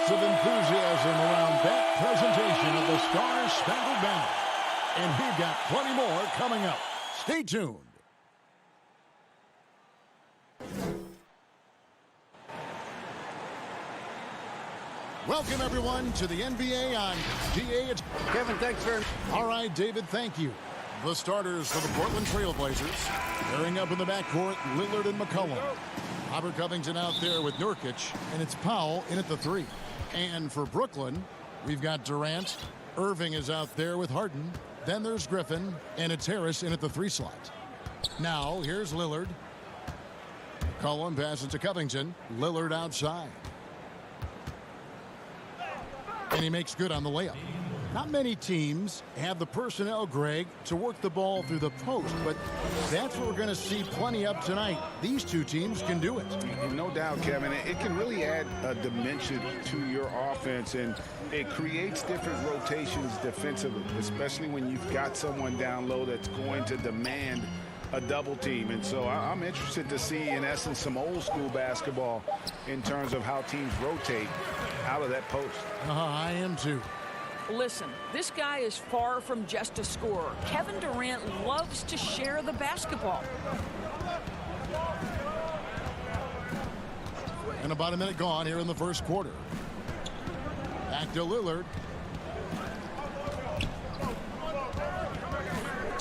Lots of enthusiasm around that presentation of the Star-Spangled Banner. And we've got plenty more coming up. Stay tuned. Welcome, everyone, to the NBA on GA. Kevin, thanks very much. All right, David, thank you. The starters for the Portland Trail Blazers. Pairing up in the backcourt, Lillard and McCollum. Robert Covington out there with Nurkic, and it's Powell in at the 3. And for Brooklyn, we've got Durant. Irving is out there with Harden. Then there's Griffin, and it's Harris in at the 3 slot. Now, here's Lillard. McCollum passes to Covington. Lillard outside. And he makes good on the layup. Not many teams have the personnel, Greg, to work the ball through the post, but that's what we're going to see plenty of tonight. These two teams can do it. No doubt, Kevin. It can really add a dimension to your offense, and it creates different rotations defensively, especially when you've got someone down low that's going to demand a double team. And so I'm interested to see, in essence, some old school basketball in terms of how teams rotate out of that post. I am too. Listen, this guy is far from just a scorer. Kevin Durant loves to share the basketball. And about a minute gone here in the first quarter. Back to Lillard.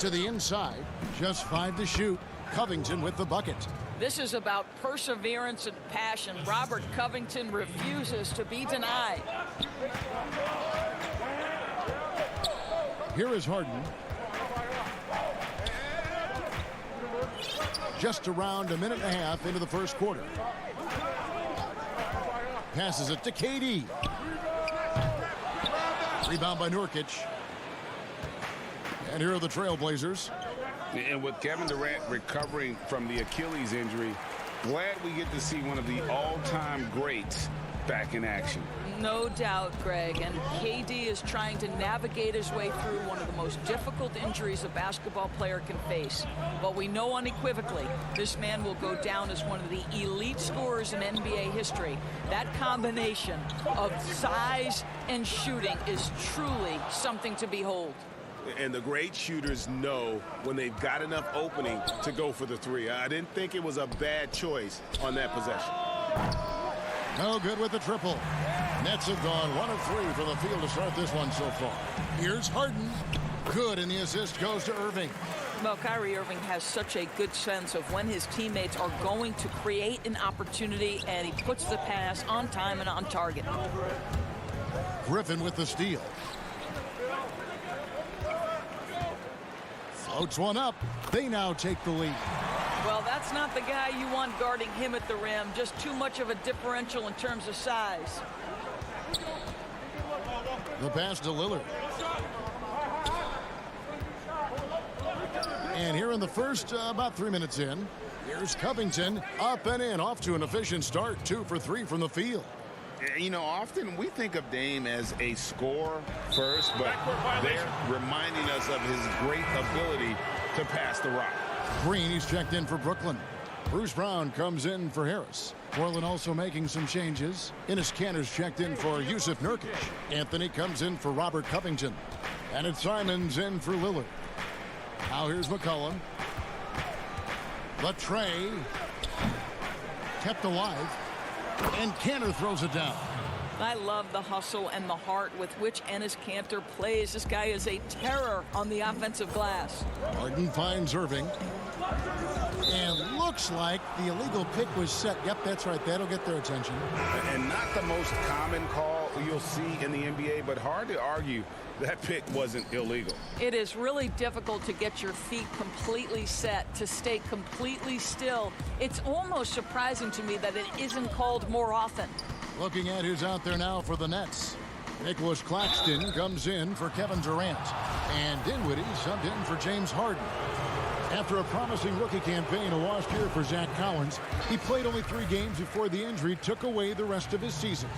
To the inside. Just 5 to shoot. Covington with the bucket. This is about perseverance and passion. Robert Covington refuses to be denied. Here is Harden. Just around a minute and a half into the first quarter. Passes it to KD. Rebound by Nurkic. And here are the Trailblazers. And with Kevin Durant recovering from the Achilles injury, glad we get to see one of the all-time greats back in action. No doubt, Greg. And KD is trying to navigate his way through one of the most difficult injuries a basketball player can face. But we know unequivocally this man will go down as one of the elite scorers in NBA history. That combination of size and shooting is truly something to behold. And the great shooters know when they've got enough opening to go for the 3. I didn't think it was a bad choice on that possession. No good with the triple. Nets have gone 1 of 3 from the field to start this one so far. Here's Harden. Good, and the assist goes to Irving. Well, Kyrie Irving has such a good sense of when his teammates are going to create an opportunity, and he puts the pass on time and on target. Griffin with the steal. Floats one up. They now take the lead. Well, that's not the guy you want guarding him at the rim. Just too much of a differential in terms of size. The pass to Lillard. And here in the first, about 3 minutes in, here's Covington up and in, off to an efficient start. 2 for 3 from the field. You know, often we think of Dame as a scorer first, but they're reminding us of his great ability to pass the rock. Green, he's checked in for Brooklyn. Bruce Brown comes in for Harris. Portland also making some changes. Enes Kanter's checked in for Yusuf Nurkic. Anthony comes in for Robert Covington. And it's Simons in for Lillard. Now here's McCollum. Latre kept alive. And Kanter throws it down. I love the hustle and the heart with which Enes Kanter plays. This guy is a terror on the offensive glass. Harden finds Irving. And looks like the illegal pick was set. Yep, that's right. That'll get their attention. And not the most common call you'll see in the NBA, but hard to argue that pick wasn't illegal. It is really difficult to get your feet completely set, to stay completely still. It's almost surprising to me that it isn't called more often. Looking at who's out there now for the Nets. Nicholas Claxton comes in for Kevin Durant. And Dinwiddie subbed in for James Harden. After a promising rookie campaign, a lost year for Zach Collins, he played only 3 games before the injury took away the rest of his season.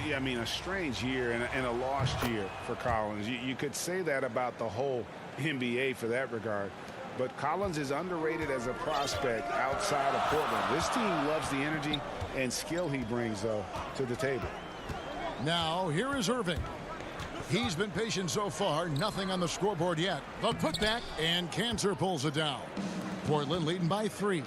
Yeah, I mean, a strange year and a lost year for Collins. You could say that about the whole NBA for that regard. But Collins is underrated as a prospect outside of Portland. This team loves the energy and skill he brings, though, to the table. Now, here is Irving. He's been patient so far. Nothing on the scoreboard yet. The putback, and Kanter pulls it down. Portland leading by 3.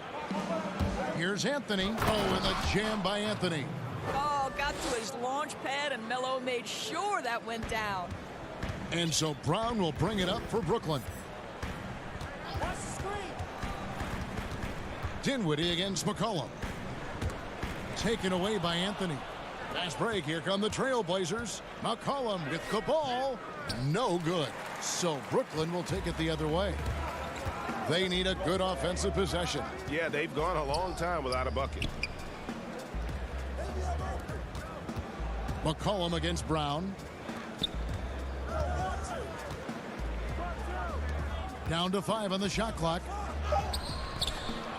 Here's Anthony. Oh, and a jam by Anthony. Oh, got to his launch pad, and Melo made sure that went down. And so Brown will bring it up for Brooklyn. Dinwiddie against McCollum. Taken away by Anthony. Nice break. Here come the Trailblazers. McCollum with the ball. No good. So Brooklyn will take it the other way. They need a good offensive possession. Yeah, they've gone a long time without a bucket. McCollum against Brown. Down to 5 on the shot clock.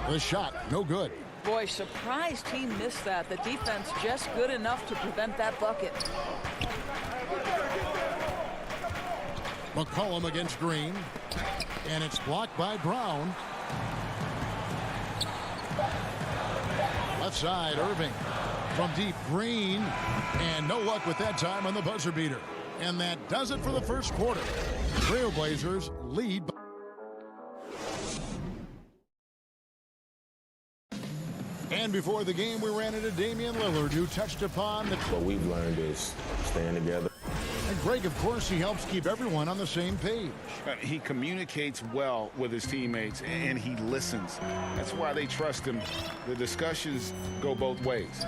The shot, no good. Boy, surprised he missed that. The defense just good enough to prevent that bucket. McCollum against Green. And it's blocked by Brown. Left side, Irving. From deep, Green. And no luck with that time on the buzzer beater. And that does it for the first quarter. Trailblazers lead by... And before the game, we ran into Damian Lillard, who touched upon the... What we've learned is staying together. And Greg, of course, he helps keep everyone on the same page. He communicates well with his teammates, and he listens. That's why they trust him. The discussions go both ways.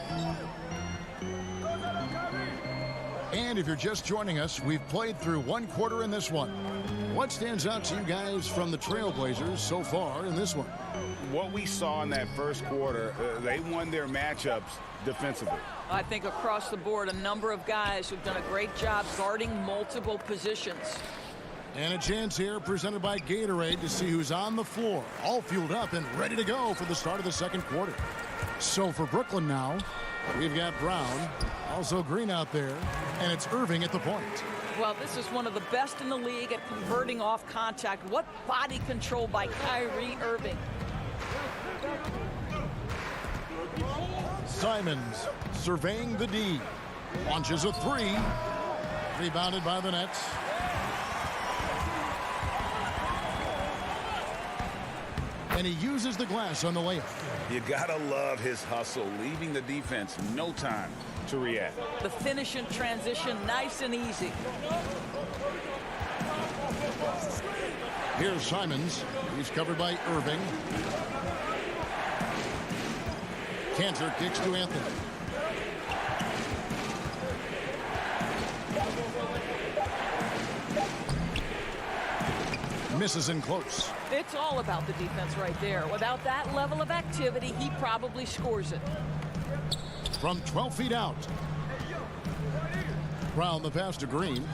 And if you're just joining us, we've played through 1 quarter in this one. What stands out to you guys from the Trailblazers so far in this one? What we saw in that first quarter, they won their matchups defensively. I think across the board, a number of guys who've done a great job guarding multiple positions. And a chance here presented by Gatorade to see who's on the floor, all fueled up and ready to go for the start of the second quarter. So for Brooklyn now, we've got Brown, also Green out there, and it's Irving at the point. Well, this is one of the best in the league at converting off contact. What body control by Kyrie Irving. Simons surveying the D. Launches a 3. Rebounded by the Nets. And he uses the glass on the layup. You gotta love his hustle, leaving the defense no time to react. The finish in transition, nice and easy. Here's Simons. He's covered by Irving. Kanter kicks to Anthony. Misses in close. It's all about the defense right there. Without that level of activity, he probably scores it. From 12 feet out. Brown the pass to Green.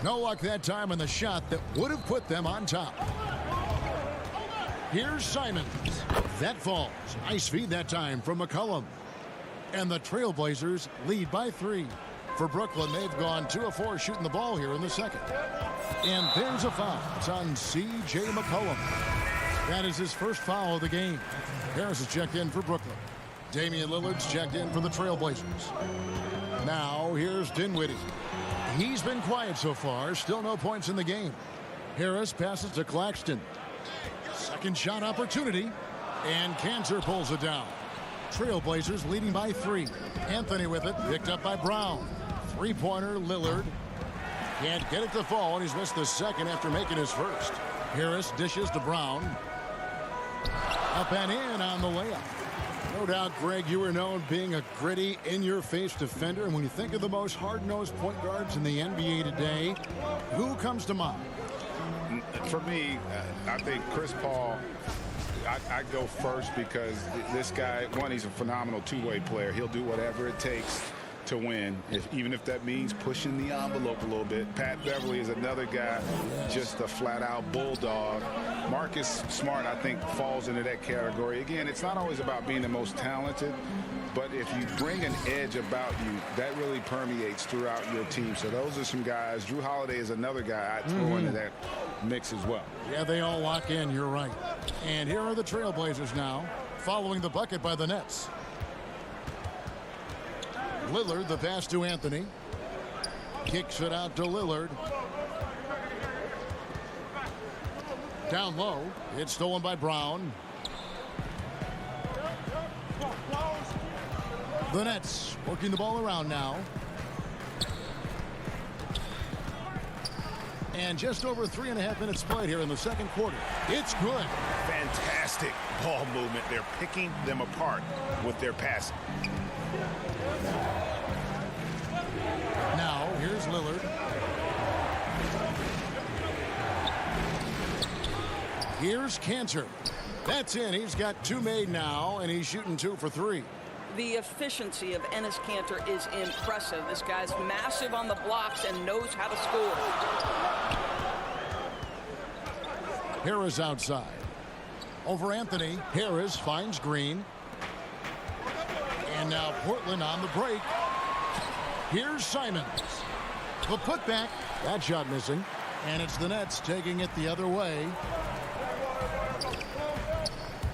No luck that time on the shot that would have put them on top. Here's Simons. That falls. Nice feed that time from McCollum. And the Trailblazers lead by 3. For Brooklyn, they've gone 2 of 4 shooting the ball here in the second. And there's a foul. It's on C.J. McCollum. That is his first foul of the game. Harris is checked in for Brooklyn. Damian Lillard's checked in for the Trailblazers. Now, here's Dinwiddie. He's been quiet so far. Still no points in the game. Harris passes to Claxton. Second shot opportunity. And Cantor pulls it down. Trailblazers leading by 3. Anthony with it. Picked up by Brown. Three-pointer, Lillard. Can't get it to fall, and he's missed the second after making his first. Harris dishes to Brown. Up and in on the layup. No doubt, Greg, you were known being a gritty, in-your-face defender. And when you think of the most hard-nosed point guards in the NBA today, who comes to mind? For me, I think Chris Paul. I go first because this guy, one, he's a phenomenal two-way player. He'll do whatever it takes to win, even if that means pushing the envelope a little bit. Pat Beverly is another guy, just a flat-out bulldog. Marcus Smart, I think, falls into that category. Again, it's not always about being the most talented, but if you bring an edge about you, that really permeates throughout your team. So those are some guys. Drew Holiday is another guy I'd throw into that mix as well. Yeah, they all lock in. You're right. And here are the Trailblazers now, following the bucket by the Nets. Lillard, the pass to Anthony. Kicks it out to Lillard. Down low. It's stolen by Brown. The Nets working the ball around now. And just over 3.5 minutes played here in the second quarter. It's good. Fantastic ball movement. They're picking them apart with their passing. Now, here's Lillard. Here's Cantor. That's in. He's got 2 made now, and he's shooting 2 for 3. The efficiency of Enes Kanter is impressive. This guy's massive on the blocks and knows how to score. Harris outside. Over Anthony. Harris finds Green. And now Portland on the break. Here's Simons. The putback. That shot missing. And it's the Nets taking it the other way.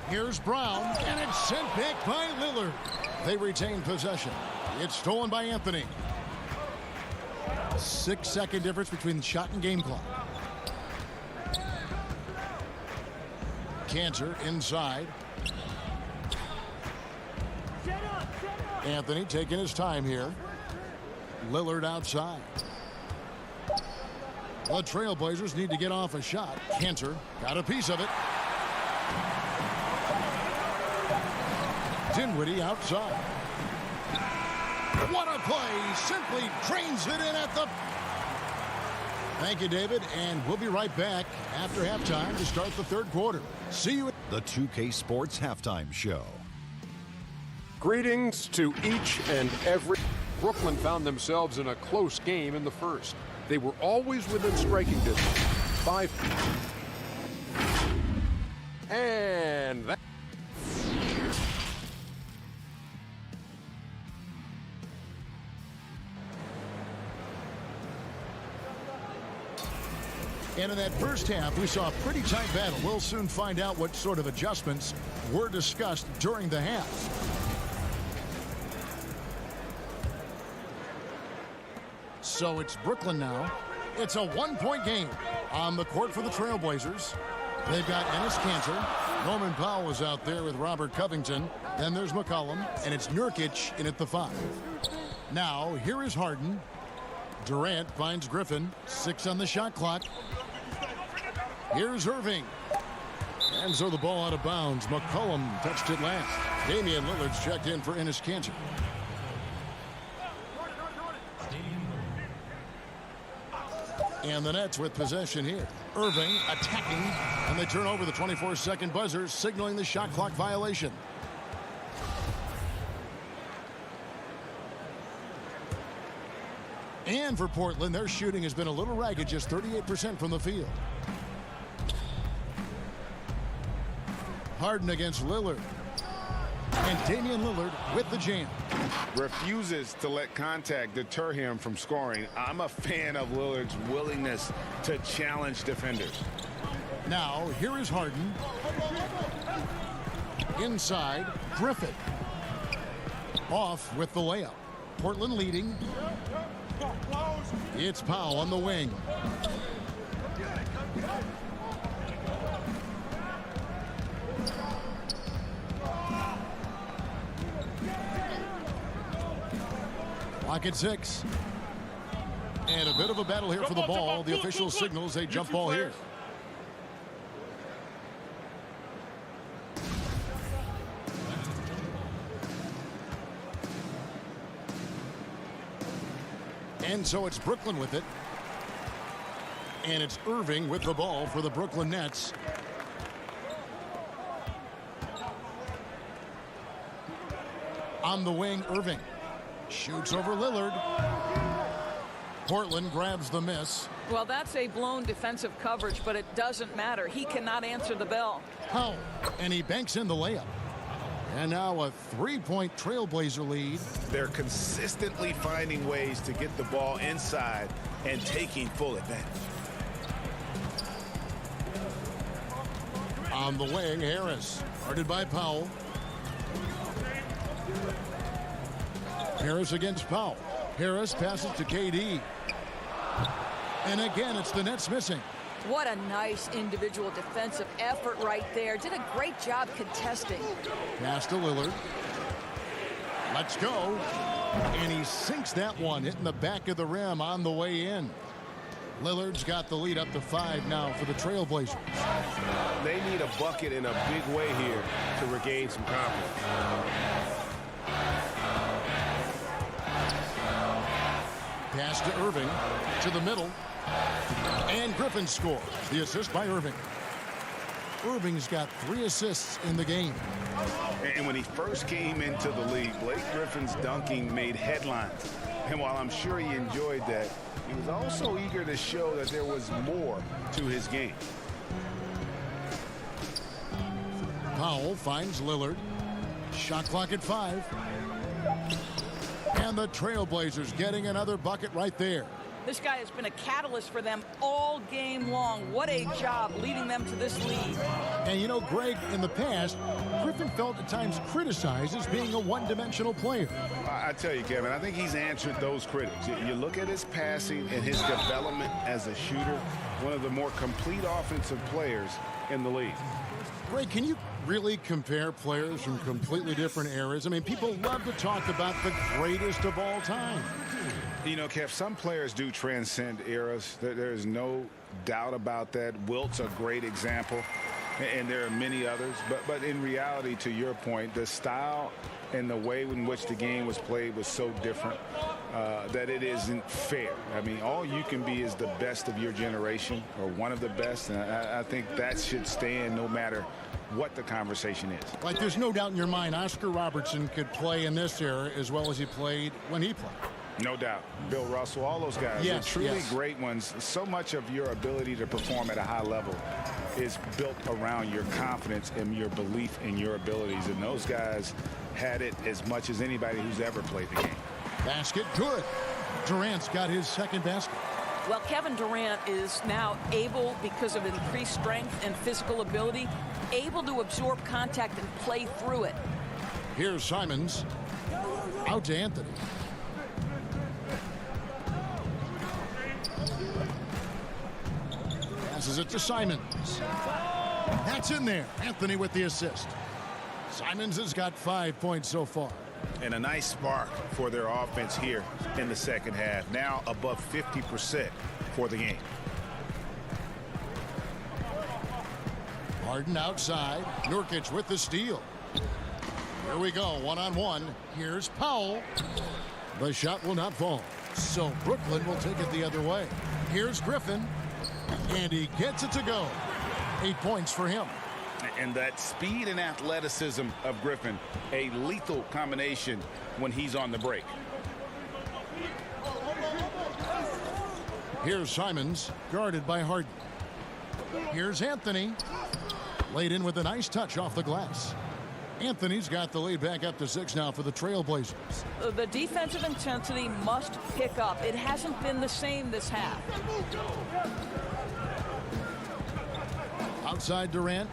Here's Brown. And it's sent back by Lillard. They retain possession. It's stolen by Anthony. 6-second difference between the shot and game clock. Cantor inside. Anthony taking his time here. Lillard outside. The Trailblazers need to get off a shot. Cantor got a piece of it. Dinwiddie outside. What a play. Simply drains it in at the... Thank you, David. And we'll be right back after halftime to start the third quarter. See you. The 2K Sports Halftime Show. Greetings to each and every. Brooklyn found themselves in a close game in the first. They were always within striking distance. 5. And that. And in that first half, we saw a pretty tight battle. We'll soon find out what sort of adjustments were discussed during the half. So it's Brooklyn now. It's a one-point game on the court for the Trailblazers. They've got Enes Kanter. Norman Powell is out there with Robert Covington. Then there's McCollum, and it's Nurkic in at the 5. Now, here is Harden. Durant finds Griffin. 6 on the shot clock. Here's Irving. And so the ball out of bounds. McCollum touched it last. Damian Lillard's checked in for Enes Kanter. And the Nets with possession here. Irving attacking, and they turn over the 24-second buzzer, signaling the shot clock violation. And for Portland, their shooting has been a little ragged, just 38% from the field. Harden against Lillard. And Damian Lillard with the jam. Refuses to let contact deter him from scoring. I'm a fan of Lillard's willingness to challenge defenders. Now, here is Harden. Inside, Griffin. Off with the layup. Portland leading. It's Powell on the wing. Clock at 6. And a bit of a battle here for the ball. The official signals a jump ball here. And so it's Brooklyn with it. And it's Irving with the ball for the Brooklyn Nets. On the wing, Irving. Shoots over Lillard. Portland grabs the miss. Well, that's a blown defensive coverage, but it doesn't matter. He cannot answer the bell. Powell. And he banks in the layup. And now a three-point Trailblazer lead. They're consistently finding ways to get the ball inside and taking full advantage. On the wing, Harris. Guarded by Powell. Harris against Powell. Harris passes to KD. And again, it's the Nets missing. What a nice individual defensive effort right there. Did a great job contesting. Pass to Lillard. Let's go. And he sinks that one, hitting the back of the rim on the way in. Lillard's got the lead up to 5 now for the Trailblazers. They need a bucket in a big way here to regain some confidence. Pass to Irving, to the middle. And Griffin scores. The assist by Irving. Irving's got 3 assists in the game. And when he first came into the league, Blake Griffin's dunking made headlines. And while I'm sure he enjoyed that, he was also eager to show that there was more to his game. Powell finds Lillard. Shot clock at 5. And the Trailblazers getting another bucket right there. This guy has been a catalyst for them all game long. What a job leading them to this lead. And you know, Greg, in the past, Griffin felt at times criticized as being a one-dimensional player. I tell you, Kevin, I think he's answered those critics. You look at his passing and his development as a shooter, one of the more complete offensive players in the league. Greg, can you really compare players from completely different eras? I mean, people love to talk about the greatest of all time. You know, Kev, some players do transcend eras. There's no doubt about that. Wilt's a great example, and there are many others. But in reality, to your point, the style and the way in which the game was played was so different that it isn't fair. I mean, all you can be is the best of your generation or one of the best, and I think that should stand no matter what the conversation is. Like, there's no doubt in your mind Oscar Robertson could play in this era as well as he played when he played. No doubt. Bill Russell, all those guys are truly great ones. So much of your ability to perform at a high level is built around your confidence and your belief in your abilities. And those guys had it as much as anybody who's ever played the game. Basket good. Durant's got his second basket. Well, Kevin Durant is now able, because of increased strength and physical ability, able to absorb contact and play through it. Here's Simons. Out to Anthony. Passes it to Simons. That's in there. Anthony with the assist. Simons has got 5 points so far. And a nice spark for their offense here in the second half. Now above 50% for the game. Harden outside. Nurkic with the steal. Here we go. One-on-one. Here's Powell. The shot will not fall. So Brooklyn will take it the other way. Here's Griffin. And he gets it to go. 8 points for him. And that speed and athleticism of Griffin, a lethal combination when he's on the break. Here's Simons, guarded by Harden. Here's Anthony. Laid in with a nice touch off the glass. Anthony's got the lead back up to 6 now for the Trailblazers. The defensive intensity must pick up. It hasn't been the same this half. Outside Durant.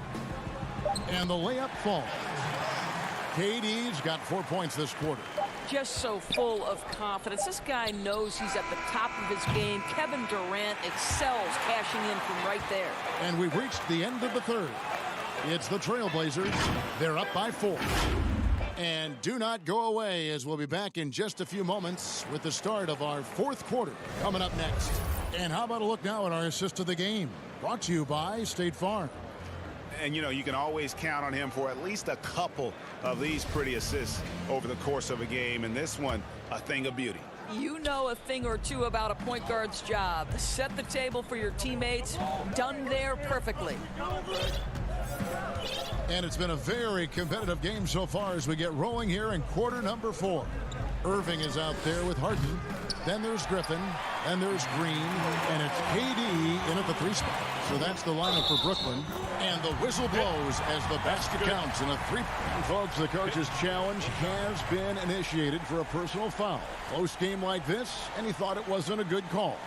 And the layup falls. KD's got 4 points this quarter. Just so full of confidence. This guy knows he's at the top of his game. Kevin Durant excels cashing in from right there. And we've reached the end of the third. It's the Trailblazers. They're up by 4. And do not go away, as we'll be back in just a few moments with the start of our 4th quarter coming up next. And how about a look now at our assist of the game? Brought to you by State Farm. And, you know, you can always count on him for at least a couple of these pretty assists over the course of a game. And this one, a thing of beauty. You know a thing or two about a point guard's job. Set the table for your teammates. Done there perfectly. And it's been a very competitive game so far as we get rolling here in quarter number 4. Irving is out there with Harden. Then there's Griffin. And there's Green. And it's KD in at the 3 spot. So that's the lineup for Brooklyn. And the whistle blows as the basket counts in a 3. And folks, the coach's challenge has been initiated for a personal foul. Close game like this, and he thought it wasn't a good call.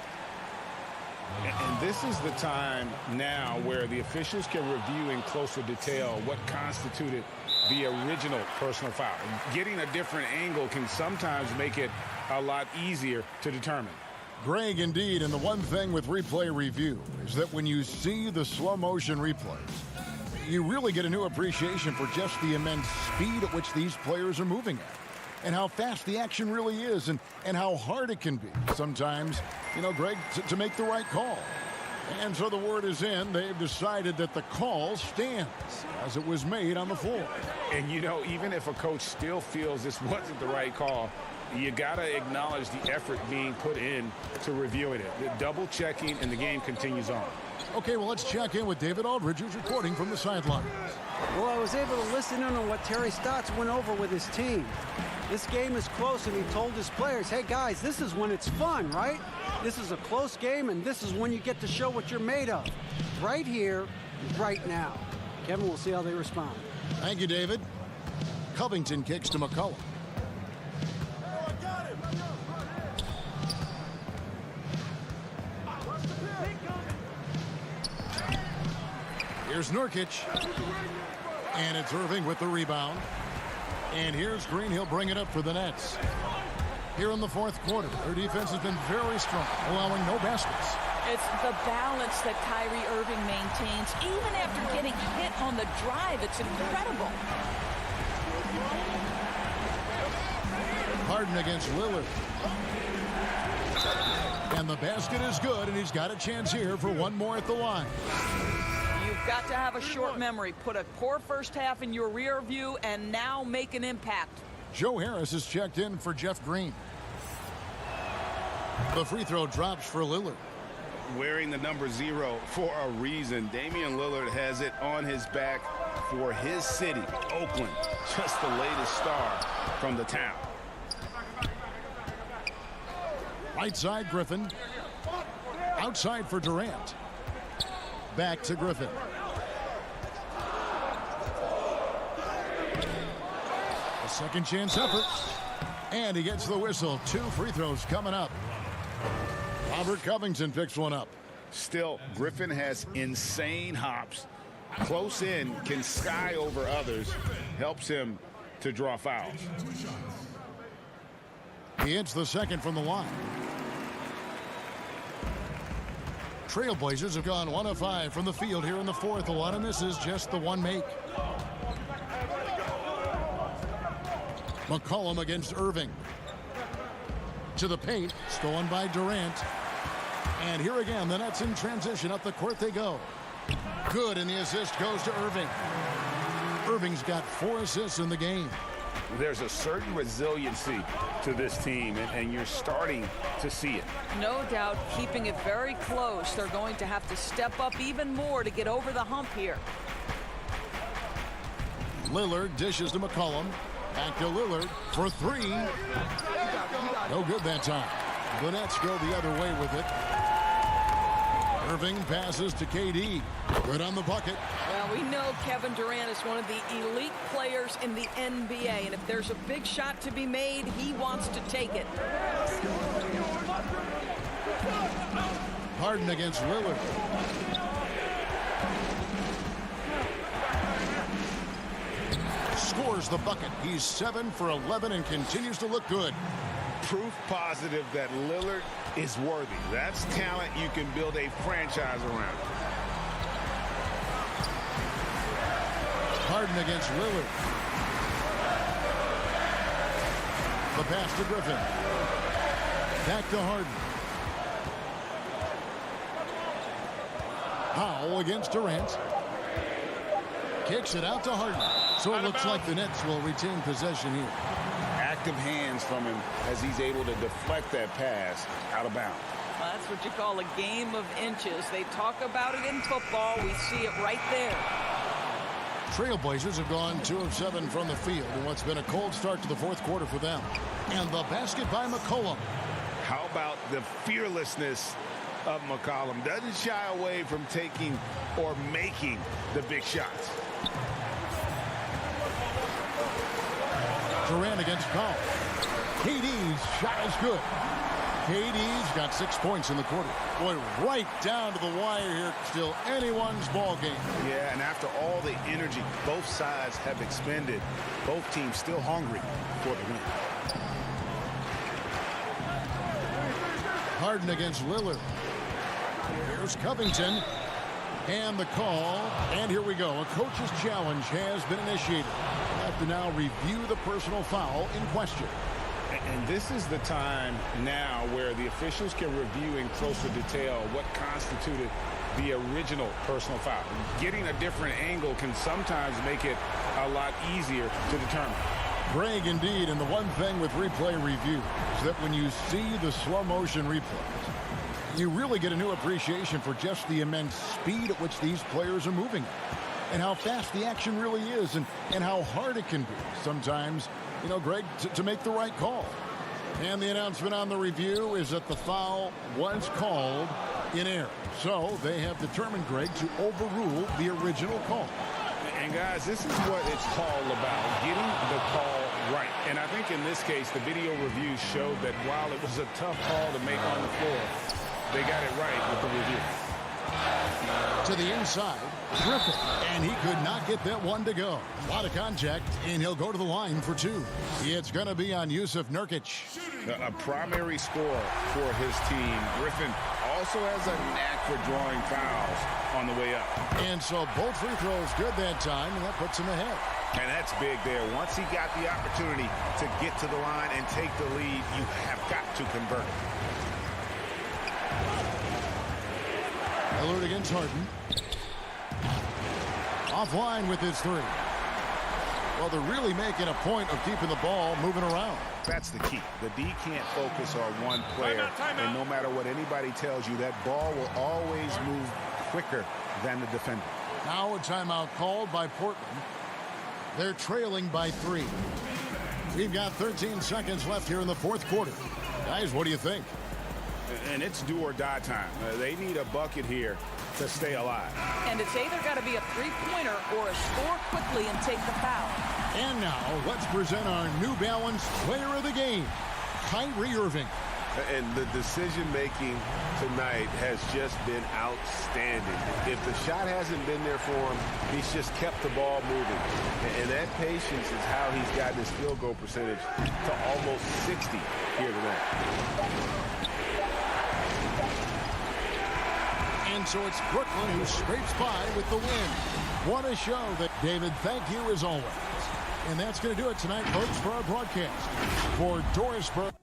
And this is the time now where the officials can review in closer detail what constituted the original personal foul. Getting a different angle can sometimes make it a lot easier to determine. Greg, indeed, and the one thing with replay review is that when you see the slow motion replays, you really get a new appreciation for just the immense speed at which these players are moving at. And how fast the action really is, and how hard it can be sometimes, you know, Greg, to make the right call. And so the word is in. They've decided that the call stands as it was made on the floor. And, you know, even if a coach still feels this wasn't the right call, you got to acknowledge the effort being put in to reviewing it. The double checking, and the game continues on. Okay, well, let's check in with David Aldridge, who's reporting from the sidelines. Well, I was able to listen in on what Terry Stotts went over with his team. This game is close, and he told his players, hey, guys, this is when it's fun, right? This is a close game, and this is when you get to show what you're made of. Right here, right now. Kevin, we'll see how they respond. Thank you, David. Covington kicks to McCollum. Here's Nurkic. And it's Irving with the rebound. And here's Green. He'll bring it up for the Nets. Here in the 4th quarter, their defense has been very strong, allowing no baskets. It's the balance that Kyrie Irving maintains, even after getting hit on the drive. It's incredible. Harden against Lillard. And the basket is good, and he's got a chance here for one more at the line. You've got to have a short memory. Put a poor first half in your rear view and now make an impact. Joe Harris is checked in for Jeff Green. The free throw drops for Lillard. Wearing the number 0 for a reason. Damian Lillard has it on his back for his city, Oakland. Just the latest star from the town. Right side, Griffin. Outside for Durant. Back to Griffin. A second chance effort. And he gets the whistle. 2 free throws coming up. Robert Covington picks one up. Still, Griffin has insane hops. Close in, can sky over others. Helps him to draw fouls. He hits the second from the line. Trailblazers have gone 1 of 5 from the field here in the 4th. A lot of this is just the one make. McCollum against Irving. To the paint, stolen by Durant. And here again, the Nets in transition. Up the court they go. Good, and the assist goes to Irving. Irving's got 4 assists in the game. There's a certain resiliency to this team, and you're starting to see it. No doubt, keeping it very close. They're going to have to step up even more to get over the hump here. Lillard dishes to McCollum. Back to Lillard for 3. No good that time. The Nets go the other way with it. Irving passes to KD. Good on the bucket. Well, we know Kevin Durant is one of the elite players in the NBA, and if there's a big shot to be made, he wants to take it. Harden against Lillard. Scores the bucket. He's 7 for 11 and continues to look good. Proof positive that Lillard is worthy. That's talent you can build a franchise around. Harden against Lillard. The pass to Griffin. Back to Harden. Powell against Durant. Kicks it out to Harden. So it looks like the Nets will retain possession here. Active hands from him as he's able to deflect that pass out of bounds. Well, that's what you call a game of inches. They talk about it in football. We see it right there. Trailblazers have gone 2 of 7 from the field in what's been a cold start to the fourth quarter for them. And the basket by McCollum. How about the fearlessness of McCollum? Doesn't shy away from taking or making the big shots. Durant against Powell. KD's shot is good. KD's got 6 points in the quarter. Boy, right down to the wire here. Still anyone's ball game. Yeah, and after all the energy both sides have expended, both teams still hungry for the win. Harden against Lillard. Here's Covington. And the call. And here we go. A coach's challenge has been initiated. We'll have to now review the personal foul in question. And this is the time now where the officials can review in closer detail what constituted the original personal foul. Getting a different angle can sometimes make it a lot easier to determine. Greg, indeed, and the one thing with replay review is that when you see the slow motion replays, you really get a new appreciation for just the immense speed at which these players are moving and how fast the action really is and how hard it can be sometimes, you know, Greg, to make the right call. And the announcement on the review is that the foul was called in error. So they have determined, Greg, to overrule the original call. And guys, this is what it's all about, getting the call right. And I think in this case, the video review showed that while it was a tough call to make on the floor, they got it right with the review. To the inside, Griffin, and he could not get that one to go. A lot of contact, and he'll go to the line for 2. It's going to be on Jusuf Nurkic. A primary scorer for his team. Griffin also has a knack for drawing fouls on the way up. And so both free throws good that time, and that puts him ahead. And that's big there. Once he got the opportunity to get to the line and take the lead, you have got to convert it. Lillard against Harden. Offline with his 3. Well, they're really making a point of keeping the ball moving around. That's the key. The D can't focus on one player. And no matter what anybody tells you, that ball will always move quicker than the defender. Now a timeout called by Portland. They're trailing by 3. We've got 13 seconds left here in the fourth quarter. Guys, what do you think? And it's do or die time. They need a bucket here to stay alive. And it's either got to be a three-pointer or a score quickly and take the foul. And now let's present our New Balance player of the game, Kyrie Irving. And the decision-making tonight has just been outstanding. If the shot hasn't been there for him, he's just kept the ball moving. And that patience is how he's gotten his field goal percentage to almost 60 here tonight. And so it's Brooklyn who scrapes by with the win. What a show. That David, thank you as always. And that's going to do it tonight, folks, for our broadcast. For Doris Burke.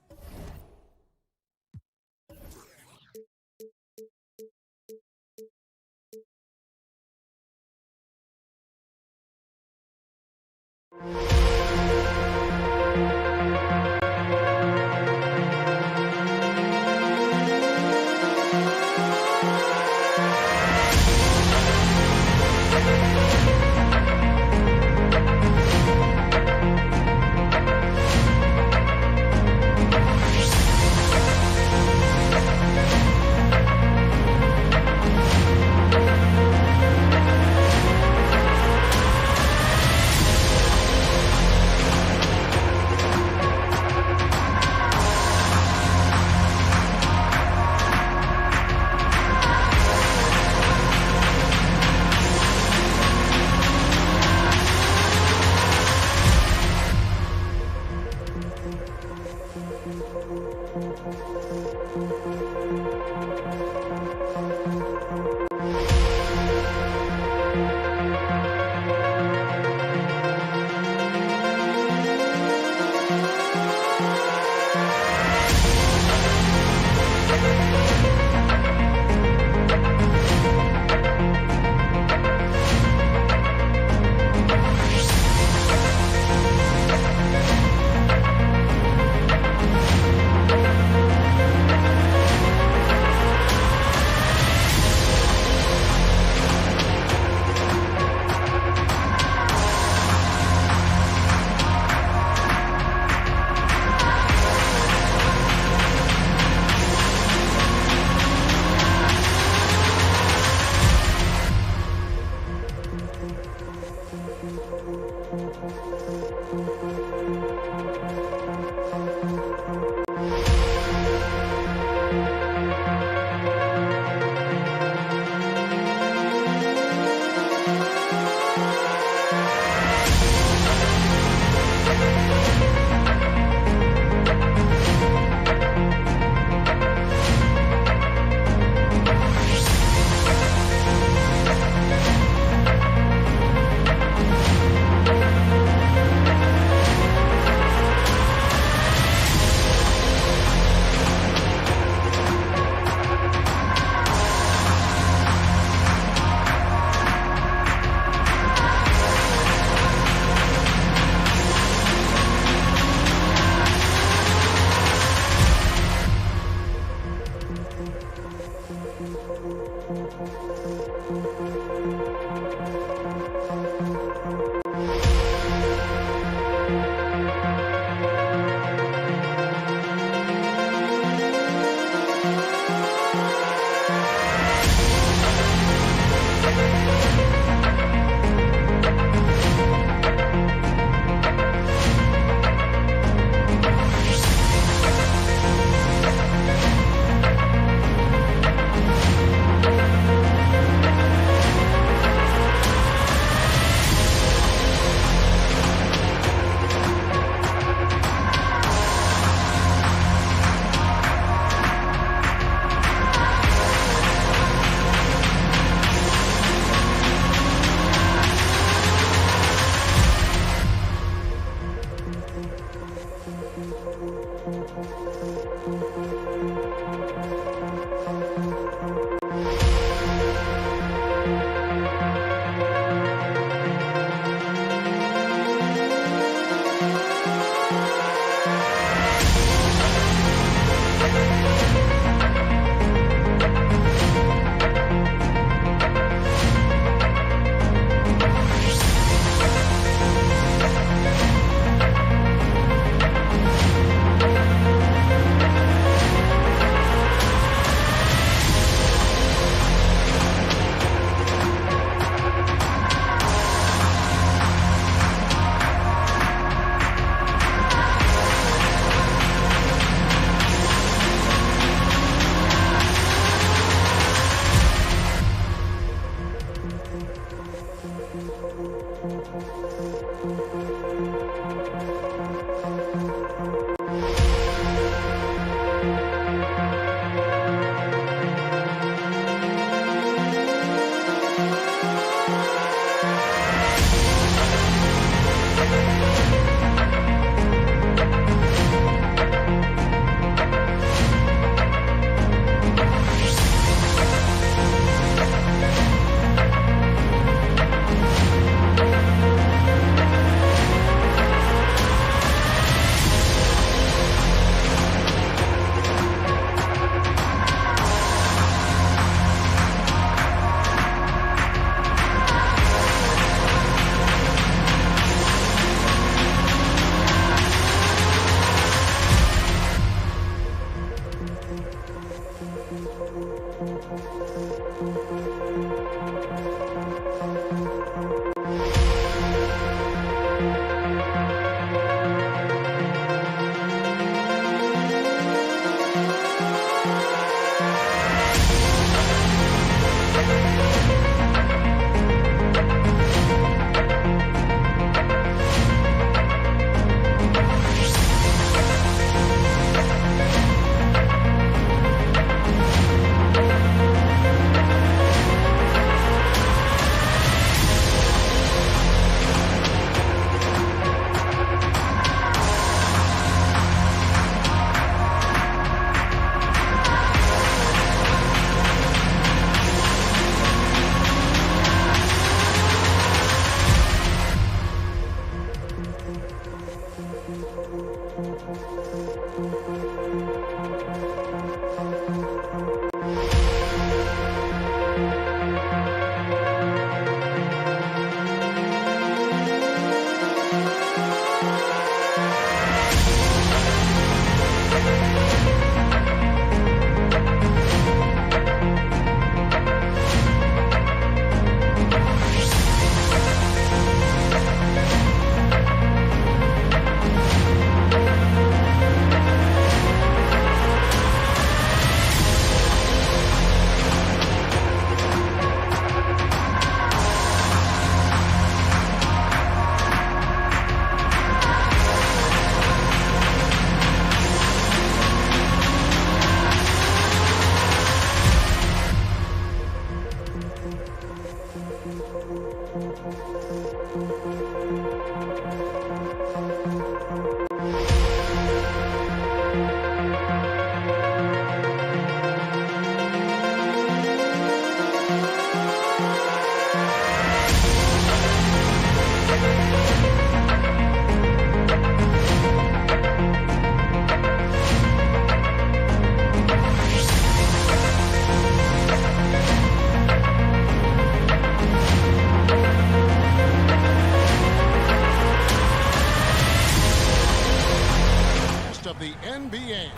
Of the NBA.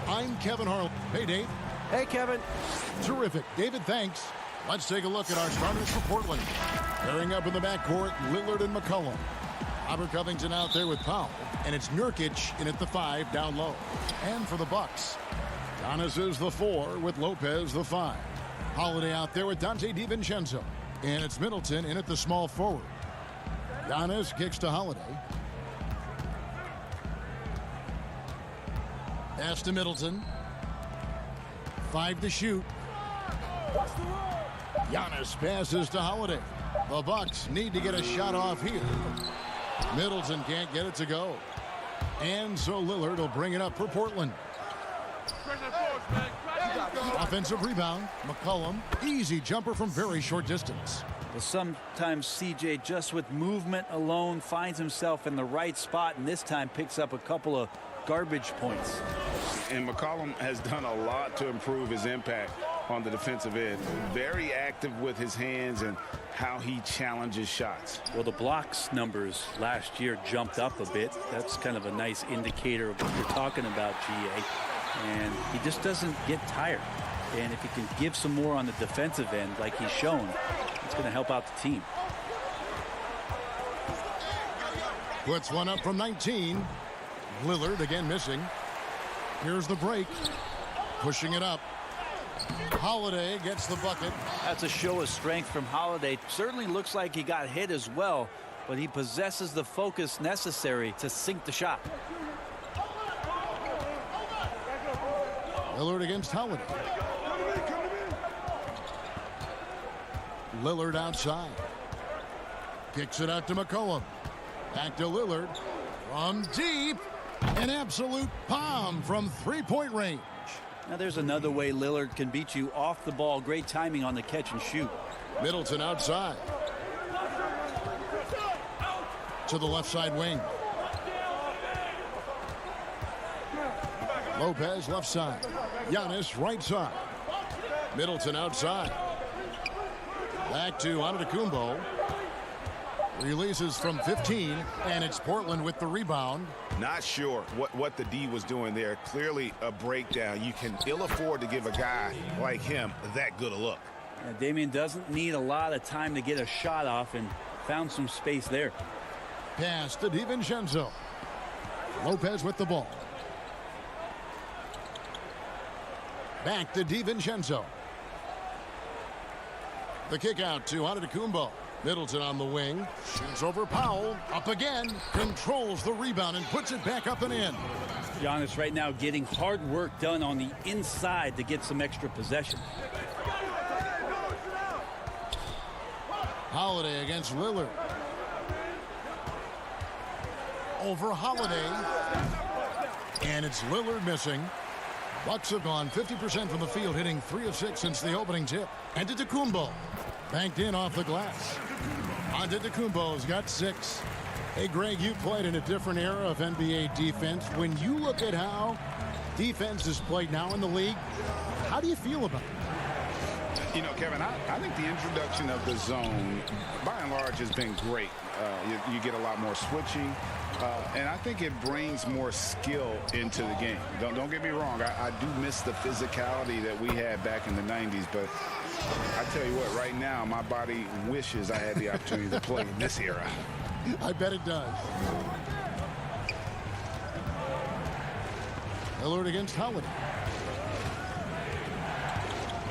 I'm Kevin Harlan. Hey, Dave. Hey, Kevin. Terrific. David, thanks. Let's take a look at our starters for Portland. Pairing up in the backcourt, Lillard and McCollum. Robert Covington out there with Powell. And it's Nurkic in at the 5 down low. And for the Bucks, Giannis is the 4 with Lopez the 5. Holiday out there with Dante DiVincenzo. And it's Middleton in at the small forward. Giannis kicks to Holiday. Pass to Middleton. 5 to shoot. Giannis passes to Holiday. The Bucks need to get a shot off here. Middleton can't get it to go. And so Lillard will bring it up for Portland. Offensive rebound. McCollum. Easy jumper from very short distance. Well, sometimes CJ just with movement alone finds himself in the right spot, and this time picks up a couple of garbage points. And McCollum has done a lot to improve his impact on the defensive end. Very active with his hands and how he challenges shots. Well, the blocks numbers last year jumped up a bit. That's kind of a nice indicator of what you're talking about, GA. And he just doesn't get tired. And if he can give some more on the defensive end like he's shown, it's going to help out the team. Puts one up from 19. Lillard again missing. Here's the break. Pushing it up. Holiday gets the bucket. That's a show of strength from Holiday. Certainly looks like he got hit as well, but he possesses the focus necessary to sink the shot. Lillard against Holiday. Lillard outside. Kicks it out to McCollum. Back to Lillard. From deep. An absolute bomb from three-point range. Now there's another way Lillard can beat you off the ball. Great timing on the catch and shoot. Middleton outside. To the left side wing. Lopez left side. Giannis right side. Middleton outside. Back to Antetokounmpo. Releases from 15, and it's Portland with the rebound. Not sure what the D was doing there. Clearly a breakdown. You can ill afford to give a guy like him that good a look. Damian doesn't need a lot of time to get a shot off and found some space there. Pass to DiVincenzo. Lopez with the ball. Back to DiVincenzo. The kick out to Antetokounmpo. Middleton on the wing. Shoots over Powell. Up again. Controls the rebound and puts it back up and in. Giannis right now getting hard work done on the inside to get some extra possession. Holiday against Lillard. Over Holiday. And it's Lillard missing. Bucks have gone 50% from the field, hitting 3 of 6 since the opening tip. And Antetokounmpo banked in off the glass. Antetokounmpo's got 6. Hey, Greg, you played in a different era of NBA defense. When you look at how defense is played now in the league, how do you feel about it? You know, Kevin, I think the introduction of the zone, by and large, has been great. You get a lot more switching, and I think it brings more skill into the game. Don't get me wrong. I do miss the physicality that we had back in the 90s, but I tell you what, right now, my body wishes I had the opportunity to play in this era. I bet it does. Lillard against Holiday.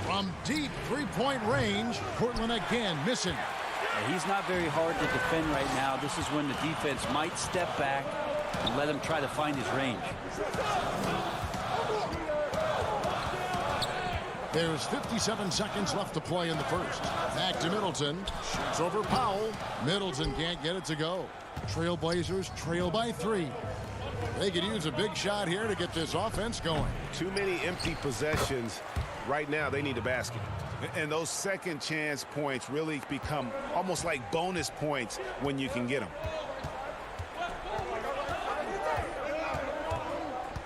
From deep three-point range, Portland again missing. He's not very hard to defend right now. This is when the defense might step back and let him try to find his range. There's 57 seconds left to play in the first. Back to Middleton. Shoots over Powell. Middleton can't get it to go. Trailblazers trail by 3. They could use a big shot here to get this offense going. Too many empty possessions. Right now, they need a basket. And those second chance points really become almost like bonus points when you can get them.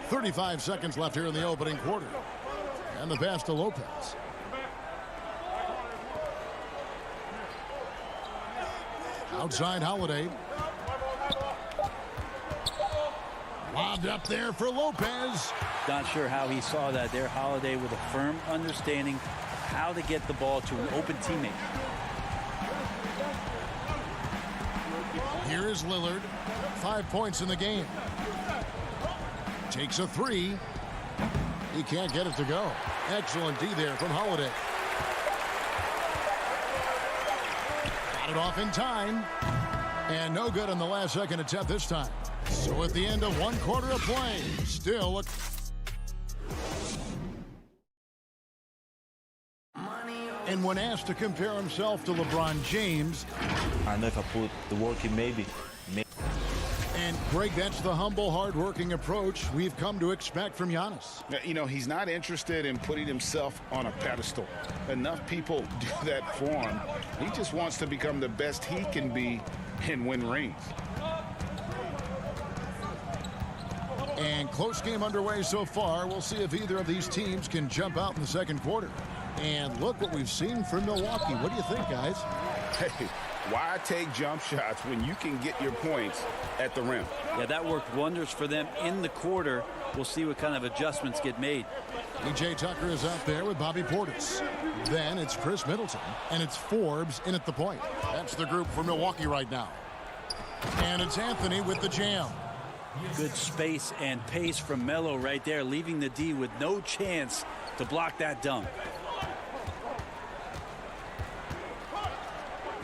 35 seconds left here in the opening quarter. And the pass to Lopez. Outside Holiday. Lobbed up there for Lopez. Not sure how he saw that there. Holiday with a firm understanding how to get the ball to an open teammate. Here is Lillard. 5 points in the game. Takes a 3. He can't get it to go. Excellent D there from Holiday. Got it off in time. And no good on the last second attempt this time. So at the end of 1 quarter of play, still a... And when asked to compare himself to LeBron James... I know if I put the work in, maybe. And Greg, that's the humble, hard-working approach we've come to expect from Giannis. You know, he's not interested in putting himself on a pedestal. Enough people do that for him. He just wants to become the best he can be and win rings. And close game underway so far. We'll see if either of these teams can jump out in the second quarter. And look what we've seen from Milwaukee. What do you think, guys? Hey, why take jump shots when you can get your points at the rim? Yeah, that worked wonders for them in the quarter. We'll see what kind of adjustments get made. PJ Tucker is out there with Bobby Portis. Then it's Chris Middleton, and it's Forbes in at the point. That's the group for Milwaukee right now. And it's Anthony with the jam. Good space and pace from Melo right there, leaving the D with no chance to block that dunk.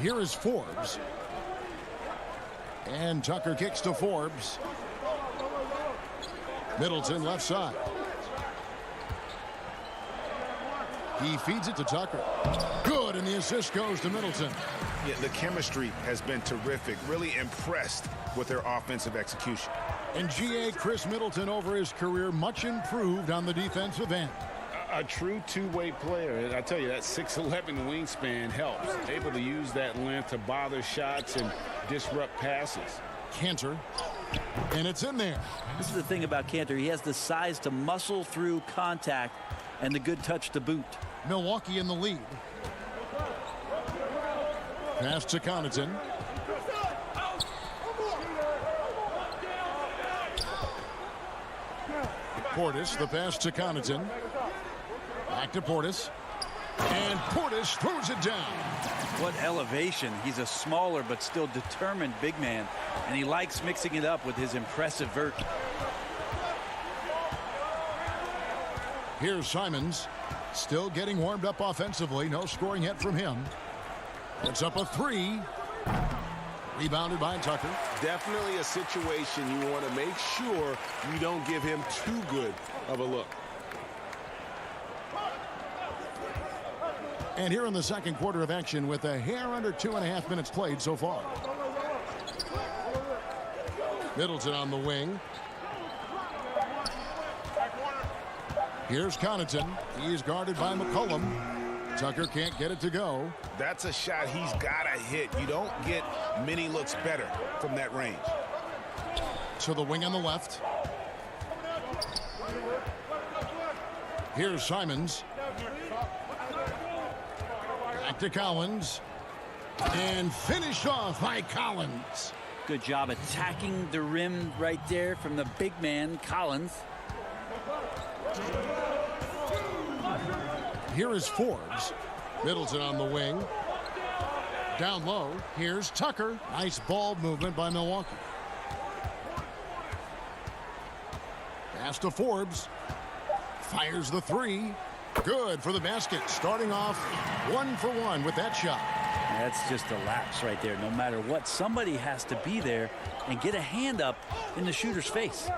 Here is Forbes. And Tucker kicks to Forbes. Middleton left side. He feeds it to Tucker. Good, and the assist goes to Middleton. Yeah, the chemistry has been terrific. Really impressed with their offensive execution. And GA Chris Middleton over his career much improved on the defensive end. A true two-way player. And I tell you, that 6'11" wingspan helps. Able to use that length to bother shots and disrupt passes. Cantor. And it's in there. This is the thing about Cantor. He has the size to muscle through contact and the good touch to boot. Milwaukee in the lead. Pass to Connaughton. Portis, the pass to Connaughton. Back to Portis. And Portis throws it down. What elevation. He's a smaller but still determined big man. And he likes mixing it up with his impressive vert. Here's Simons. Still getting warmed up offensively. No scoring yet from him. Puts up a 3. Rebounded by Tucker. Definitely a situation you want to make sure you don't give him too good of a look. And here in the second quarter of action with a hair under 2.5 minutes played so far. Middleton on the wing. Here's Connaughton. He's guarded by McCollum. Tucker can't get it to go. That's a shot he's got to hit. You don't get many looks better from that range. To the wing on the left. Here's Simons. Back to Collins. And finished off by Collins. Good job attacking the rim right there from the big man, Collins. Here is Forbes. Middleton on the wing. Down low. Here's Tucker. Nice ball movement by Milwaukee. Pass to Forbes. Fires the 3. Good for the basket. Starting off 1 for 1 with that shot. That's just a lapse right there. No matter what, somebody has to be there and get a hand up in the shooter's face.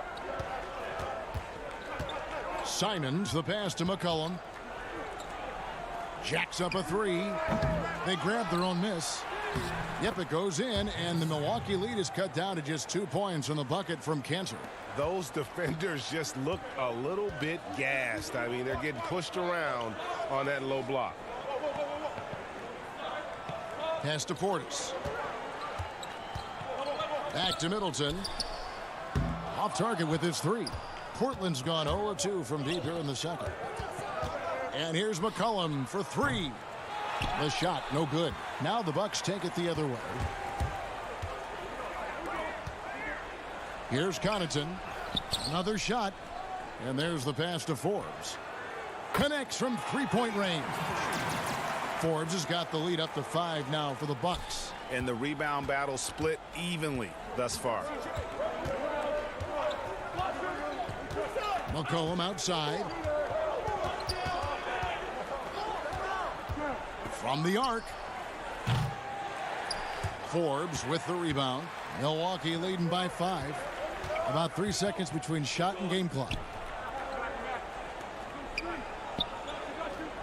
Simons, the pass to McCollum. Jacks up a three. They grab their own miss. Yep, it goes in, and the Milwaukee lead is cut down to just 2 points on the bucket from Kenter. Those defenders just look a little bit gassed. I mean, they're getting pushed around on that low block. Pass to Portis. Back to Middleton. Off target with his three. Portland's gone 0-2 from deep here in the second. And here's McCollum for three. The shot, no good. Now the Bucks take it the other way. Here's Connaughton. Another shot. And there's the pass to Forbes. Connects from three-point range. Forbes has got the lead up to 5 now for the Bucks. And the rebound battle split evenly thus far. McCollum outside. From the arc. Forbes with the rebound. Milwaukee leading by 5. About 3 seconds between shot and game clock.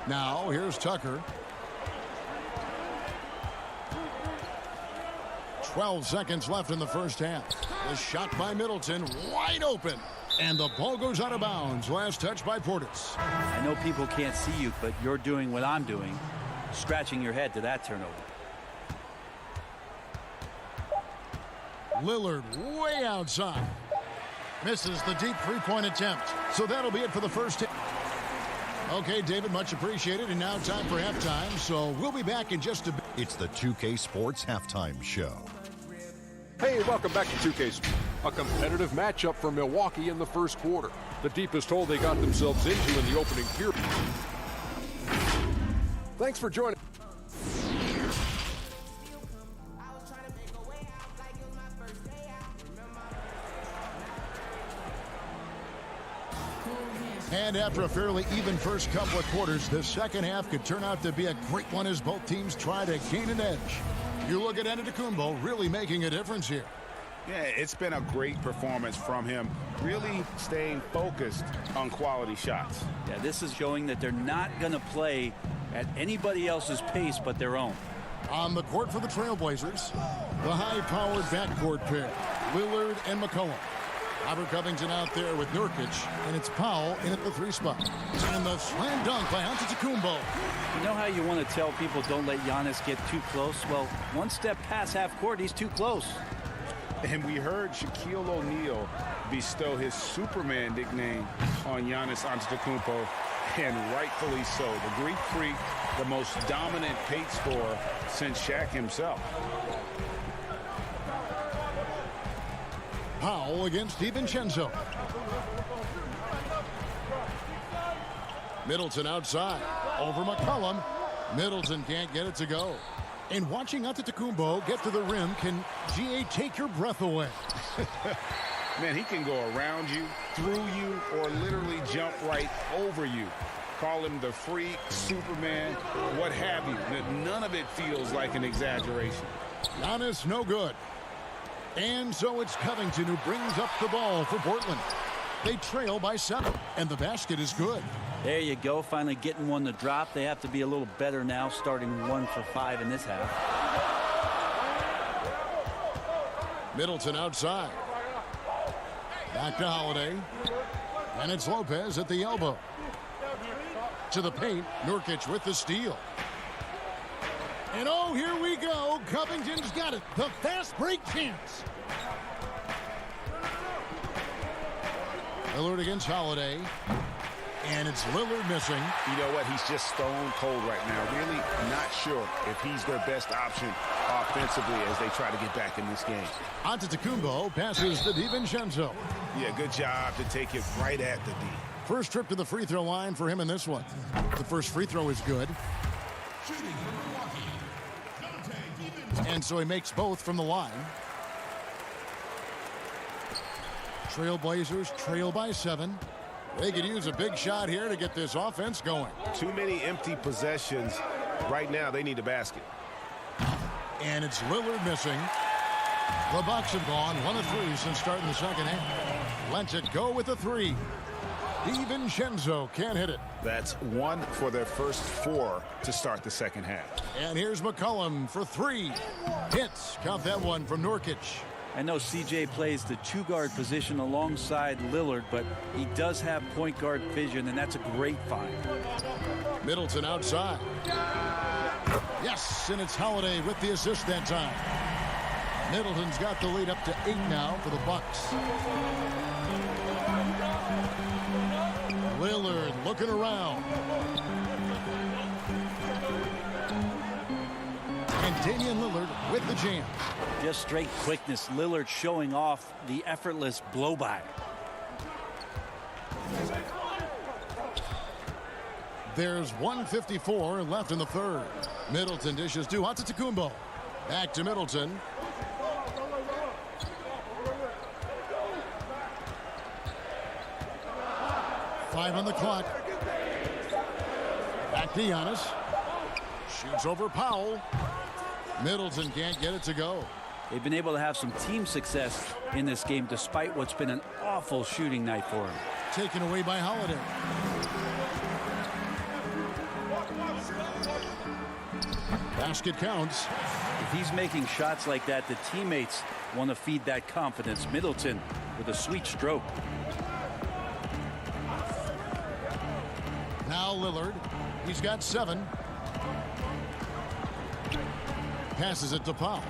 Now here's Tucker. 12 seconds left in the first half. The shot by Middleton, wide open. And the ball goes out of bounds. Last touch by Portis. I know people can't see you, but you're doing what I'm doing. Scratching your head to that turnover. Lillard way outside. Misses the deep three-point attempt. So that'll be it for the first hit. Okay, David, much appreciated. And now time for halftime. So we'll be back in just a bit. It's the 2K Sports Halftime Show. Hey, welcome back to 2K. A competitive matchup for Milwaukee in the first quarter. The deepest hole they got themselves into in the opening period. Thanks for joining. And after a fairly even first couple of quarters, the second half could turn out to be a great one as both teams try to gain an edge. You look at Antetokounmpo really making a difference here. Yeah, it's been a great performance from him, really staying focused on quality shots. Yeah, this is showing that they're not going to play at anybody else's pace but their own. On the court for the Trailblazers, the high-powered backcourt pair, Lillard and McCollum. Robert Covington out there with Nurkic, and it's Powell in at the 3 spot. And the slam dunk by Antetokounmpo. You know how you want to tell people don't let Giannis get too close? Well, one step past half court, he's too close. And we heard Shaquille O'Neal bestow his Superman nickname on Giannis Antetokounmpo, and rightfully so. The Greek Freak, the most dominant paint scorer since Shaq himself. Powell against DiVincenzo. Middleton outside. Over McCollum. Middleton can't get it to go. And watching Antetokounmpo get to the rim can, GA, take your breath away. Man, he can go around you, through you, or literally jump right over you. Call him the freak, Superman, what have you. None of it feels like an exaggeration. Giannis no good. And so it's Covington who brings up the ball for Portland. They trail by 7, and the basket is good. There you go, finally getting one to drop. They have to be a little better now, starting 1 for 5 in this half. Middleton outside. Back to Holiday. And it's Lopez at the elbow. To the paint, Nurkic with the steal. And oh, here we go. Covington's got it. The fast break chance. Lillard against Holiday. And it's Lillard missing. You know what? He's just stone cold right now. Really not sure if he's their best option offensively as they try to get back in this game. Antetokounmpo passes to DiVincenzo. Yeah, good job to take it right at the D. First trip to the free throw line for him in this one. The first free throw is good. And so he makes both from the line. Trailblazers trail by 7. They could use a big shot here to get this offense going. Too many empty possessions. Right now, they need a basket. And it's Lillard missing. The Bucks have gone 1 of 3 since starting the second half. Lets it go with a 3. DiVincenzo can't hit it. That's 1 for their first 4 to start the second half. And here's McCollum for 3. Hits. Count that one from Nurkic. I know CJ plays the 2-guard position alongside Lillard, but he does have point guard vision, and that's a great find. Middleton outside. Yes, and it's Holiday with the assist that time. Middleton's got the lead up to 8 now for the Bucks. Lillard looking around. And Damian Lillard with the jam. Just straight quickness. Lillard showing off the effortless blow-by. There's 1:54 left in the third. Middleton dishes to Antetokounmpo. Back to Middleton. Five on the clock. Back to Giannis. Shoots over Powell. Middleton can't get it to go. They've been able to have some team success in this game despite what's been an awful shooting night for him. Taken away by Holiday. Basket counts. If he's making shots like that, the teammates want to feed that confidence. Middleton with a sweet stroke. Now Lillard. He's got 7. Passes it to Powell.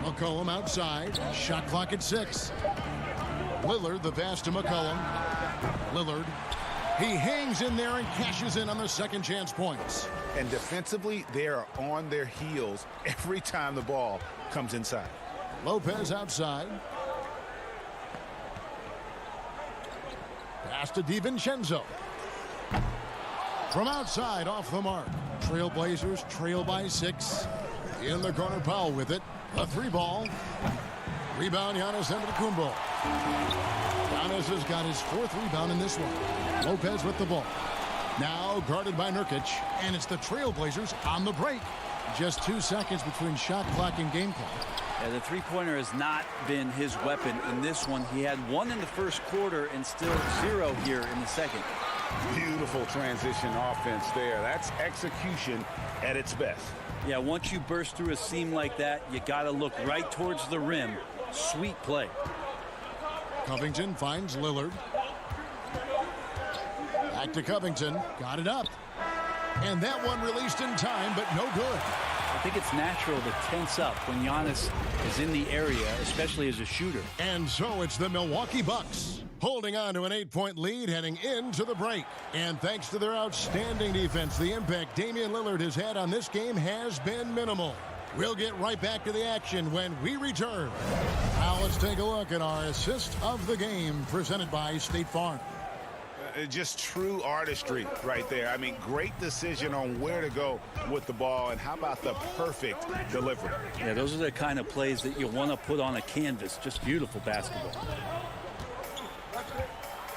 McCollum outside. Shot clock at 6. Lillard, the pass to McCollum. Lillard. He hangs in there and cashes in on the second chance points. And defensively, they are on their heels every time the ball comes inside. Lopez outside. Pass to DiVincenzo. From outside, off the mark. Trailblazers trail by 6. In the corner, Powell with it. A 3-ball. Rebound, Giannis Antetokounmpo. Giannis has got his 4th rebound in this one. Lopez with the ball. Now guarded by Nurkic. And it's the Trailblazers on the break. Just 2 seconds between shot clock and game clock. Yeah, the three-pointer has not been his weapon in this one. He had 1 in the first quarter and still 0 here in the second. Beautiful transition offense there. That's execution at its best. Yeah, once you burst through a seam like that, you got to look right towards the rim. Sweet play. Covington finds Lillard. Back to Covington. Got it up. And that one released in time, but no good. I think it's natural to tense up when Giannis is in the area, especially as a shooter. And so it's the Milwaukee Bucks holding on to an 8-point lead heading into the break. And thanks to their outstanding defense, the impact Damian Lillard has had on this game has been minimal. We'll get right back to the action when we return. Now let's take a look at our assist of the game presented by State Farm. Just true artistry right there. I mean, great decision on where to go with the ball, and how about the perfect delivery? Yeah, those are the kind of plays that you want to put on a canvas. Just beautiful basketball.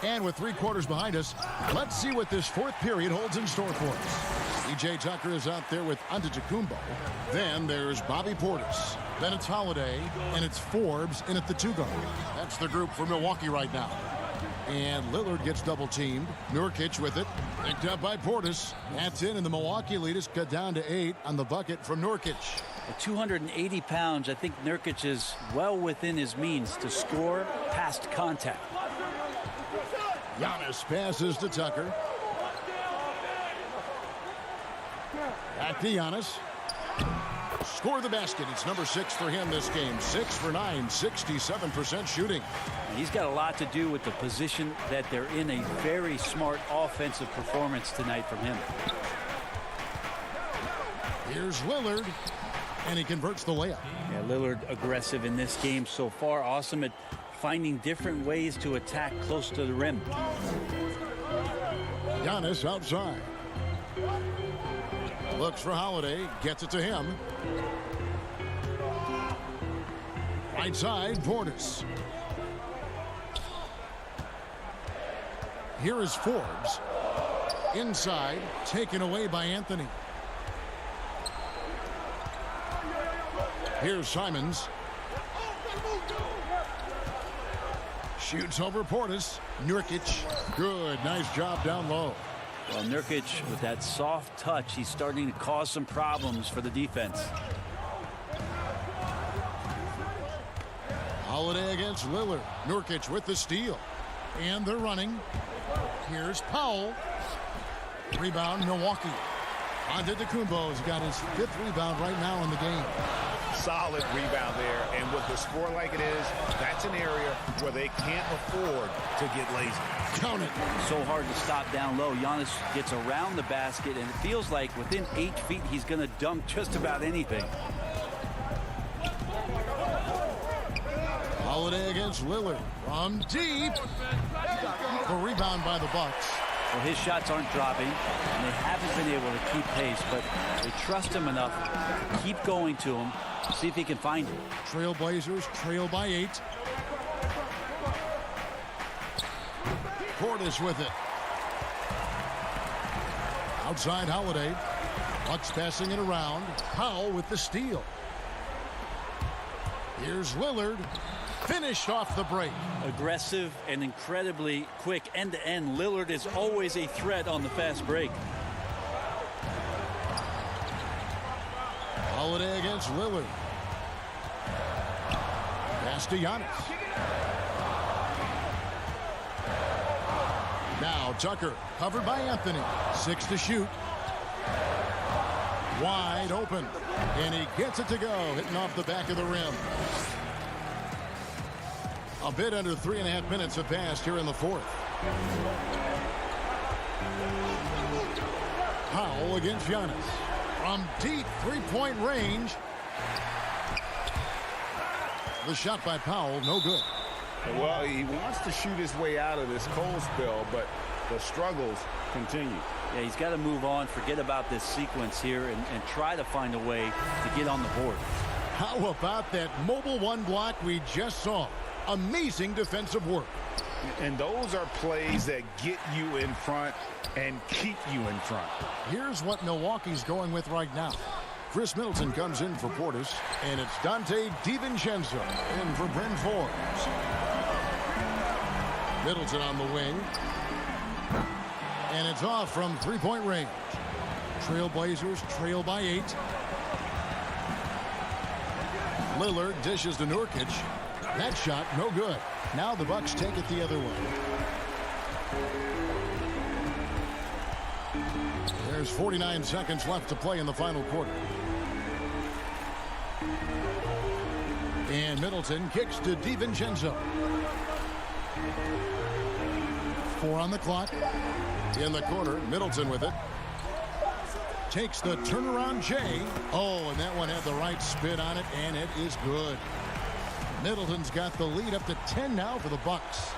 And with 3 quarters behind us, let's see what this 4th period holds in store for us. E.J. Tucker is out there with Antetokounmpo. Then there's Bobby Portis. Then it's Holiday, and it's Forbes in at the 2-guard. That's the group for Milwaukee right now. And Lillard gets double-teamed. Nurkic with it. Picked up by Portis. That's in, and the Milwaukee lead is cut down to 8 on the bucket from Nurkic. At 280 pounds, I think Nurkic is well within his means to score past contact. Giannis passes to Tucker. Back to Giannis. Score the basket. It's number 6 for him this game. 6 for 9, 67% shooting. He's got a lot to do with the position that they're in. A very smart offensive performance tonight from him. Here's Lillard, and he converts the layup. Yeah, Lillard aggressive in this game so far. Awesome at finding different ways to attack close to the rim. Giannis outside. Looks for Holiday. Gets it to him. Right side, Portis. Here is Forbes. Inside, taken away by Anthony. Here's Simons. Shoots over Portis. Nurkic. Good. Nice job down low. Well, Nurkic, with that soft touch, he's starting to cause some problems for the defense. Holiday against Lillard. Nurkic with the steal. And they're running. Here's Powell. Rebound, Milwaukee. Antetokounmpo's got his 5th rebound right now in the game. Solid rebound there, and with the score like it is, that's an area where they can't afford to get lazy. Count it. So hard to stop down low. Giannis gets around the basket, and it feels like within 8 feet he's going to dunk just about anything. Holiday against Lillard from deep. The rebound by the Bucks. Well, his shots aren't dropping, and they haven't been able to keep pace, but they trust him enough to keep going to him, see if he can find him. Trailblazers trail by 8. Portis with it. Outside Holiday. Bucks passing it around. Powell with the steal. Here's Lillard. Finished off the break. Aggressive and incredibly quick end-to-end. Lillard is always a threat on the fast break. Holiday against Lillard. Pass to Giannis. Now Tucker covered by Anthony. 6 to shoot. Wide open. And he gets it to go, hitting off the back of the rim. A bit under 3.5 minutes have passed here in the 4th. Powell against Giannis. From deep 3-point range. The shot by Powell, no good. Well, he wants to shoot his way out of this cold spell, but the struggles continue. Yeah, he's got to move on, forget about this sequence here, and try to find a way to get on the board. How about that mobile 1 block we just saw? Amazing defensive work. And those are plays that get you in front and keep you in front. Here's what Milwaukee's going with right now. Chris Middleton comes in for Portis, and it's Dante DiVincenzo in for Bryn Forbes. Middleton on the wing. And it's off from 3-point range. Trailblazers trail by 8. Lillard dishes to Nurkic. That shot, no good. Now the Bucks take it the other way. There's 49 seconds left to play in the final quarter. And Middleton kicks to DiVincenzo. 4 on the clock. In the corner, Middleton with it. Takes the turnaround J. Oh, and that one had the right spin on it, and it is good. Middleton's got the lead up to 10 now for the Bucks.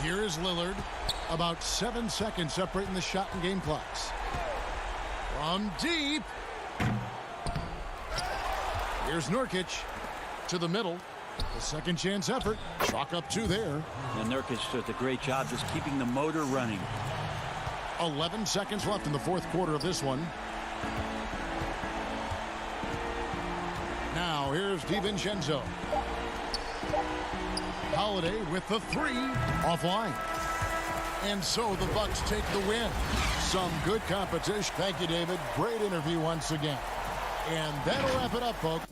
Here is Lillard. About 7 seconds separating the shot and game clocks. From deep. Here's Nurkic to the middle. The second chance effort. Chalk up 2 there. And Nurkic does a great job just keeping the motor running. 11 seconds left in the 4th quarter of this one. Now here's DiVincenzo. Holiday with the 3 offline. And so the Bucks take the win. Some good competition. Thank you, David. Great interview once again. And that'll wrap it up, folks.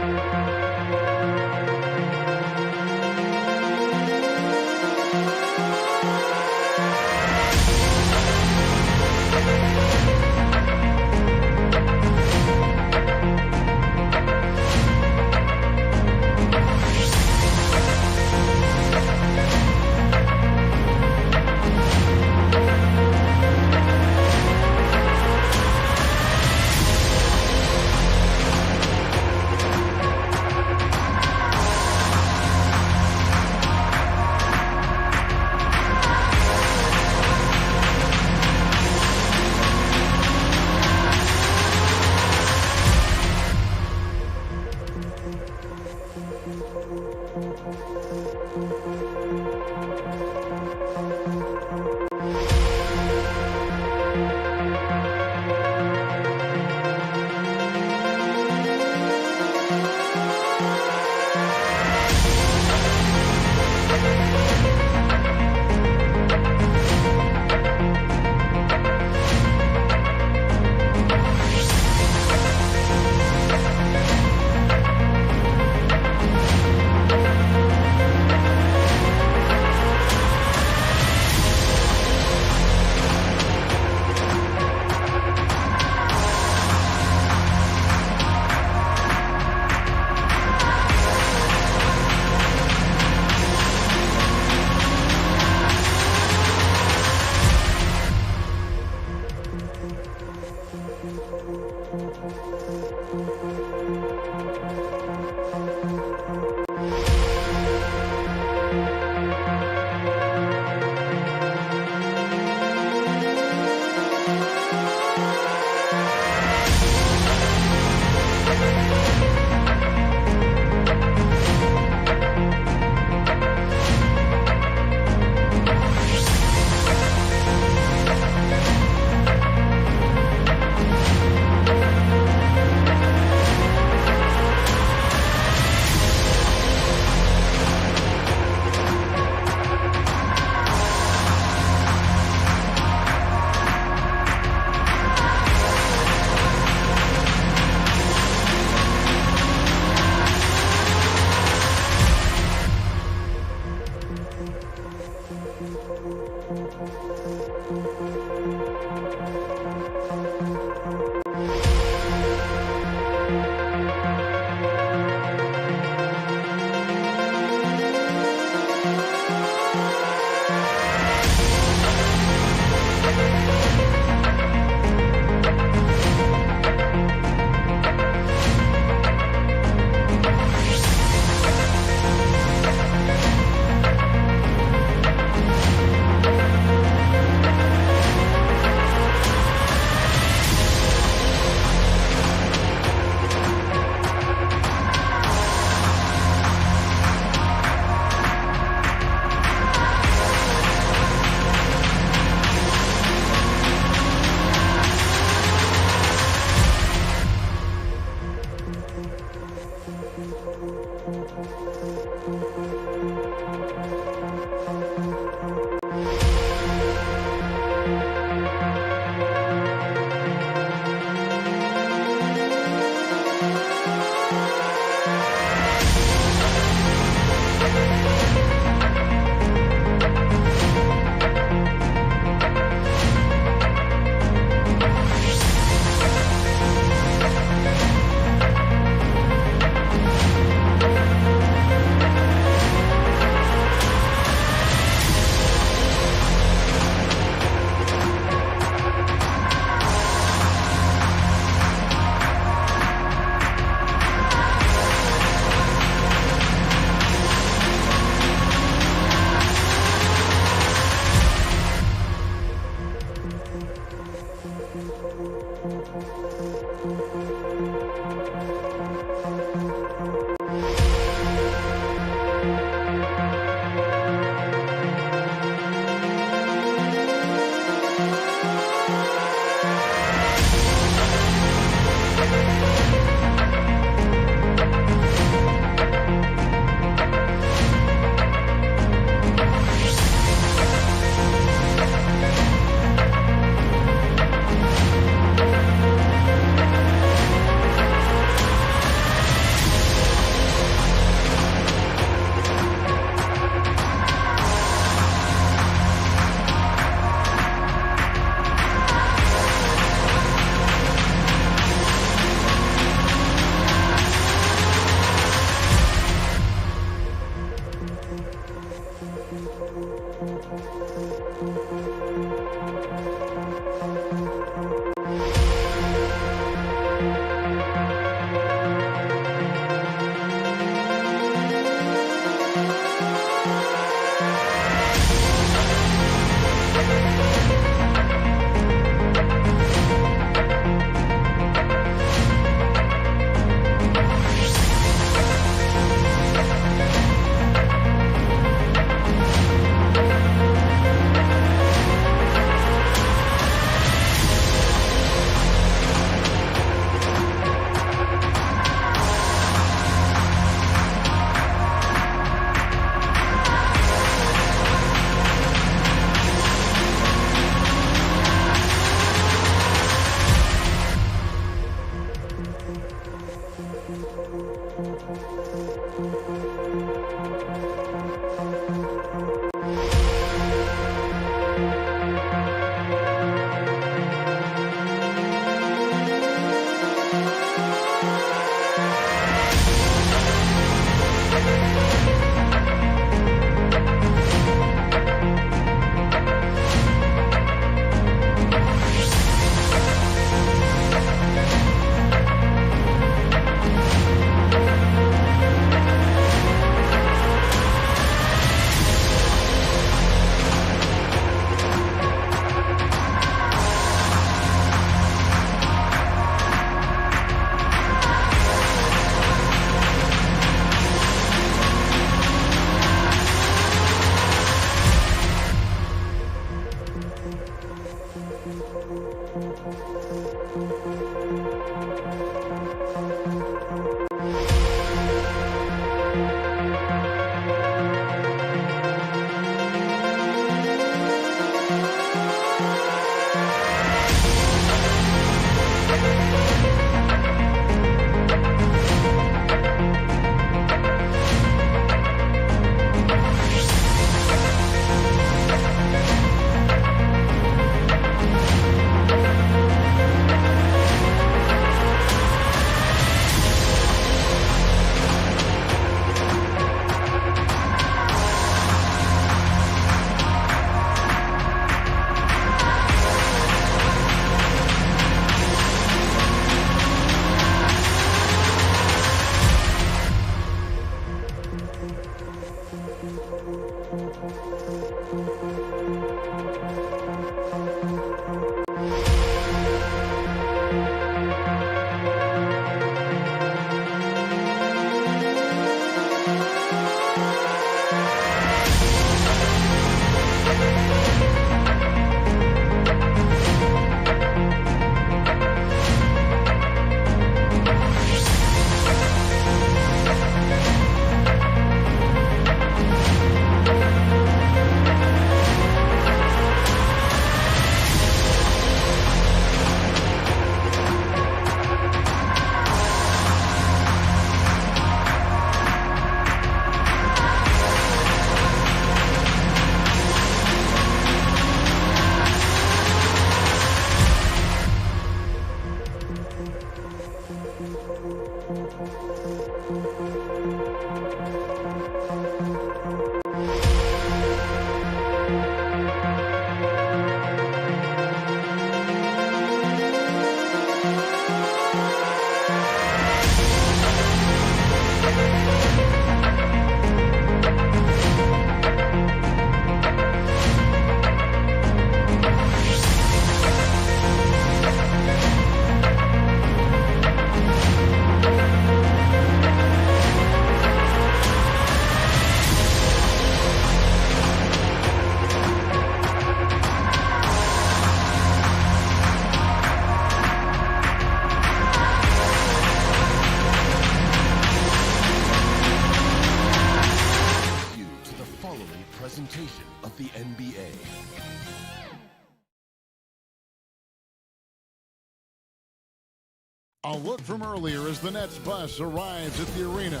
A look from earlier as the Nets bus arrives at the arena.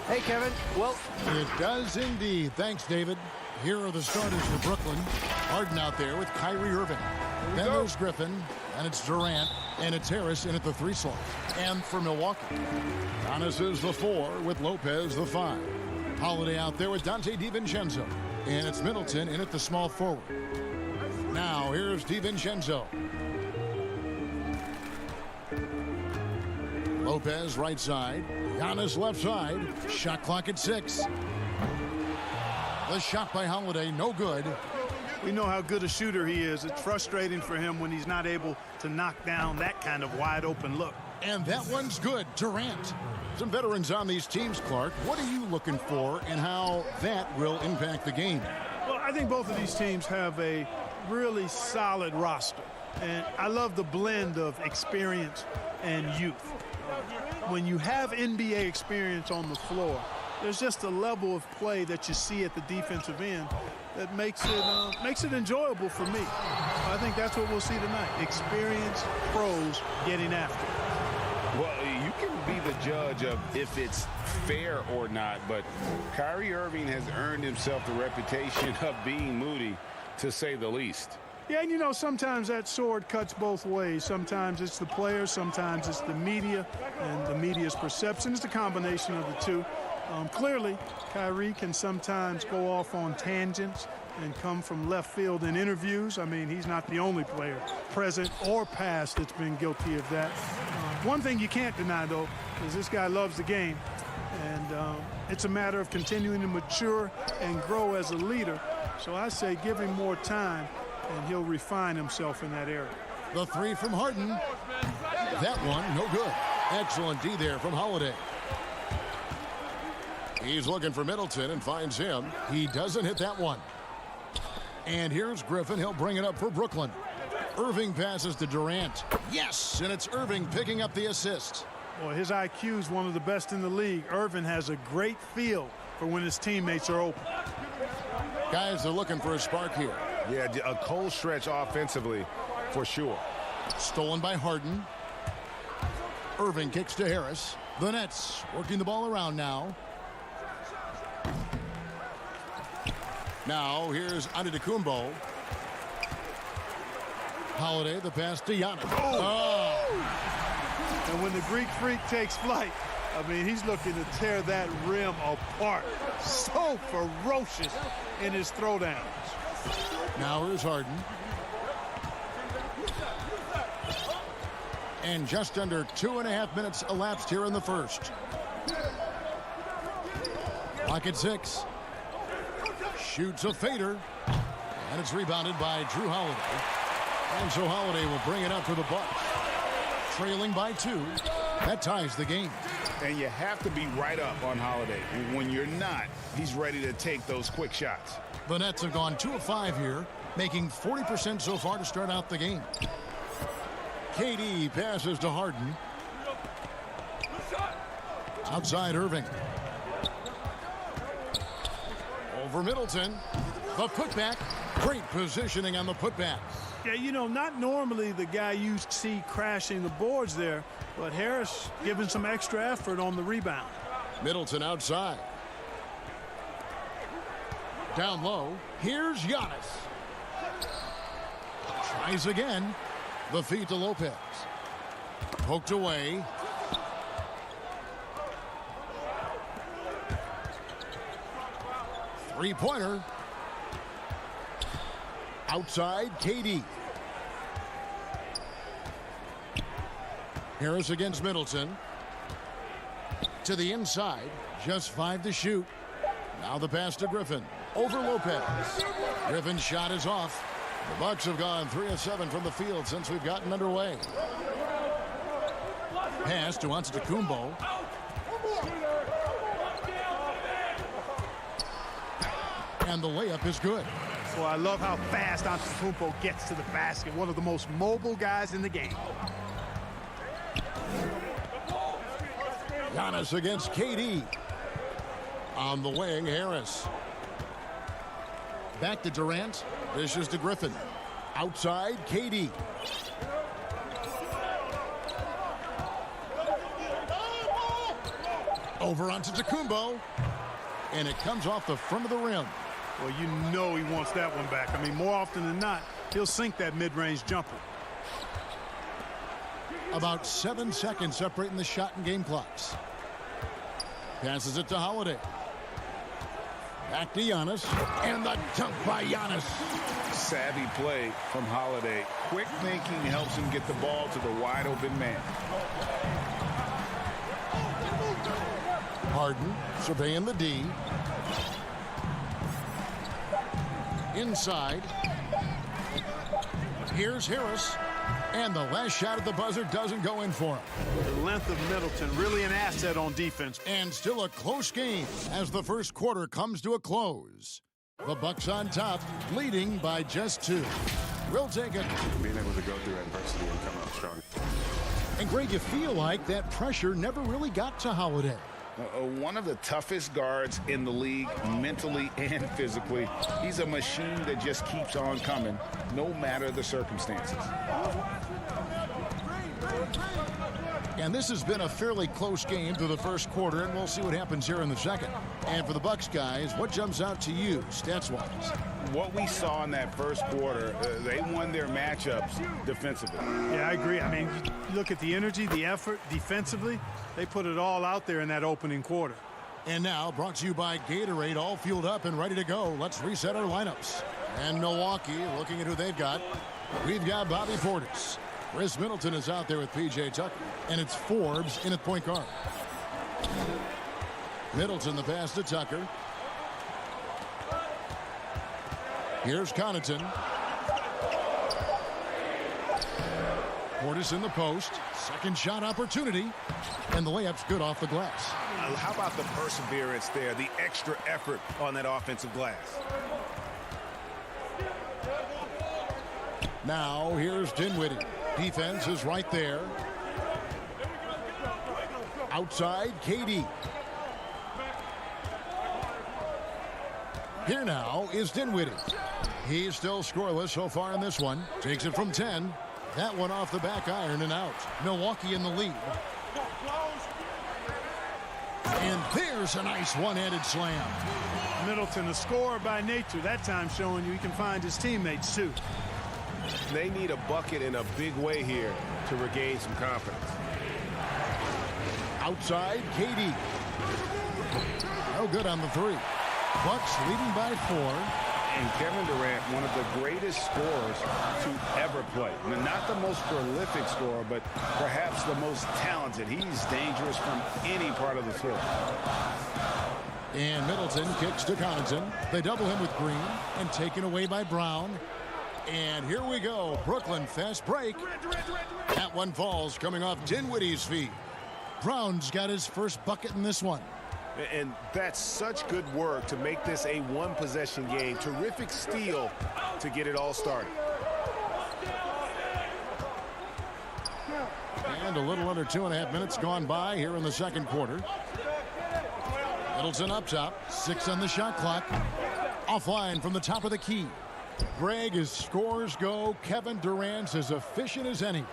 Hey, Kevin. Well, It does indeed. Thanks, David. Here are the starters for Brooklyn. Harden out there with Kyrie Irving. Then there's Griffin, and it's Durant, and it's Harris in at the 3 slot. And for Milwaukee, Giannis is the 4 with Lopez the 5. Holiday out there with Dante DiVincenzo, and it's Middleton in at the small forward. Now here's DiVincenzo. Lopez right side, Giannis left side, shot clock at 6. The shot by Holiday, no good. We know how good a shooter he is. It's frustrating for him when he's not able to knock down that kind of wide open look. And that one's good, Durant. Some veterans on these teams, Clark. What are you looking for and how that will impact the game? Well, I think both of these teams have a really solid roster. And I love the blend of experience and youth. When you have NBA experience on the floor, there's just a level of play that you see at the defensive end that makes it enjoyable for me. I think that's what we'll see tonight. Experienced pros getting after it. Well, you can be the judge of if it's fair or not, but Kyrie Irving has earned himself the reputation of being moody, to say the least. Yeah, and you know, sometimes that sword cuts both ways. Sometimes it's the players, sometimes it's the media, and the media's perception. It's a combination of the two. Clearly, Kyrie can sometimes go off on tangents and come from left field in interviews. I mean, he's not the only player, present or past, that's been guilty of that. One thing you can't deny, though, is this guy loves the game. And it's a matter of continuing to mature and grow as a leader. So I say give him more time, and he'll refine himself in that area. The 3 from Harden. That one, no good. Excellent D there from Holiday. He's looking for Middleton and finds him. He doesn't hit that one. And here's Griffin. He'll bring it up for Brooklyn. Irving passes to Durant. Yes, and it's Irving picking up the assist. Boy, his IQ is one of the best in the league. Irving has a great feel for when his teammates are open. Guys are looking for a spark here. Yeah, a cold stretch offensively for sure. Stolen by Harden. Irving kicks to Harris. The Nets working the ball around now. Now here's Antetokounmpo. Holiday, the pass to Giannis. Oh! And when the Greek Freak takes flight, I mean, he's looking to tear that rim apart. So ferocious in his throwdowns. Now here's Harden. And just under 2.5 minutes elapsed here in the first. Clock at 6. Shoots a fader. And it's rebounded by Drew Holiday. And so Holiday will bring it up for the Bucks. Trailing by 2. That ties the game. And you have to be right up on Holiday. When you're not, he's ready to take those quick shots. The Nets have gone 2 of 5 here, making 40% so far to start out the game. KD passes to Harden. Outside Irving. Over Middleton. The putback. Great positioning on the putback. Yeah, you know, not normally the guy you see crashing the boards there, but Harris giving some extra effort on the rebound. Middleton outside. Down low. Here's Giannis. Tries again. The feed to Lopez. Poked away. Three-pointer. Outside, KD. Harris against Middleton. To the inside. Just 5 to shoot. Now the pass to Griffin. Over Lopez. Griffin's shot is off. The Bucks have gone 3 of 7 from the field since we've gotten underway. Pass to Antetokounmpo. And the layup is good. Well, I love how fast Antetokounmpo gets to the basket. One of the most mobile guys in the game. Giannis against KD. On the wing, Harris. Back to Durant. Dishes to Griffin. Outside, KD. Over onto Tacumbo. And it comes off the front of the rim. Well, you know he wants that one back. I mean, more often than not, he'll sink that mid-range jumper. About 7 seconds separating the shot and game clocks. Passes it to Holiday. Back to Giannis. And the dunk by Giannis. Savvy play from Holiday. Quick thinking helps him get the ball to the wide open man. Harden surveying the D. Inside. Here's Harris. And the last shot at the buzzer doesn't go in for him. The length of Middleton, really an asset on defense. And still a close game as the first quarter comes to a close. The Bucks on top, leading by just 2. We'll take it. Being able to go through adversity and come out strong. And Greg, you feel like that pressure never really got to Holiday. One of the toughest guards in the league, mentally and physically. He's a machine that just keeps on coming, no matter the circumstances. And this has been a fairly close game through the first quarter, and we'll see what happens here in the second. And for the Bucks guys, what jumps out to you, stats-wise? What we saw in that first quarter, they won their matchups defensively. Yeah, I agree. I mean, you look at the energy, the effort defensively. They put it all out there in that opening quarter. And now, brought to you by Gatorade, all fueled up and ready to go. Let's reset our lineups. And Milwaukee, looking at who they've got. We've got Bobby Portis. Chris Middleton is out there with P.J. Tucker. And it's Forbes in at point guard. Middleton, the pass to Tucker. Here's Connaughton. Portis in the post. Second shot opportunity. And the layup's good off the glass. How about the perseverance there, the extra effort on that offensive glass? Now here's Dinwiddie. Defense is right there. Outside, KD. Here now is Dinwiddie. He's still scoreless so far in this one. Takes it from 10. That one off the back iron and out. Milwaukee in the lead. And there's a nice one-handed slam. Middleton, a scorer by nature, that time showing you he can find his teammates too. They need a bucket in a big way here to regain some confidence. Outside, KD. No good on the 3. Bucks leading by 4. And Kevin Durant, one of the greatest scorers to ever play. I mean, not the most prolific scorer, but perhaps the most talented. He's dangerous from any part of the floor. And Middleton kicks to Connaughton. They double him with Green and taken away by Brown. And here we go. Brooklyn fast break. That one falls coming off Dinwiddie's feet. Brown's got his first bucket in this one. And that's such good work to make this a one-possession game. Terrific steal to get it all started. And a little under 2.5 minutes gone by here in the second quarter. Middleton up top. 6 on the shot clock. Offline from the top of the key. Greg, as scores go, Kevin Durant's as efficient as any.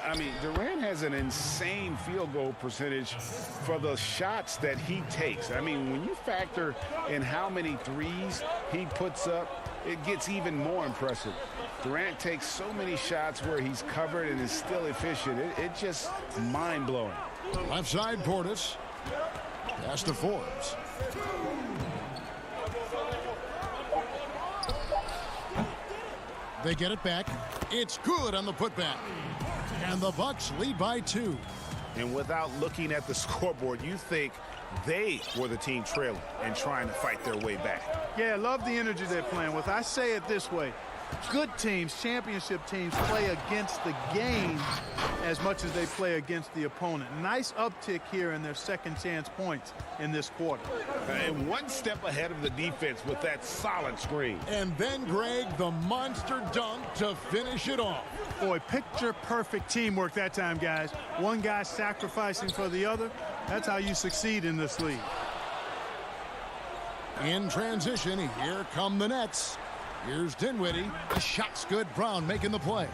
I mean, Durant has an insane field goal percentage for the shots that he takes. I mean, when you factor in how many threes he puts up, it gets even more impressive. Durant takes so many shots where he's covered and is still efficient. It's just mind-blowing. Left side, Portis. Pass to Forbes. They get it back. It's good on the putback. And the Bucks lead by 2. And without looking at the scoreboard, you think they were the team trailing and trying to fight their way back. Yeah, love the energy they're playing with. I say it this way. Good teams, championship teams, play against the game as much as they play against the opponent. Nice uptick here in their second chance points in this quarter. And one step ahead of the defense with that solid screen. And then, Greg, the monster dunk to finish it off. Boy, picture-perfect teamwork that time, guys. One guy sacrificing for the other. That's how you succeed in this league. In transition, here come the Nets. Here's Dinwiddie. The shot's good. Brown making the play.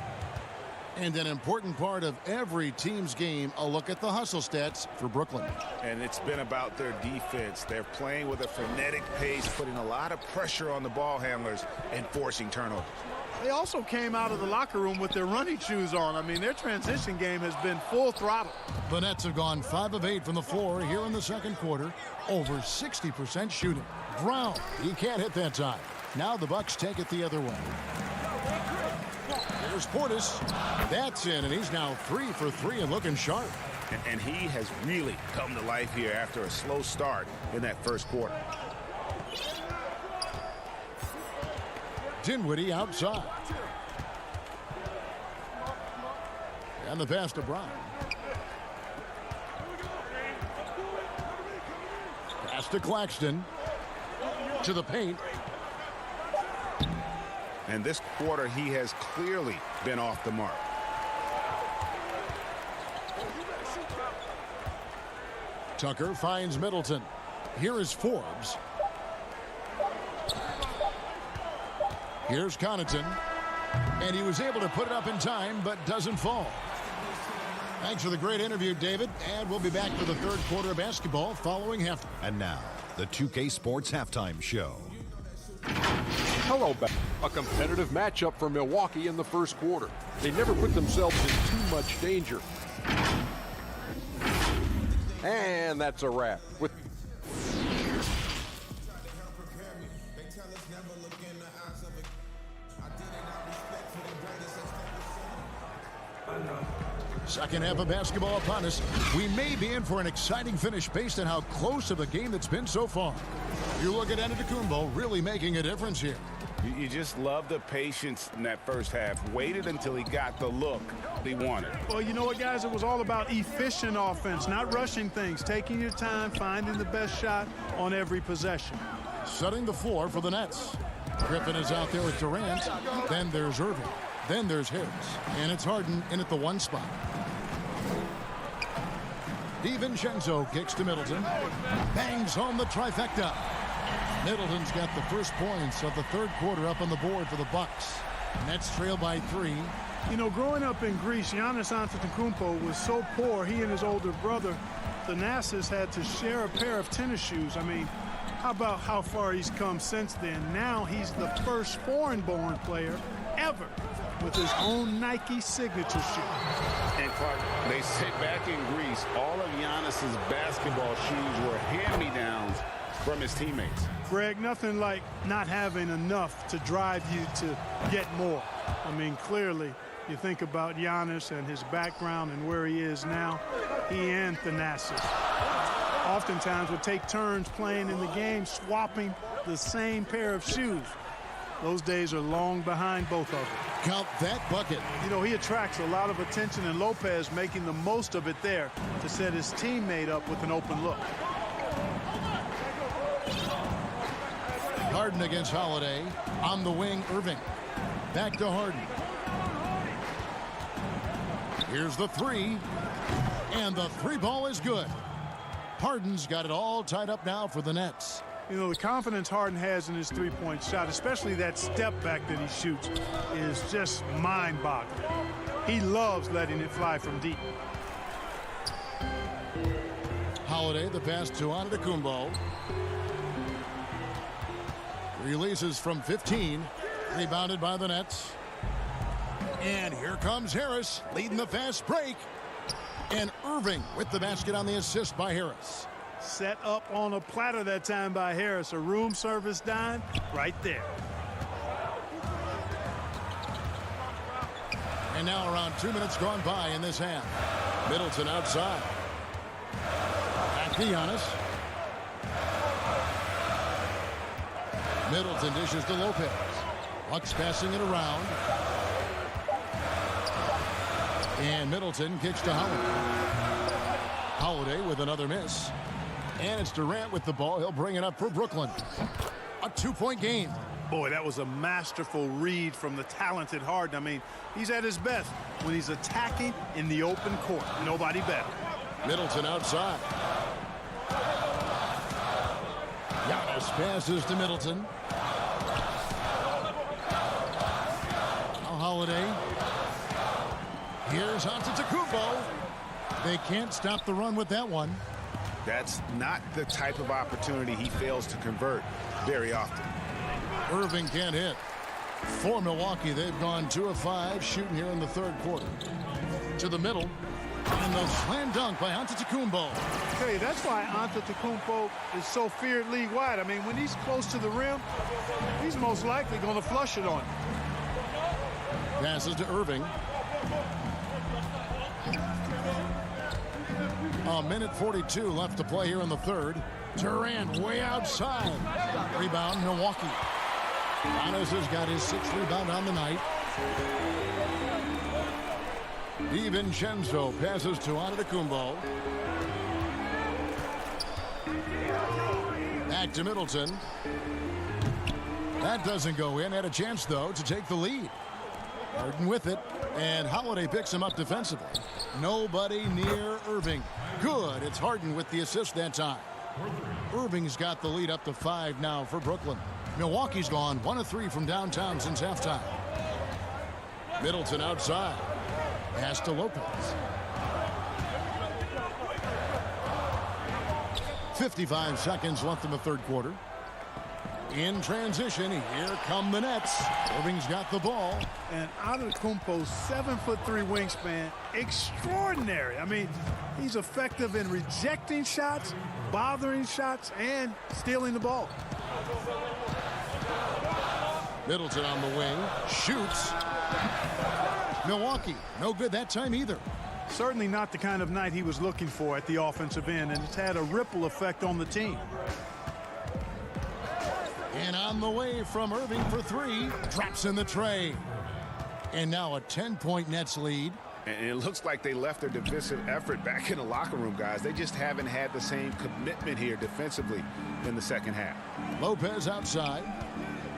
And an important part of every team's game, a look at the hustle stats for Brooklyn. And it's been about their defense. They're playing with a frenetic pace, putting a lot of pressure on the ball handlers and forcing turnovers. They also came out of the locker room with their running shoes on. I mean, their transition game has been full throttle. The Nets have gone 5 of 8 from the floor here in the second quarter. Over 60% shooting. Brown, he can't hit that time. Now the Bucks take it the other way. There's Portis. That's in, and he's now 3 for 3 and looking sharp. And he has really come to life here after a slow start in that first quarter. Dinwiddie outside. And the pass to Brown. Pass to Claxton. To the paint. And this quarter, he has clearly been off the mark. Tucker finds Middleton. Here is Forbes. Here's Connaughton. And he was able to put it up in time, but doesn't fall. Thanks for the great interview, David. And we'll be back for the third quarter of basketball following halftime. And now, the 2K Sports Halftime Show. Hello, back. A competitive matchup for Milwaukee in the first quarter. They never put themselves in too much danger. And that's a wrap. With second half of basketball upon us. We may be in for an exciting finish based on how close of a game that's been so far. You look at Antetokounmpo really making a difference here. You just love the patience in that first half. Waited until he got the look he wanted. Well, you know what, guys? It was all about efficient offense, not rushing things, taking your time, finding the best shot on every possession. Setting the floor for the Nets. Griffin is out there with Durant. Then there's Irving. Then there's Harris. And it's Harden in at the 1 spot. DiVincenzo kicks to Middleton. Bangs home the trifecta. Middleton's got the first points of the third quarter up on the board for the Bucks. Nets trail by 3. You know, growing up in Greece, Giannis Antetokounmpo was so poor, he and his older brother, Thanasis, had to share a pair of tennis shoes. I mean, how about how far he's come since then? Now he's the first foreign-born player ever with his own Nike signature shoe. And Clark, they say back in Greece, all of Giannis's basketball shoes were hand-me-downs from his teammates. Greg, nothing like not having enough to drive you to get more. I mean, clearly, you think about Giannis and his background and where he is now, he and Thanasis oftentimes would take turns playing in the game, swapping the same pair of shoes. Those days are long behind both of them. Count that bucket. You know, he attracts a lot of attention, and Lopez making the most of it there to set his teammate up with an open look. Harden against Holiday. On the wing, Irving. Back to Harden. Here's the 3. And the 3 ball is good. Harden's got it all tied up now for the Nets. You know, the confidence Harden has in his three-point shot, especially that step back that he shoots, is just mind-boggling. He loves letting it fly from deep. Holiday, the pass to Antetokounmpo. Releases from 15. Rebounded by the Nets. And here comes Harris, leading the fast break. And Irving with the basket on the assist by Harris. Set up on a platter that time by Harris. A room service dime right there. And now around 2 minutes gone by in this half. Middleton outside. Back to Giannis. Middleton dishes to Lopez. Bucks passing it around. And Middleton kicks to Holiday. Holiday with another miss. And it's Durant with the ball. He'll bring it up for Brooklyn. A 2-point game. Boy, that was a masterful read from the talented Harden. I mean, he's at his best when he's attacking in the open court. Nobody better. Middleton outside. Giannis passes to Middleton. Now Holiday. Here's Antetokounmpo. They can't stop the run with that one. That's not the type of opportunity he fails to convert very often. Irving can't hit. For Milwaukee, they've gone 2 of 5 shooting here in the third quarter. To the middle. And the slam dunk by Antetokounmpo. Okay, that's why Antetokounmpo is so feared league-wide. I mean, when he's close to the rim, he's most likely going to flush it on him. Passes to Irving. A minute 42 left to play here in the third. Durant way outside. Rebound, Milwaukee. Giannis has got his 6th rebound on the night. DiVincenzo passes to Antetokounmpo. Back to Middleton. That doesn't go in. Had a chance, though, to take the lead. Harden with it, and Holiday picks him up defensively. Nobody near Irving. Good. It's Harden with the assist that time. Irving's got the lead up to 5 now for Brooklyn. Milwaukee's gone 1 of 3 from downtown since halftime. Middleton outside. Pass to Lopez. 55 seconds left in the third quarter. In transition, here come the Nets. Irving's got the ball. And Antetokounmpo's 7'3" wingspan, extraordinary. I mean, he's effective in rejecting shots, bothering shots, and stealing the ball. Middleton on the wing, shoots. Milwaukee, no good that time either. Certainly not the kind of night he was looking for at the offensive end, and it's had a ripple effect on the team. And on the way from Irving for 3, drops in the tray. And now a 10-point Nets lead. And it looks like they left their defensive effort back in the locker room, guys. They just haven't had the same commitment here defensively in the second half. Lopez outside.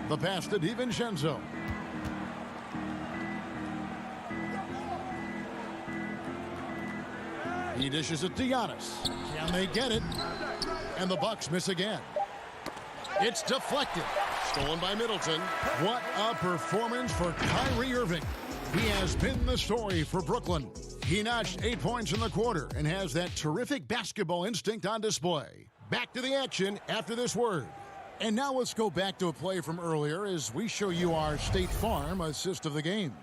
The pass to DiVincenzo. He dishes it to Giannis. Can they get it? And the Bucks miss again. It's deflected. Stolen by Middleton. What a performance for Kyrie Irving. He has been the story for Brooklyn. He notched 8 points in the quarter and has that terrific basketball instinct on display. Back to the action after this word. And now let's go back to a play from earlier as we show you our State Farm assist of the game.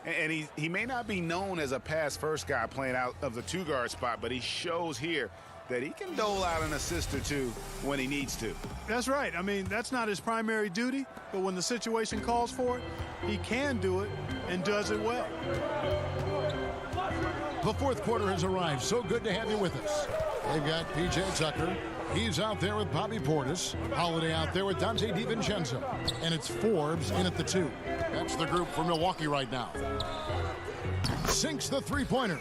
And he may not be known as a pass-first guy playing out of the 2-guard spot, but he shows here that he can dole out an assist or 2 when he needs to. That's right. I mean, that's not his primary duty, but when the situation calls for it, he can do it and does it well. The fourth quarter has arrived. So good to have you with us. They've got P.J. Tucker. He's out there with Bobby Portis. Holiday out there with Dante DiVincenzo. And it's Forbes in at the 2. That's the group for Milwaukee right now. Sinks the three-pointer.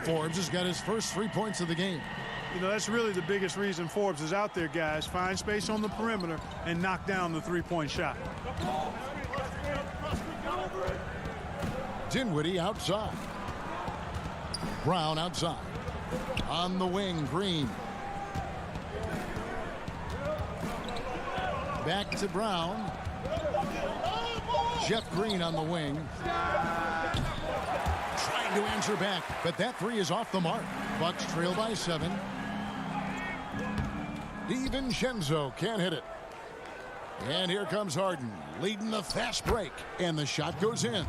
Forbes has got his first 3 points of the game. You know, that's really the biggest reason Forbes is out there, guys. Find space on the perimeter and knock down the three-point shot. Dinwiddie outside. Brown outside. On the wing, Green. Back to Brown. Jeff Green on the wing. Trying to answer back, but that 3 is off the mark. Bucks trail by 7. DiVincenzo can't hit it. And here comes Harden, leading the fast break, and the shot goes in.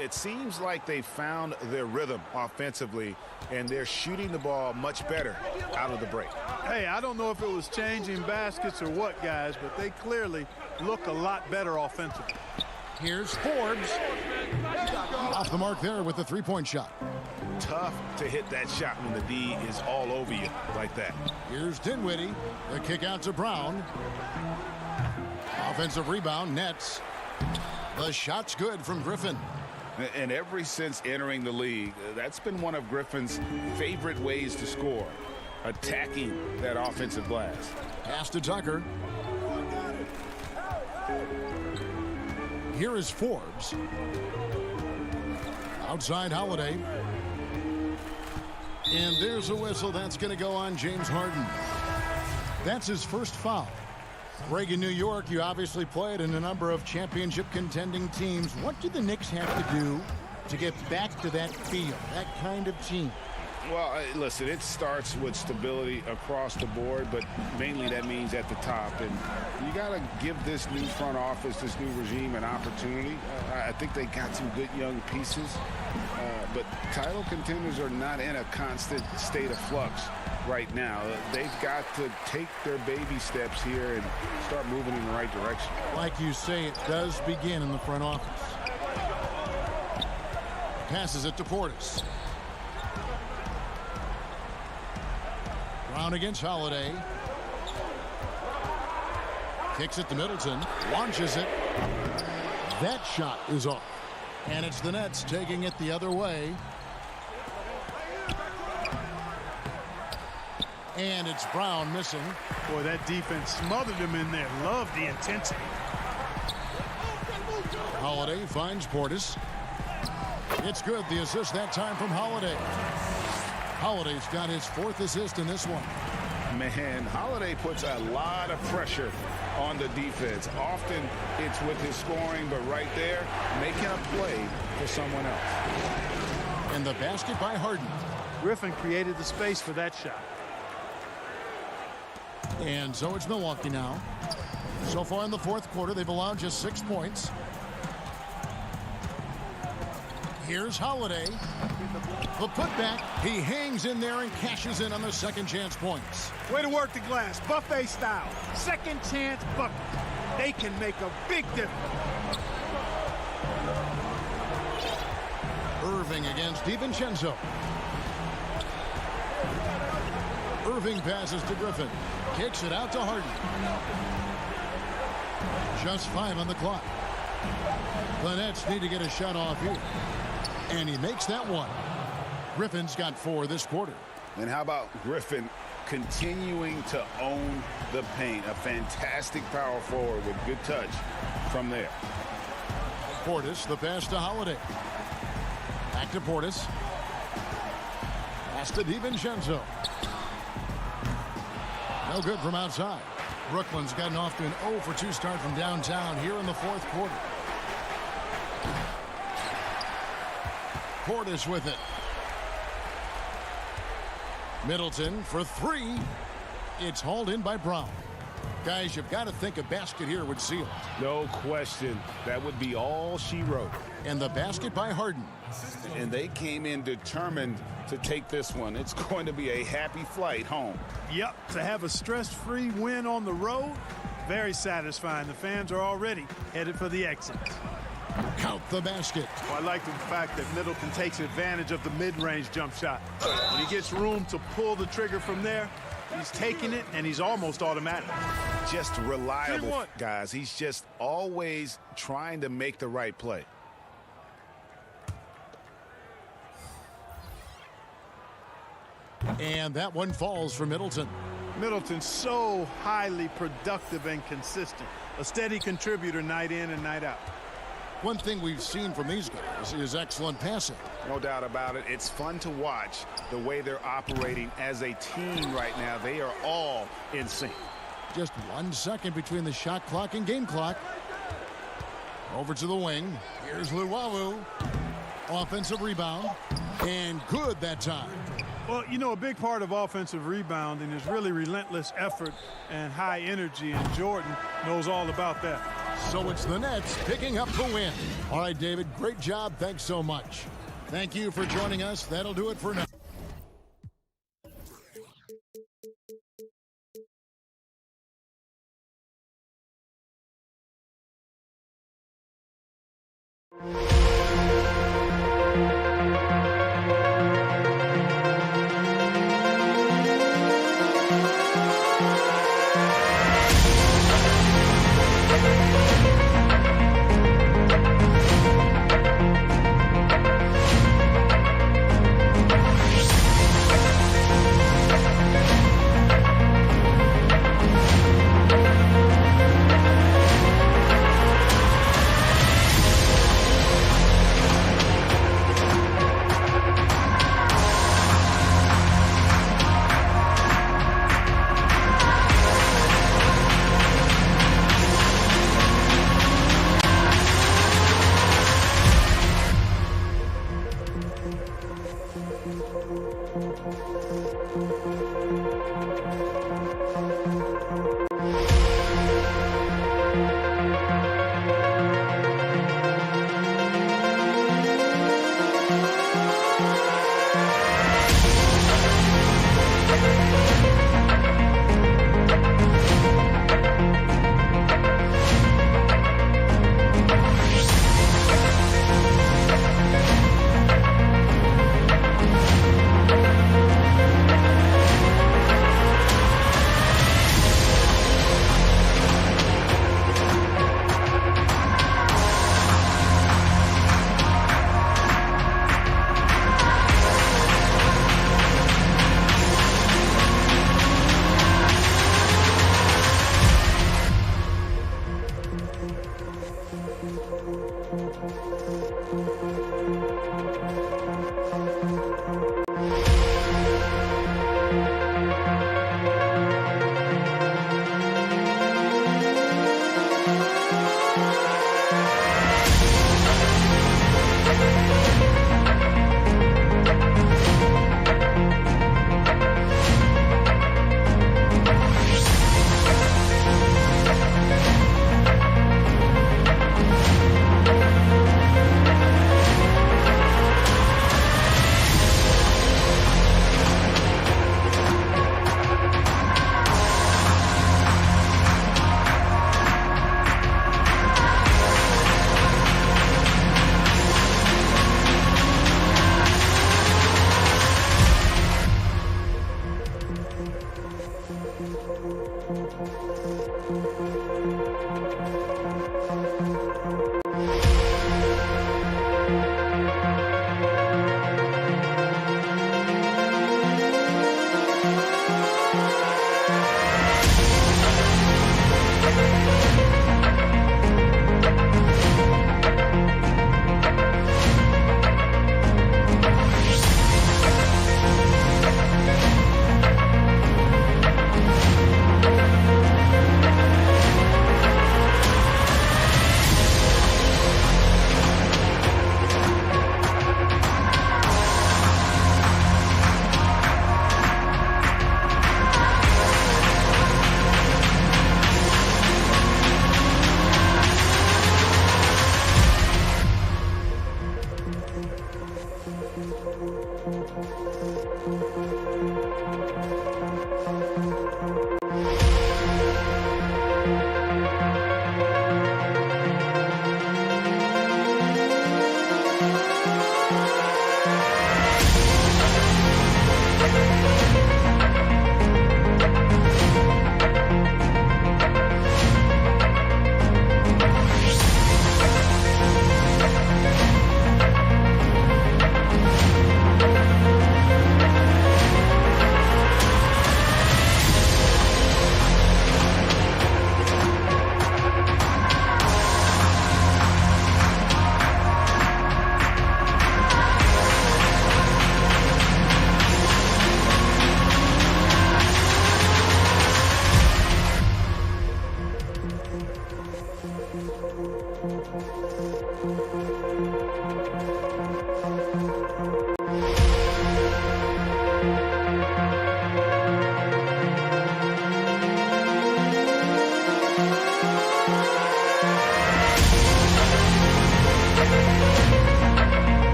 It seems like they found their rhythm offensively, and they're shooting the ball much better out of the break. Hey, I don't know if it was changing baskets or what, guys, but they clearly look a lot better offensively. Here's Forbes. Off the mark there with the three-point shot. Tough to hit that shot when the D is all over you like that. Here's Dinwiddie. The kick out to Brown. Offensive rebound, Nets. The shot's good from Griffin. And ever since entering the league, that's been one of Griffin's favorite ways to score, attacking that offensive glass. Pass to Tucker. Here is Forbes. Outside Holiday. And there's a whistle. That's going to go on James Harden. That's his first foul. Greg, in New York, you obviously played in a number of championship contending teams. What do the Knicks have to do to get back to that feel, that kind of team? Well, listen, it starts with stability across the board, but mainly that means at the top. And you got to give this new front office, this new regime, an opportunity. I think they got some good young pieces, but title contenders are not in a constant state of flux right now. They've got to take their baby steps here and start moving in the right direction. Like you say, it does begin in the front office. Passes it to Portis. Brown against Holiday. Kicks it to Middleton. Launches it. That shot is off. And it's the Nets taking it the other way. And it's Brown missing. Boy, that defense smothered him in there. Love the intensity. Holiday finds Portis. It's good. The assist that time from Holiday. Holiday's got his 4th assist in this one. Man, Holiday puts a lot of pressure on the defense. Often it's with his scoring, but right there, making a play for someone else. And the basket by Harden. Griffin created the space for that shot. And so it's Milwaukee now. So far in the 4th quarter, they've allowed just 6 points. Here's Holiday. The putback. He hangs in there and cashes in on the second chance points. Way to work the glass. Buffet style. Second chance bucket. They can make a big difference. Irving against DiVincenzo. Irving passes to Griffin. Kicks it out to Harden. Just 5 on the clock. The Nets need to get a shot off here. And he makes that one. Griffin's got 4 this quarter. And how about Griffin continuing to own the paint? A fantastic power forward with good touch from there. Portis, the pass to Holiday. Back to Portis. Pass to DiVincenzo. No good from outside. Brooklyn's gotten off to an 0 for 2 start from downtown here in the 4th quarter. Portis with it. Middleton for 3. It's hauled in by Brown. Guys, you've got to think a basket here would seal it. No question. That would be all she wrote. And the basket by Harden. And they came in determined to take this one. It's going to be a happy flight home. Yep, to have a stress-free win on the road, very satisfying. The fans are already headed for the exit. Count the basket. Well, I like the fact that Middleton takes advantage of the mid-range jump shot. When he gets room to pull the trigger from there, he's taking it, and he's almost automatic. Just reliable, guys. He's just always trying to make the right play. And that one falls for Middleton. Middleton's so highly productive and consistent. A steady contributor night in and night out. One thing we've seen from these guys is excellent passing. No doubt about it. It's fun to watch the way they're operating as a team right now. They are all in sync. Just 1 second between the shot clock and game clock. Over to the wing. Here's Luwawu. Offensive rebound. And good that time. Well, you know, a big part of offensive rebounding is really relentless effort and high energy, and Jordan knows all about that. So it's the Nets picking up the win. All right, David, great job. Thanks so much. Thank you for joining us. That'll do it for now.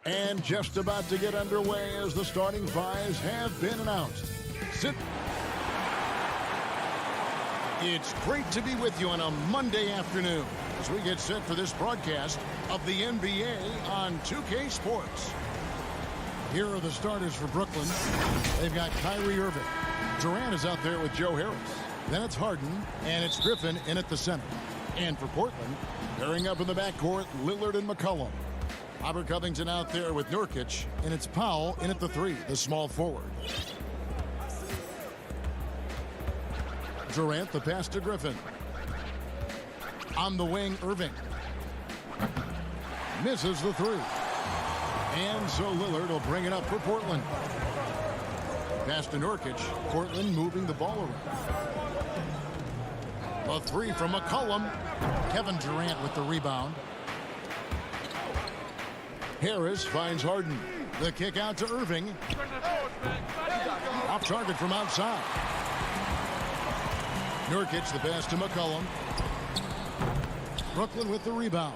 And just about to get underway as the starting fives have been announced. It's great to be with you on a Monday afternoon as we get set for this broadcast of the NBA on 2K Sports. Here are the starters for Brooklyn. They've got Kyrie Irving. Durant is out there with Joe Harris. Then it's Harden, and it's Griffin in at the center. And for Portland, pairing up in the backcourt, Lillard and McCollum. Robert Covington out there with Nurkic, and it's Powell in at the three, the small forward. Durant, the pass to Griffin. On the wing, Irving. Misses the three. And so Lillard will bring it up for Portland. Pass to Nurkic. Portland moving the ball around. A three from McCollum. Kevin Durant with the rebound. Harris finds Harden. The kick out to Irving. Off target from outside. Nurkic, the pass to McCollum. Brooklyn with the rebound.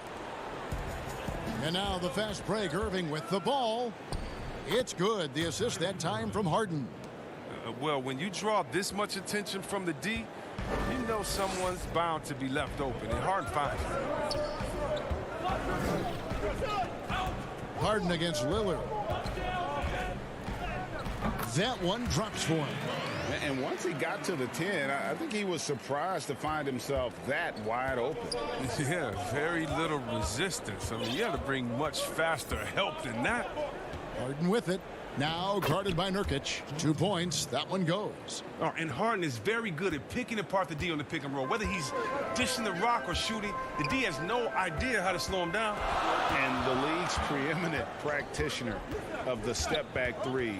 And now the fast break. Irving with the ball. It's good. The assist that time from Harden. Well, when you draw this much attention from the D, you know someone's bound to be left open, and Harden finds it. Harden against Lillard. That one drops for him. And once he got to the 10, I think he was surprised to find himself that wide open. Yeah, very little resistance. I mean, you got to bring much faster help than that. Harden with it. Now guarded by Nurkic. 2 points. That one goes. Oh, and Harden is very good at picking apart the D on the pick and roll. Whether he's dishing the rock or shooting, the D has no idea how to slow him down. And the league's preeminent practitioner of the step-back three,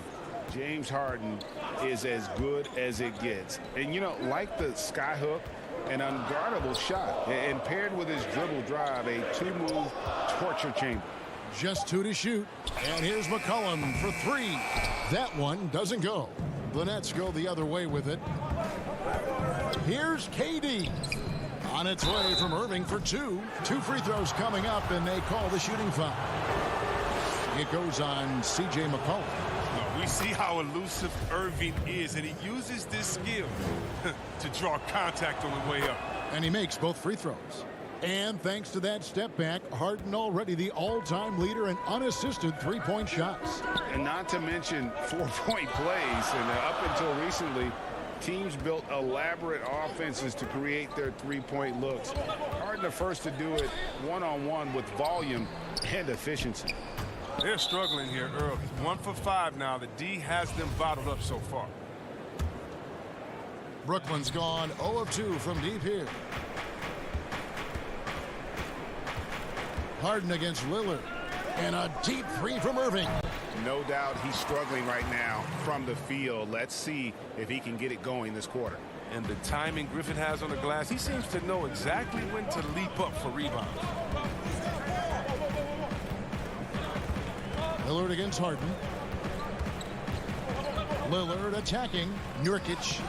James Harden, is as good as it gets. And, you know, like the skyhook, an unguardable shot. And paired with his dribble drive, a two-move torture chamber. Just 2 to shoot. And here's McCollum for 3. That one doesn't go. The Nets go the other way with it. Here's KD. On its way from Irving for 2. 2 free throws coming up, and they call the shooting foul. It goes on C.J. McCollum. We see how elusive Irving is, and he uses this skill to draw contact on the way up. And he makes both free throws. And thanks to that step back, Harden already the all-time leader in unassisted three-point shots. And not to mention 4-point plays. And up until recently, teams built elaborate offenses to create their three-point looks. Harden the first to do it one-on-one with volume and efficiency. They're struggling here early. 1 for 5 now. The D has them bottled up so far. Brooklyn's gone 0 of 2 from deep here. Harden against Lillard. And a deep three from Irving. No doubt he's struggling right now from the field. Let's see if he can get it going this quarter. And the timing Griffin has on the glass, he seems to know exactly when to leap up for rebounds. Lillard against Harden. Lillard attacking. Nurkic.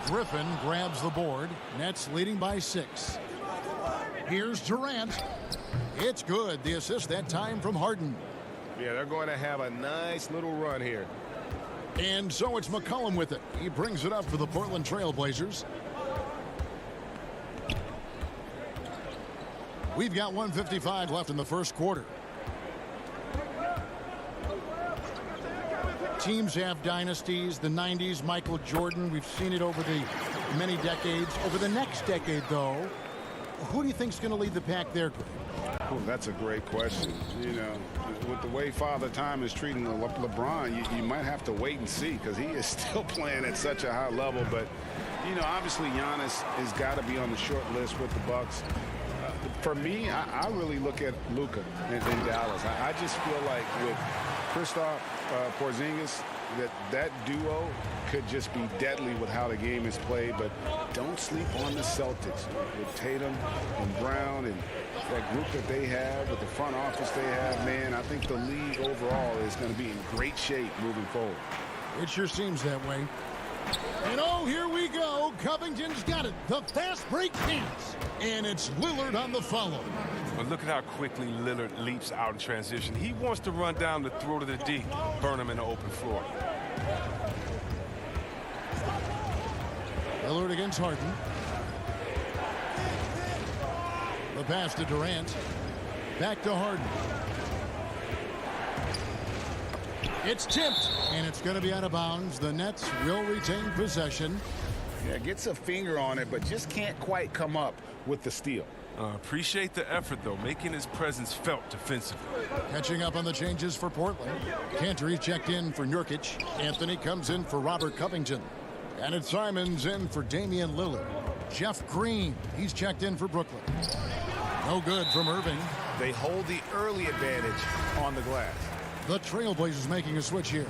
Griffin grabs the board. Nets leading by 6. Here's Durant. It's good. The assist that time from Harden. Yeah, they're going to have a nice little run here. And so it's McCollum with it. He brings it up for the Portland Trail Blazers. We've got 1:55 left in the first quarter. Teams have dynasties. The 90s, Michael Jordan. We've seen it over the many decades. Over the next decade, though, who do you think is going to lead the pack there, Greg? Oh, that's a great question. You know, with the way Father Time is treating LeBron, you might have to wait and see because he is still playing at such a high level. But, you know, obviously Giannis has got to be on the short list with the Bucks. For me, I really look at Luka in Dallas. I just feel like with Kristaps Porzingis, that duo could just be deadly with how the game is played. But don't sleep on the Celtics with Tatum and Brown and that group that they have, with the front office they have. Man, I think the league overall is going to be in great shape moving forward. It sure seems that way. And oh, here we go. Covington's got it. The fast break pants. And it's Lillard on the follow. But look at how quickly Lillard leaps out in transition. He wants to run down the throat of the D, burn him in the open floor. Lillard against Harden. The pass to Durant. Back to Harden. It's tipped, and it's going to be out of bounds. The Nets will retain possession. Yeah, gets a finger on it, but just can't quite come up with the steal. Appreciate the effort, though, making his presence felt defensively. Catching up on the changes for Portland. Cantor checked in for Nurkic. Anthony comes in for Robert Covington. And it's Simons in for Damian Lillard. Jeff Green, he's checked in for Brooklyn. No good from Irving. They hold the early advantage on the glass. The Trailblazers making a switch here.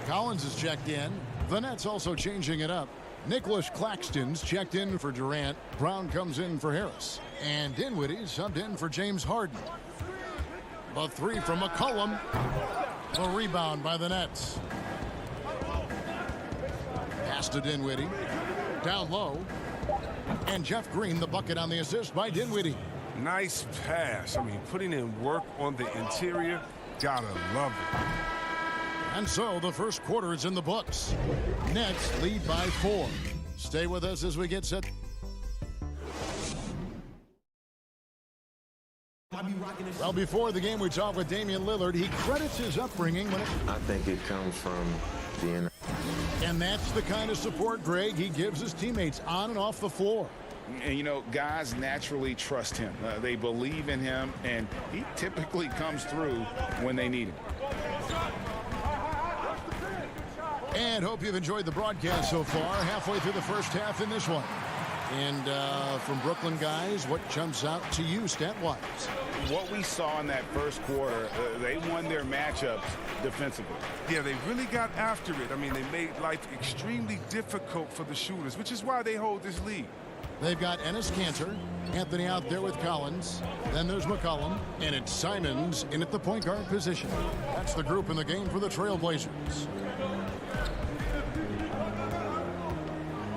Collins is checked in. The Nets also changing it up. Nicholas Claxton's checked in for Durant. Brown comes in for Harris. And Dinwiddie subbed in for James Harden. The three from McCollum. The rebound by the Nets. Pass to Dinwiddie. Down low. And Jeff Green, the bucket on the assist by Dinwiddie. Nice pass. I mean, putting in work on the interior. Gotta love it. And so the first quarter is in the books. Nets lead by 4. Stay with us as we get set. Well, before the game, we talked with Damian Lillard. He credits his upbringing when I think it comes from being. And that's the kind of support, Greg, he gives his teammates on and off the floor. And, you know, guys naturally trust him. They believe in him, and he typically comes through when they need him. And hope you've enjoyed the broadcast so far. Halfway through the first half in this one. And from Brooklyn guys, what jumps out to you stat-wise? What we saw in that first quarter, they won their matchups defensively. Yeah, they really got after it. I mean, they made life extremely difficult for the shooters, which is why they hold this lead. They've got Enes Kanter, Anthony out there with Collins. Then there's McCollum, and it's Simons in at the point guard position. That's the group in the game for the Trailblazers.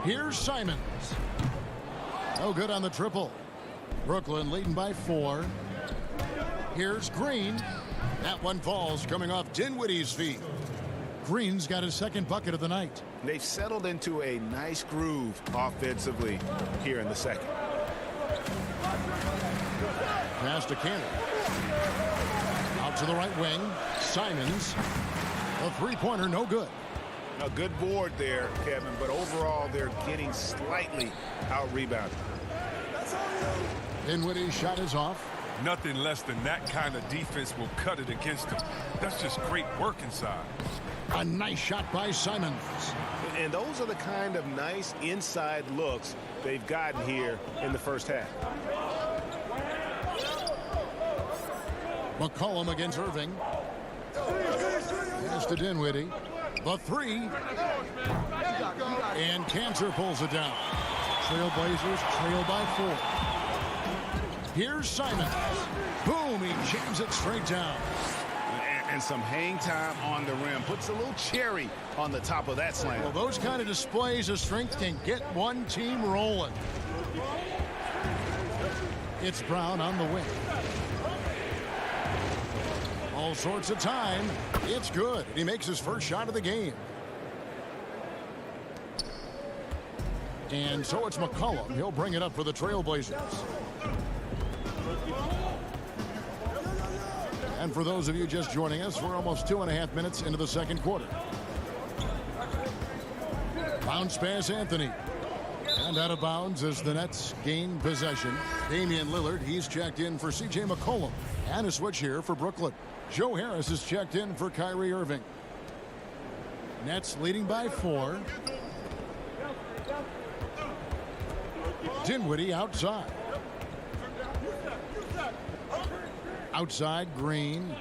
Here's Simons. No good on the triple. Brooklyn leading by 4. Here's Green. That one falls coming off Dinwiddie's feet. Green's got his second bucket of the night. They've settled into a nice groove offensively here in the second. Pass to Kanter. Out to the right wing. Simons. A three-pointer, no good. A good board there, Kevin, but overall they're getting slightly out-rebounded. Dinwiddie's shot is off. Nothing less than that kind of defense will cut it against them. That's just great work inside. A nice shot by Simons. And those are the kind of nice inside looks they've gotten here in the first half. McCollum against Irving. Pass to Dinwiddie. The 3. And Kanter pulls it down. Trailblazers trail by 4. Here's Simons. Boom, he jams it straight down. And some hang time on the rim. Puts a little cherry on the top of that slam. Well, those kind of displays of strength can get one team rolling. It's Brown on the wing. All sorts of time. It's good. He makes his first shot of the game. And so it's McCollum. He'll bring it up for the Trailblazers. And for those of you just joining us, we're almost 2.5 minutes into the second quarter. Bounce pass, Anthony. And out of bounds as the Nets gain possession. Damian Lillard, he's checked in for C.J. McCollum. And a switch here for Brooklyn. Joe Harris is checked in for Kyrie Irving. Nets leading by 4. Dinwiddie outside. Outside, Green.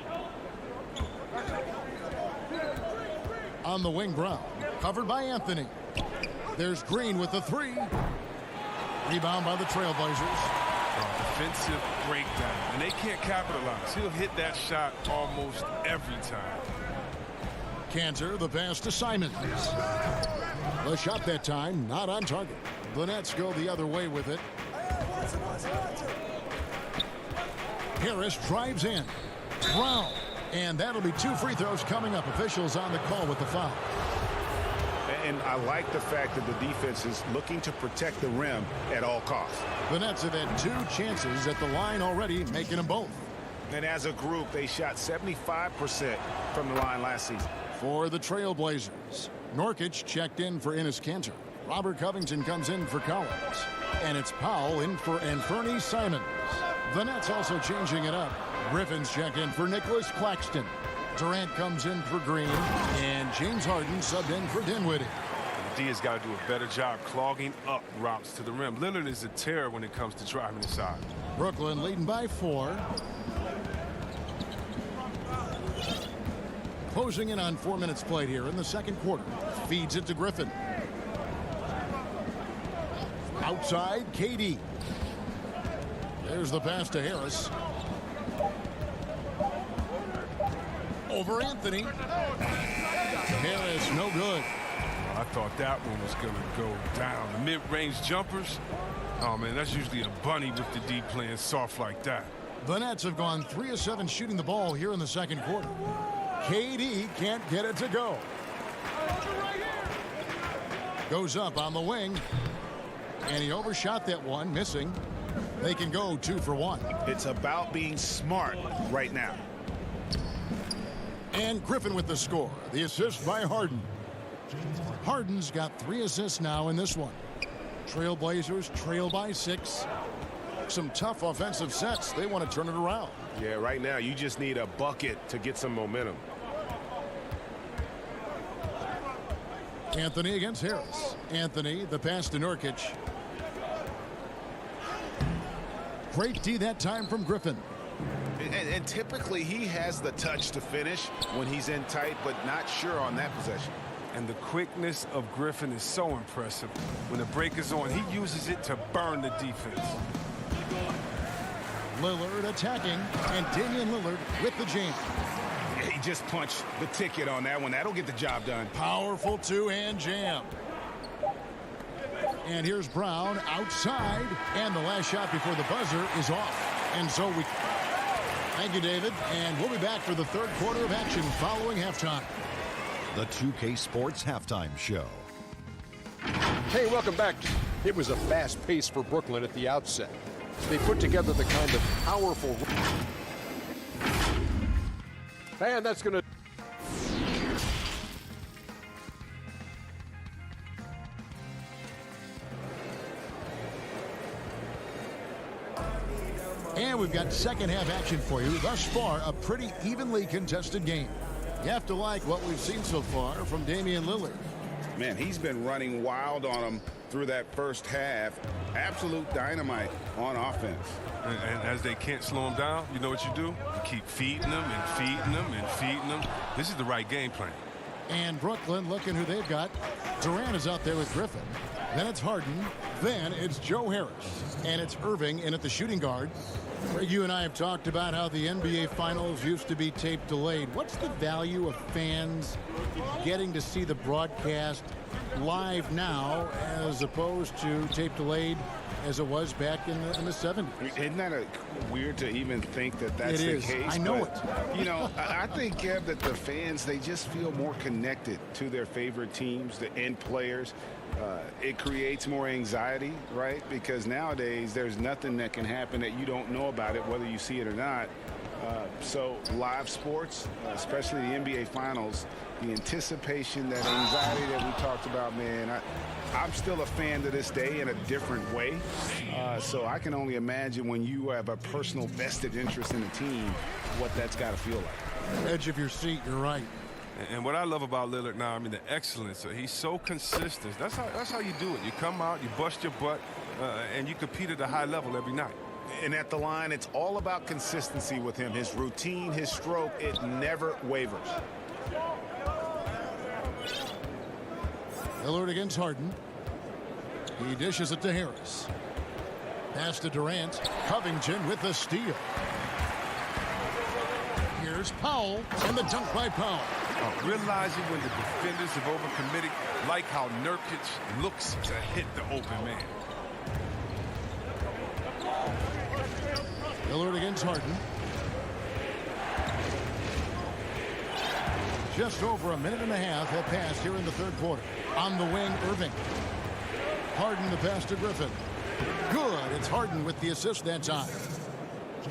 On the wing, Brown. Covered by Anthony. There's Green with the 3. Rebound by the Trailblazers. Defensive breakdown, and they can't capitalize. He'll hit that shot almost every time. Kanter, the pass to Simons. The shot that time, not on target. The Nets go the other way with it. Harris drives in. Brown. And that'll be 2 free throws coming up. Officials on the call with the foul. And I like the fact that the defense is looking to protect the rim at all costs. The Nets have had 2 chances at the line already, making them both. And as a group, they shot 75% from the line last season. For the Trailblazers, Nurkic checked in for Enes Kanter. Robert Covington comes in for Collins. And it's Powell in for Anthony Simons. The Nets also changing it up. Griffin's check in for Nicholas Claxton. Durant comes in for Green. And James Harden subbed in for Dinwiddie. The D has got to do a better job clogging up routes to the rim. Lillard is a terror when it comes to driving inside. Brooklyn leading by 4. Closing in on 4 minutes played here in the second quarter. Feeds it to Griffin. Outside, KD. There's the pass to Harris. Over Anthony. Harris, no good. I thought that one was going to go down. The mid-range jumpers, oh, man, that's usually a bunny with the D playing soft like that. The Nets have gone 3 of 7 shooting the ball here in the second quarter. KD can't get it to go. Goes up on the wing. And he overshot that one, missing. They can go 2 for 1. It's about being smart right now. And Griffin with the score. The assist by Harden. Harden's got 3 assists now in this one. Trailblazers trail by 6. Some tough offensive sets. They want to turn it around. Yeah, right now you just need a bucket to get some momentum. Anthony against Harris. Anthony, the pass to Nurkic. Great D that time from Griffin. And typically he has the touch to finish when he's in tight, but not sure on that possession. And the quickness of Griffin is so impressive. When the break is on, he uses it to burn the defense. Lillard attacking, and Damian Lillard with the jam. He just punched the ticket on that one. That'll get the job done. Powerful two-hand jam. And here's Brown outside, and the last shot before the buzzer is off. And so we... Thank you, David. And we'll be back for the third quarter of action following halftime. The 2K Sports Halftime Show. Hey, welcome back. It was a fast pace for Brooklyn at the outset. They put together the kind of powerful... Man, that's going to... And we've got second half action for you. Thus far, a pretty evenly contested game. You have to like what we've seen so far from Damian Lillard. Man, he's been running wild on him through that first half. Absolute dynamite on offense. And as they can't slow him down, you know what you do? You keep feeding them and feeding them and feeding them. This is the right game plan. And Brooklyn, looking who they've got. Durant is out there with Griffin. Then it's Harden. Then it's Joe Harris. And it's Irving in at the shooting guard. Greg, you and I have talked about how the NBA Finals used to be tape delayed. What's the value of fans getting to see the broadcast live now as opposed to tape delayed as it was back in the 70s? Isn't that weird to even think that that's the case? I know it. You know, I think, Kev, that the fans, they just feel more connected to their favorite teams, the end players. It creates more anxiety, right? Because nowadays there's nothing that can happen that you don't know about it, whether you see it or not. So live sports, especially the NBA Finals, the anticipation, that anxiety that we talked about, man, I'm still a fan to this day in a different way. So I can only imagine when you have a personal vested interest in a team, what that's got to feel like. Edge of your seat, you're right. And what I love about Lillard now, I mean, the excellence. He's so consistent. That's how you do it. You come out, you bust your butt, and you compete at a high level every night. And at the line, it's all about consistency with him. His routine, his stroke, it never wavers. Lillard against Harden. He dishes it to Harris. Pass to Durant. Covington with the steal. Here's Powell, and the dunk by Powell. Realizing when the defenders have overcommitted, like how Nurkic looks to hit the open man. Lillard against Harden. Just over a minute and a half have passed here in the third quarter. On the wing, Irving. Harden the pass to Griffin. Good. It's Harden with the assist that time.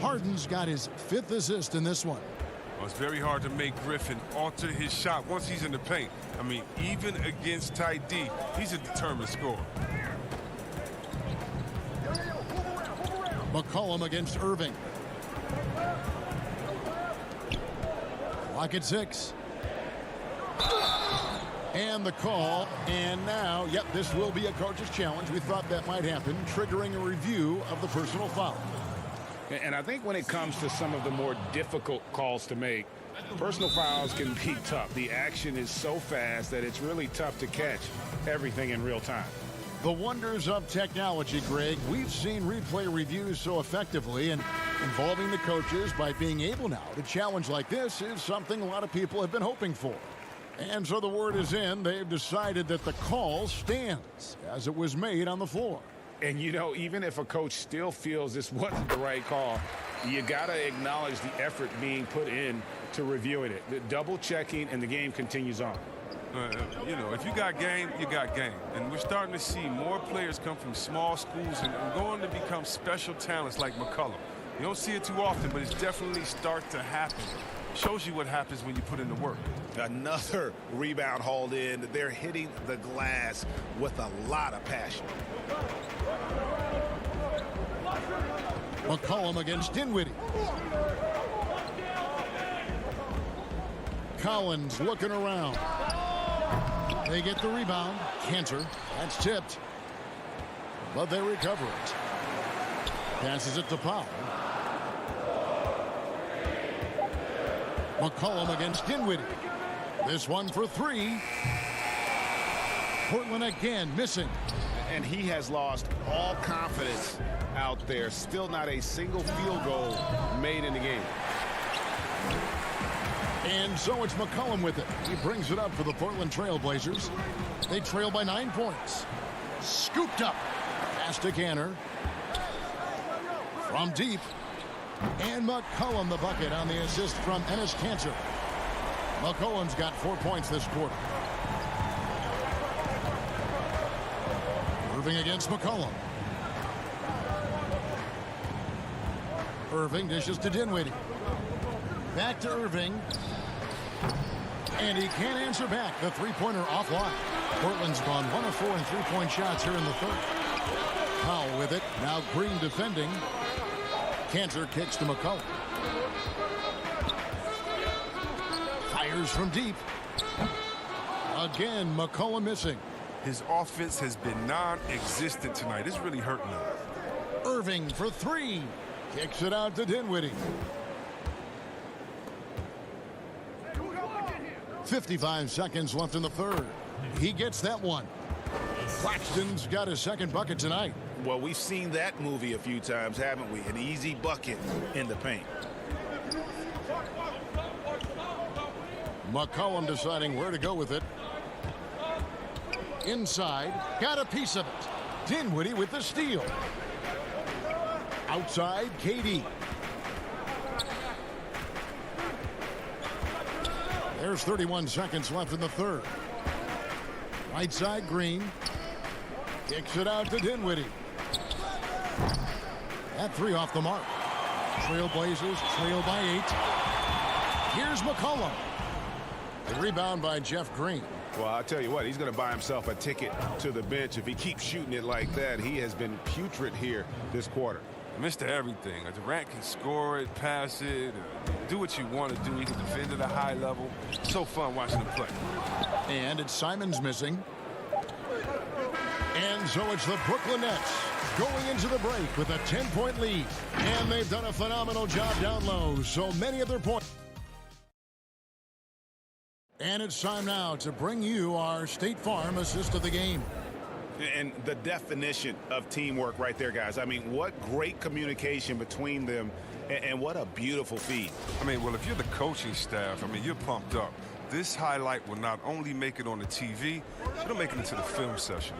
Harden's got his 5th assist in this one. Well, it's very hard to make Griffin alter his shot once he's in the paint. I mean, even against tight D, he's a determined scorer. McCollum against Irving. Clock at 6. And the call. And now, yep, this will be a coach's challenge. We thought that might happen, triggering a review of the personal foul. And I think when it comes to some of the more difficult calls to make, personal fouls can be tough. The action is so fast that it's really tough to catch everything in real time. The wonders of technology, Greg. We've seen replay reviews so effectively, and involving the coaches by being able now to challenge like this is something a lot of people have been hoping for. And so the word is in. They've decided that the call stands as it was made on the floor. And, you know, even if a coach still feels this wasn't the right call, you got to acknowledge the effort being put in to reviewing it, double checking, and the game continues on. You know, if you got game, you got game. And we're starting to see more players come from small schools and going to become special talents like McCullum. You don't see it too often, but it's definitely starting to happen. Shows you what happens when you put in the work. Another rebound hauled in. They're hitting the glass with a lot of passion. McCullum against Dinwiddie. Collins looking around. They get the rebound. Cantor. That's tipped. But they recover it. Passes it to Powell. McCullum against Dinwiddie. This one for three. Portland again missing. And he has lost all confidence out there. Still not a single field goal made in the game. And so it's McCullum with it. He brings it up for the Portland Trail Blazers. They trail by 9 points. Scooped up. Pass to Cantor. From deep. And McCullum the bucket on the assist from Enes Kanter. McCullum's got 4 points this quarter. Irving against McCullum. Irving dishes to Dinwiddie. Back to Irving. And he can't answer back. The three-pointer offline. Portland's gone 1 of 4 in three-point shots here in the third. Powell with it. Now Green defending. Cantor kicks to McCullum. Fires from deep. Again, McCullum missing. His offense has been non-existent tonight. It's really hurting him. Irving for three. Kicks it out to Dinwiddie. 55 seconds left in the third. He gets that one. Claxton's got his second bucket tonight. Well, we've seen that movie a few times, haven't we? An easy bucket in the paint. McCullum deciding where to go with it. Inside, got a piece of it. Dinwiddie with the steal. Outside, KD. There's 31 seconds left in the third. Right side, Green. Kicks it out to Dinwiddie. That three off the mark. Trailblazers trail by 8. Here's McCullum. The rebound by Jeff Green. Well, I'll tell you what, he's going to buy himself a ticket to the bench. If he keeps shooting it like that, he has been putrid here this quarter. Mr. Everything. Durant can score it, pass it, do what you want to do. He can defend at a high level. So fun watching him play. And it's Simons missing. And so it's the Brooklyn Nets going into the break with a 10-point lead. And they've done a phenomenal job down low. So many of their points. And it's time now to bring you our State Farm assist of the game. And the definition of teamwork right there, guys. I mean, what great communication between them, and what a beautiful feed. I mean, well, if you're the coaching staff, I mean, you're pumped up. This highlight will not only make it on the TV, it'll make it into the film session.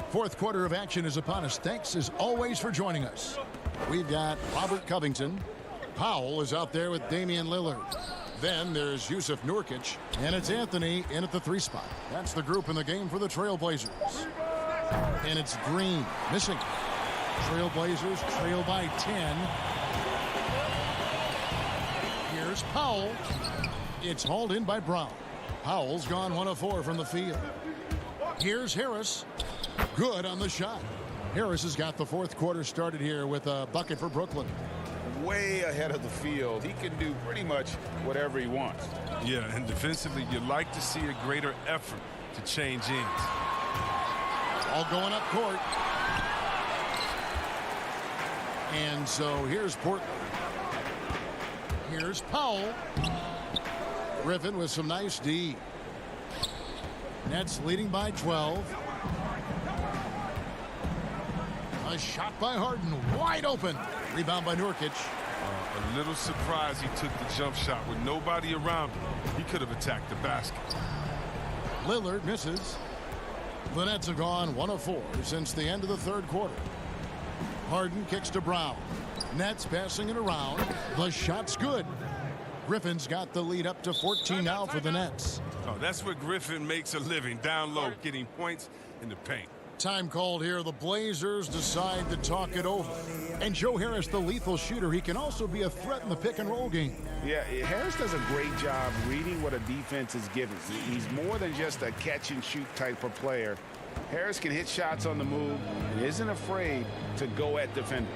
Fourth quarter of action is upon us. Thanks, as always, for joining us. We've got Robert Covington. Powell is out there with Damian Lillard. Then there's Yusuf Nurkic, and it's Anthony in at the 3 spot. That's the group in the game for the Trailblazers. And it's Green missing. Trailblazers trail by 10. Here's Powell. It's hauled in by Brown. Powell's gone 1 of 4 from the field. Here's Harris. Good on the shot. Harris has got the fourth quarter started here with a bucket for Brooklyn. Way ahead of the field. He can do pretty much whatever he wants. Yeah, and defensively, you like to see a greater effort to change ends. All going up court. And so here's Portland. Here's Powell. Griffin with some nice D. Nets leading by 12. A shot by Harden, wide open. Rebound by Nurkic. A little surprised he took the jump shot with nobody around him. He could have attacked the basket. Lillard misses. The Nets have gone 1 of 4 since the end of the third quarter. Harden kicks to Brown. Nets passing it around. The shot's good. Griffin's got the lead up to 14 now for the Nets. Oh, that's where Griffin makes a living, down low, getting points in the paint. Time called here. The Blazers decide to talk it over. And Joe Harris, the lethal shooter, he can also be a threat in the pick-and-roll game. Yeah, Harris does a great job reading what a defense is giving. He's more than just a catch-and-shoot type of player. Harris can hit shots on the move and isn't afraid to go at defenders.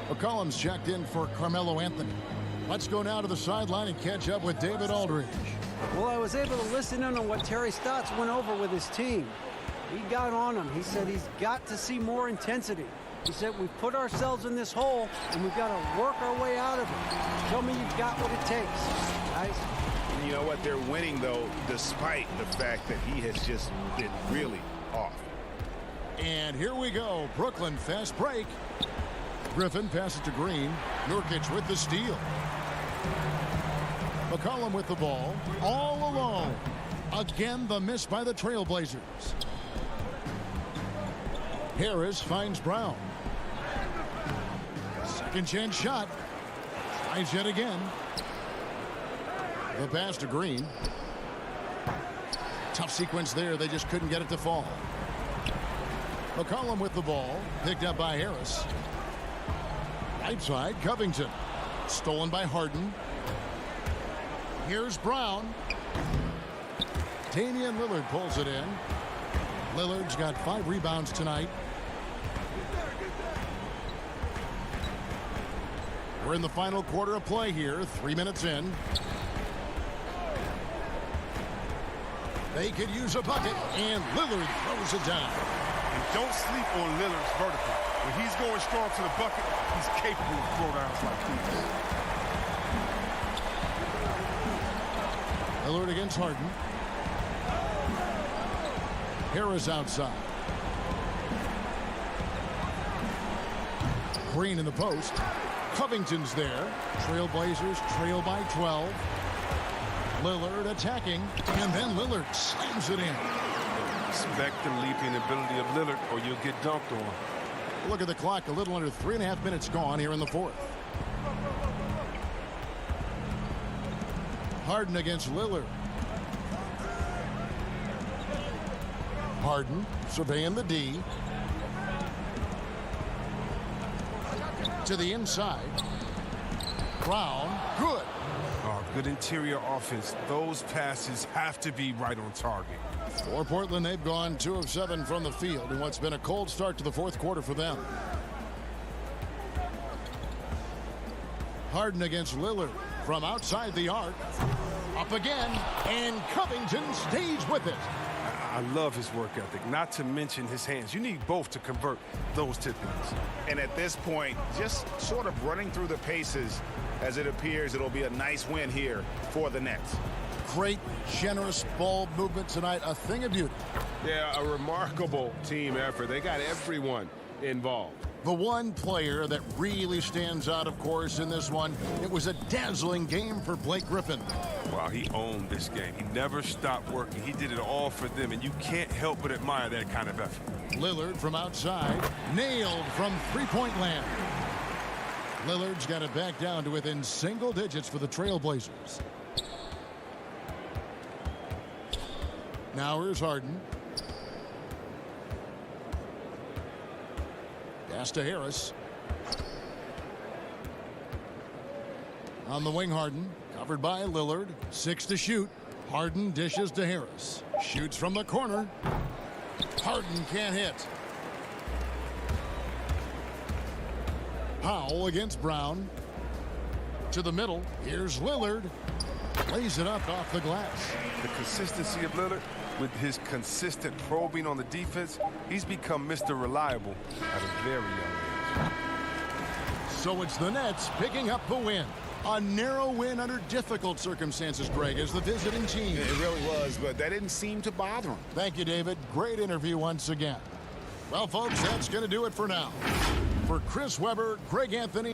McCollum's checked in for Carmelo Anthony. Let's go now to the sideline and catch up with David Aldridge. Well, I was able to listen in on what Terry Stotts went over with his team. He got on him. He said he's got to see more intensity. He said we've put ourselves in this hole and we've got to work our way out of it. Show me you've got what it takes, guys. And you know what? They're winning, though, despite the fact that he has just been really off. And here we go. Brooklyn fast break. Griffin passes to Green. Nurkic with the steal. McCollum with the ball. All alone. Again, the miss by the Trailblazers. Harris finds Brown. Second chance shot. Tries yet again. The pass to Green. Tough sequence there. They just couldn't get it to fall. McCollum with the ball. Picked up by Harris. Right side, Covington. Stolen by Harden. Here's Brown. Damian Lillard pulls it in. Lillard's got 5 rebounds tonight. We're in the final quarter of play here, 3 minutes in. They could use a bucket, and Lillard throws it down. And don't sleep on Lillard's vertical. When he's going strong to the bucket, he's capable of throwdowns like these. Lillard against Harden. Harris outside. Green in the post. Covington's there. Trailblazers trail by 12. Lillard attacking, and then Lillard slams it in. Respect the leaping ability of Lillard or you'll get dunked on. Look at the clock. A little under 3.5 minutes gone here in the fourth. Harden against Lillard. Harden surveying the D. To the inside. Brown, good. Oh, good interior offense. Those passes have to be right on target. For Portland, they've gone 2 of 7 from the field in what's been a cold start to the fourth quarter for them. Harden against Lillard from outside the arc. Up again, and Covington stays with it. I love his work ethic, not to mention his hands. You need both to convert those tip-ins. And at this point, just sort of running through the paces, as it appears it'll be a nice win here for the Nets. Great, generous ball movement tonight, a thing of beauty. Yeah, a remarkable team effort. They got everyone involved. The one player that really stands out, of course, in this one, it was a dazzling game for Blake Griffin. Wow, he owned this game. He never stopped working. He did it all for them, and you can't help but admire that kind of effort. Lillard from outside, nailed from three-point land. Lillard's got it back down to within single digits for the Trailblazers. Now here's Harden. Pass to Harris. On the wing, Harden. Covered by Lillard. 6 to shoot. Harden dishes to Harris. Shoots from the corner. Harden can't hit. Powell against Brown. To the middle. Here's Lillard. Lays it up off the glass. The consistency of Lillard with his consistent probing on the defense, he's become Mr. Reliable at a very young age. So it's the Nets picking up the win. A narrow win under difficult circumstances, Greg, as the visiting team. It really was, but that didn't seem to bother him. Thank you, David. Great interview once again. Well, folks, that's going to do it for now. For Chris Webber, Greg Anthony.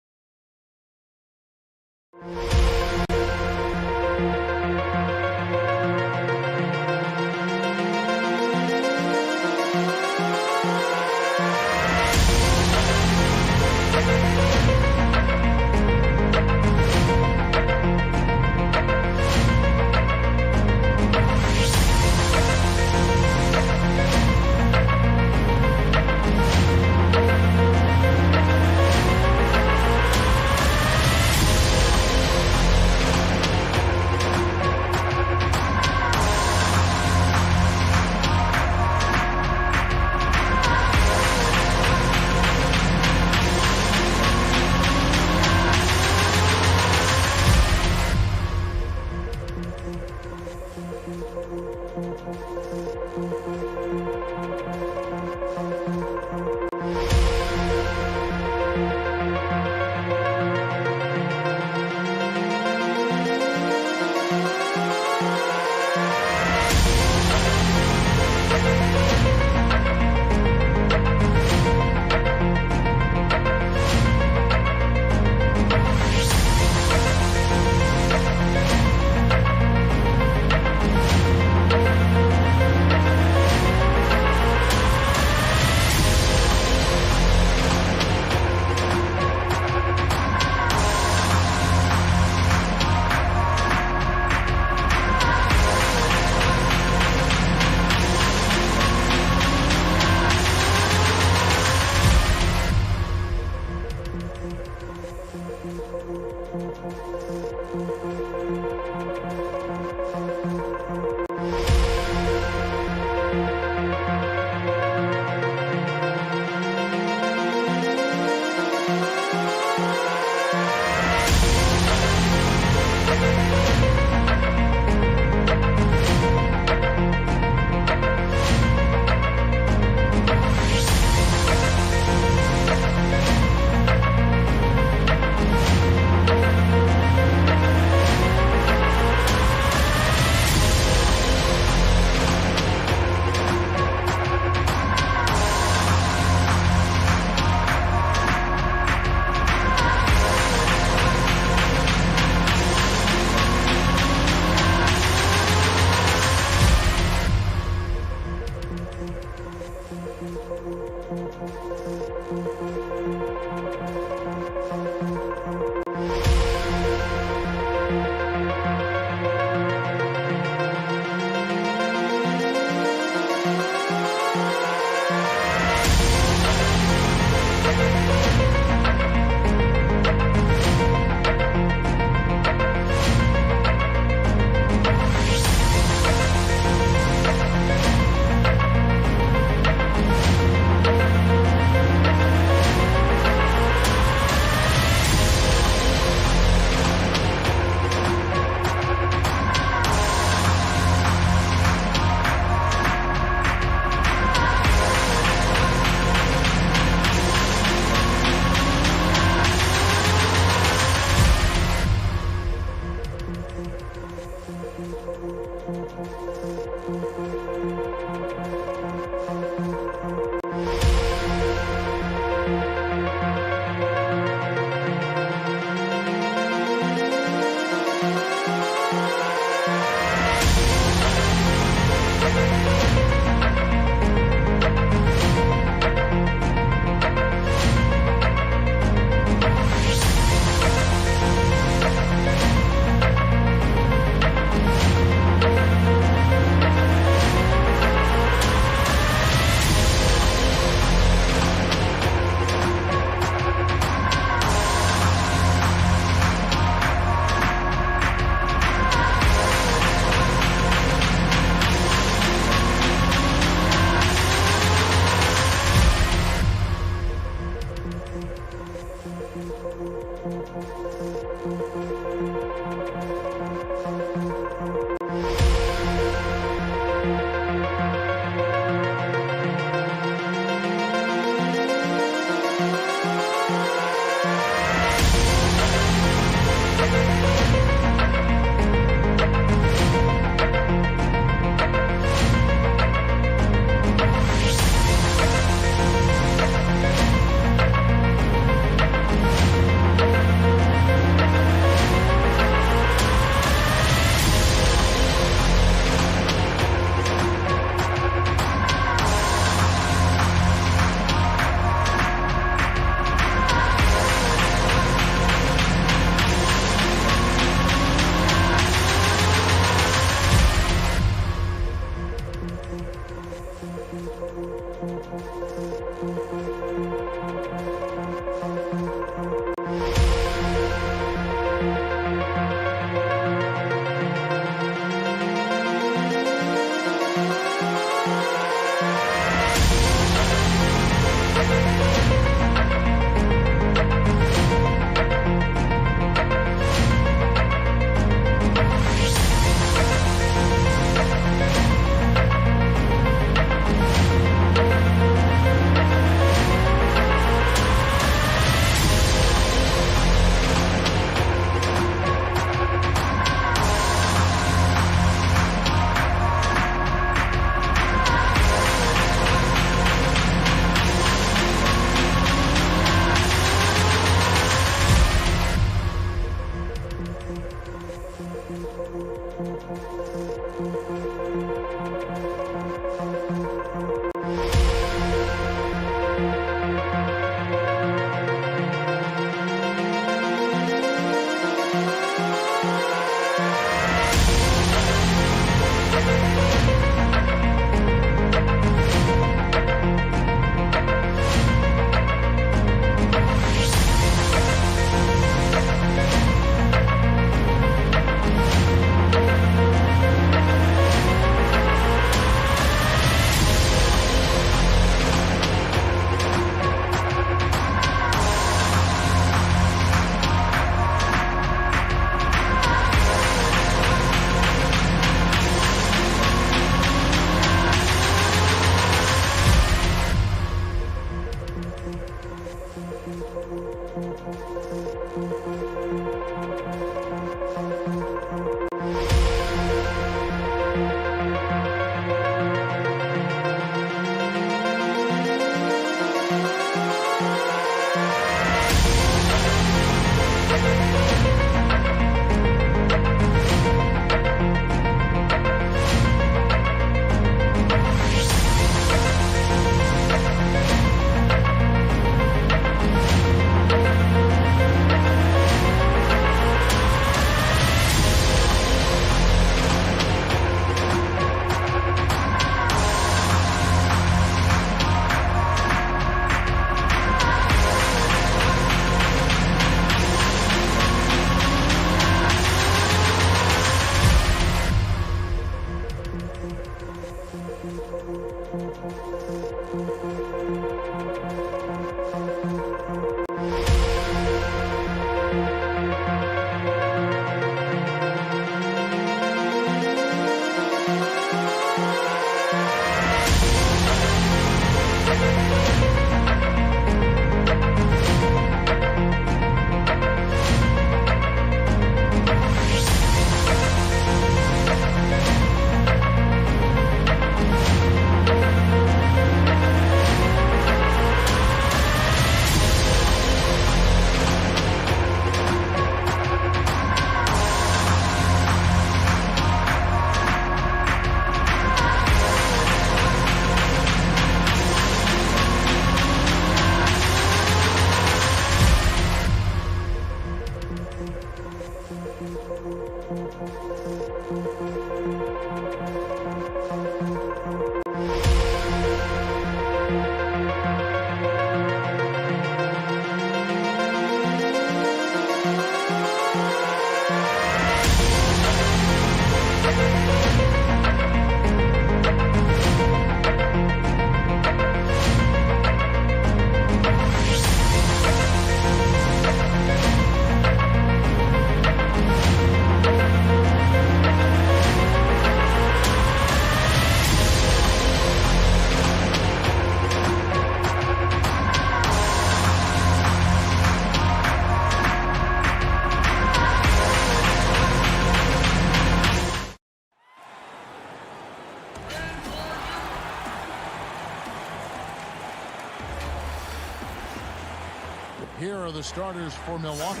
Here are the starters for Milwaukee.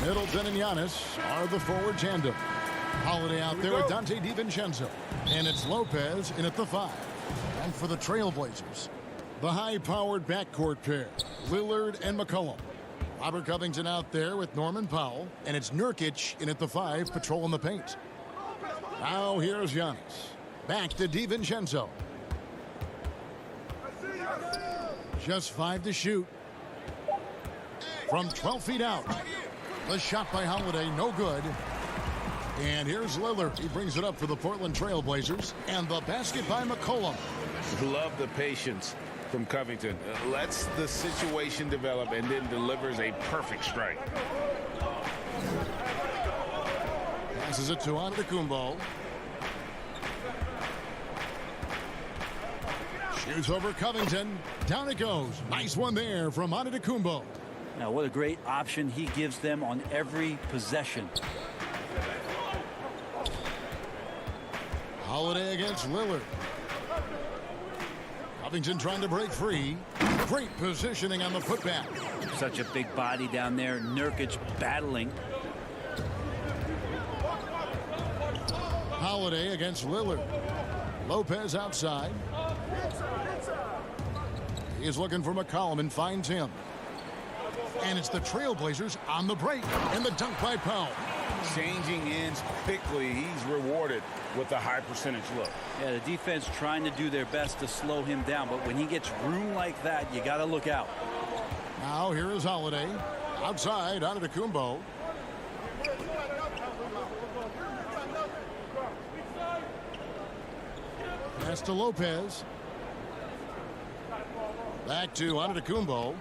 Middleton and Giannis are the forward tandem. Holiday out there with Dante DiVincenzo. And it's Lopez in at the 5. And for the Trailblazers, the high-powered backcourt pair, Lillard and McCollum. Robert Covington out there with Norman Powell. And it's Nurkic in at the 5, patrolling the paint. Now here's Giannis. Back to DiVincenzo. Just 5 to shoot. From 12 feet out. The shot by Holiday, no good. And here's Lillard. He brings it up for the Portland Trailblazers. And the basket by McCollum. Love the patience from Covington. Lets the situation develop and then delivers a perfect strike. Passes it to Antetokounmpo. Shoots over Covington. Down it goes. Nice one there from Antetokounmpo. Now, what a great option he gives them on every possession. Holiday against Lillard. Covington trying to break free. Great positioning on the putback. Such a big body down there. Nurkic battling. Holiday against Lillard. Lopez outside. He is looking for McCollum and finds him. And it's the Trailblazers on the break. And the dunk by Powell. Changing ends quickly. He's rewarded with a high percentage look. Yeah, the defense trying to do their best to slow him down. But when he gets room like that, you got to look out. Now here is Holiday. Outside, Antetokounmpo. Pass to Lopez. Back to Antetokounmpo.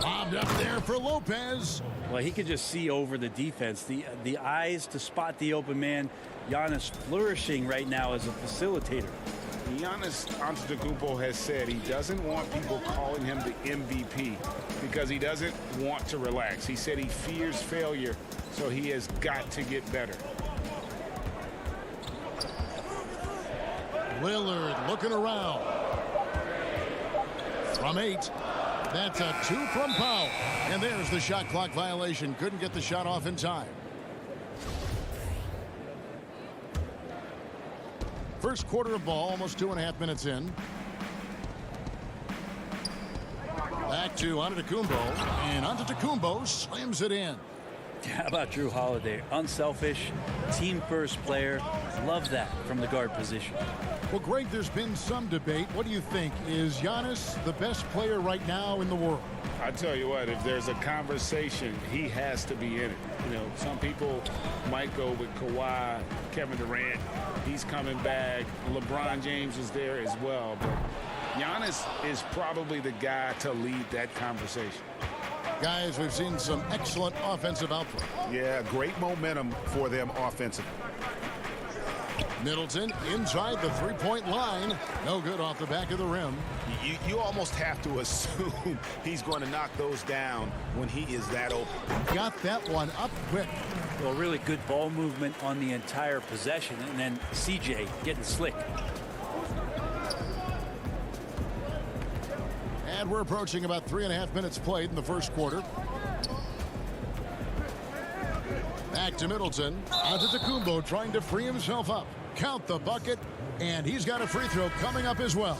Bobbed up there for Lopez. Well, he could just see over the defense. The eyes to spot the open man. Giannis flourishing right now as a facilitator. Giannis Antetokounmpo has said he doesn't want people calling him the MVP because he doesn't want to relax. He said he fears failure, so he has got to get better. Lillard looking around. From 8. That's a 2 from Powell. And there's the shot clock violation. Couldn't get the shot off in time. First quarter of ball, almost 2.5 minutes in. Back to Antetokounmpo, and Antetokounmpo slams it in. How about Drew Holiday? Unselfish, team-first player. Love that from the guard position. Well, Greg, there's been some debate. What do you think? Is Giannis the best player right now in the world? I tell you what, if there's a conversation, he has to be in it. You know, some people might go with Kawhi, Kevin Durant. He's coming back. LeBron James is there as well. But Giannis is probably the guy to lead that conversation. Guys, we've seen some excellent offensive output. Yeah, great momentum for them offensively. Middleton inside the three-point line. No good off the back of the rim. You almost have to assume he's going to knock those down when he is that open. Got that one up quick. Well, really good ball movement on the entire possession, and then CJ getting slick. And we're approaching about 3.5 minutes played in the first quarter. Back to Middleton. Antetokounmpo trying to free himself up. Count the bucket, and he's got a free throw coming up as well.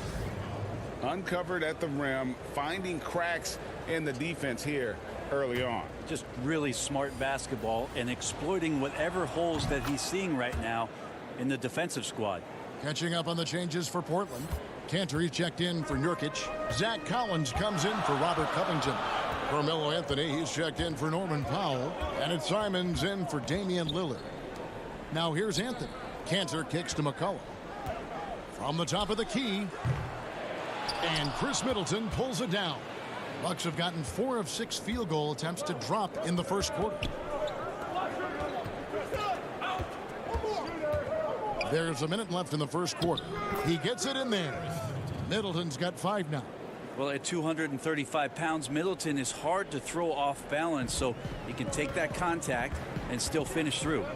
Uncovered at the rim, finding cracks in the defense here early on. Just really smart basketball and exploiting whatever holes that he's seeing right now in the defensive squad. Catching up on the changes for Portland. Cantor, he's checked in for Nurkic. Zach Collins comes in for Robert Covington. Carmelo Anthony, he's checked in for Norman Powell. And it's Simons in for Damian Lillard. Now here's Anthony. Cantor kicks to McCollum. From the top of the key. And Chris Middleton pulls it down. Bucks have gotten 4 of 6 field goal attempts to drop in the first quarter. There's a minute left in the first quarter. He gets it in there. Middleton's got 5 now. Well, at 235 pounds, Middleton is hard to throw off balance, so he can take that contact and still finish through.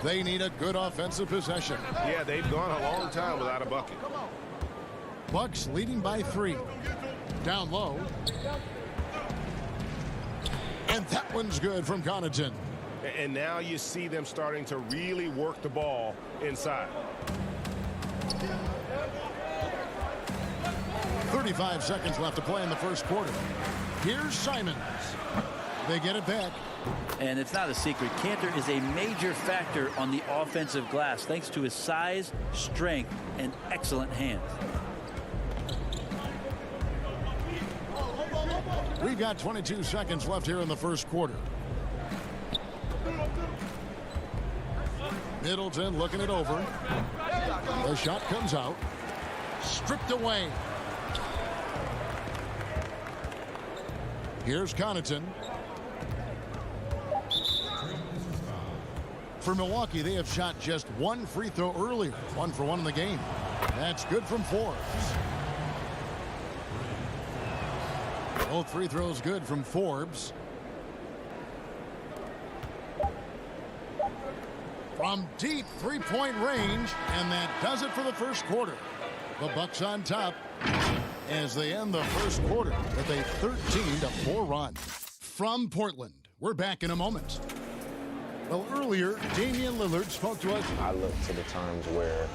They need a good offensive possession. Yeah, they've gone a long time without a bucket. Bucks leading by 3. Down low. And that one's good from Connaughton. And now you see them starting to really work the ball inside. 35 seconds left to play in the first quarter. Here's Simons. They get it back. And it's not a secret. Cantor is a major factor on the offensive glass thanks to his size, strength, and excellent hands. We've got 22 seconds left here in the first quarter. Middleton looking it over. The shot comes out. Stripped away. Here's Connaughton. For Milwaukee, they have shot just 1 free throw earlier. 1 for 1 in the game. That's good from Forbes. Both free throws good from Forbes. From deep three-point range, and that does it for the first quarter. The Bucks on top as they end the first quarter with a 13-4 run. From Portland, we're back in a moment. Well, earlier, Damian Lillard spoke to us. I look to the times where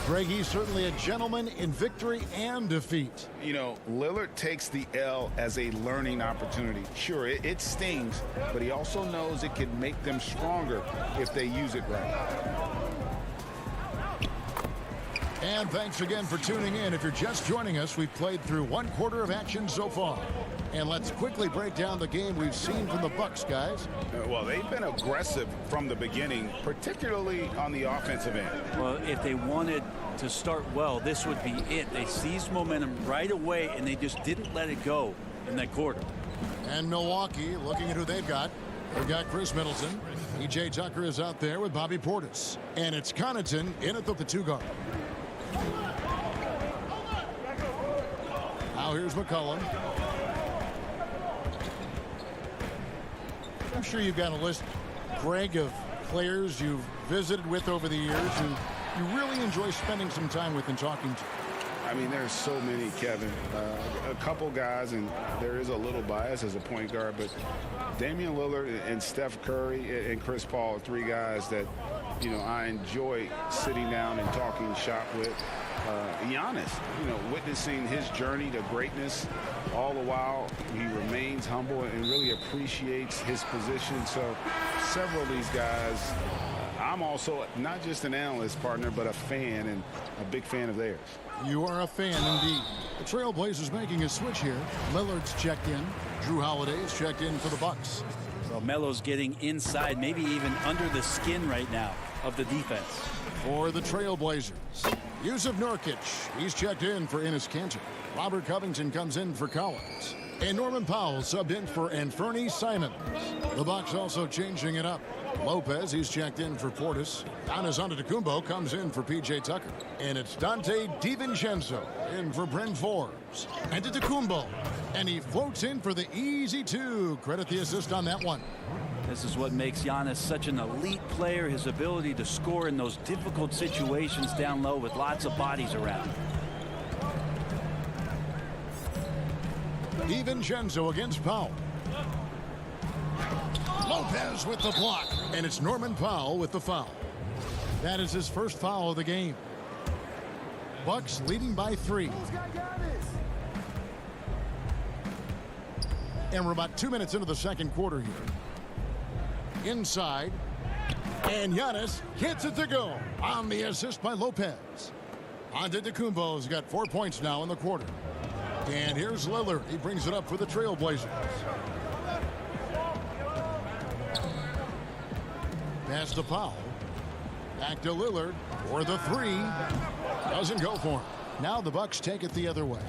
Greg, he's certainly a gentleman in victory and defeat. You know, Lillard takes the L as a learning opportunity. Sure, it stings, but he also knows it can make them stronger if they use it right. And thanks again for tuning in. If you're just joining us, we've played through 1 quarter of action so far. And let's quickly break down the game we've seen from the Bucks, guys. Well, they've been aggressive from the beginning, particularly on the offensive end. Well, if they wanted to start well, this would be it. They seized momentum right away, and they just didn't let it go in that quarter. And Milwaukee, looking at who they've got. They've got Chris Middleton. E.J. Tucker is out there with Bobby Portis. And it's Connaughton in at the 2 guard. here's McCollum. I'm sure you've got a list, Greg, of players you've visited with over the years who you really enjoy spending some time with and talking to. I mean, there's so many, Kevin. A couple guys, and there is a little bias as a point guard, but Damian Lillard and Steph Curry and Chris Paul are three guys that, you know, I enjoy sitting down and talking shop with. Giannis, you know, witnessing his journey to greatness, all the while he remains humble and really appreciates his position. So several of these guys, I'm also not just an analyst, partner, but a fan, and a big fan of theirs. You are a fan indeed. The Trailblazers making a switch here. Lillard's checked in. Drew Holiday is checked in for the Bucks. Well, Melo's getting inside, maybe even under the skin right now of the defense. For the Trailblazers, Yusuf Nurkic. He's checked in for Enes Kanter. Robert Covington comes in for Collins. And Norman Powell subbed in for Anthony Simons. The Bucks also changing it up. Lopez, he's checked in for Portis. Giannis Antetokounmpo comes in for P.J. Tucker. And it's Dante DiVincenzo in for Bryn Forbes. Antetokounmpo. And he floats in for the easy two. Credit the assist on that one. This is what makes Giannis such an elite player, his ability to score in those difficult situations down low with lots of bodies around. DiVincenzo against Powell. Lopez with the block, and it's Norman Powell with the foul. That is his first foul of the game. Bucks leading by 3. And we're about 2 minutes into the second quarter here. Inside, and Giannis hits it to go on the assist by Lopez. Antetokounmpo's got 4 points now in the quarter. And here's Lillard. He brings it up for the Trailblazers. Pass to Powell. Back to Lillard for the 3. Doesn't go for him. Now the Bucks take it the other way.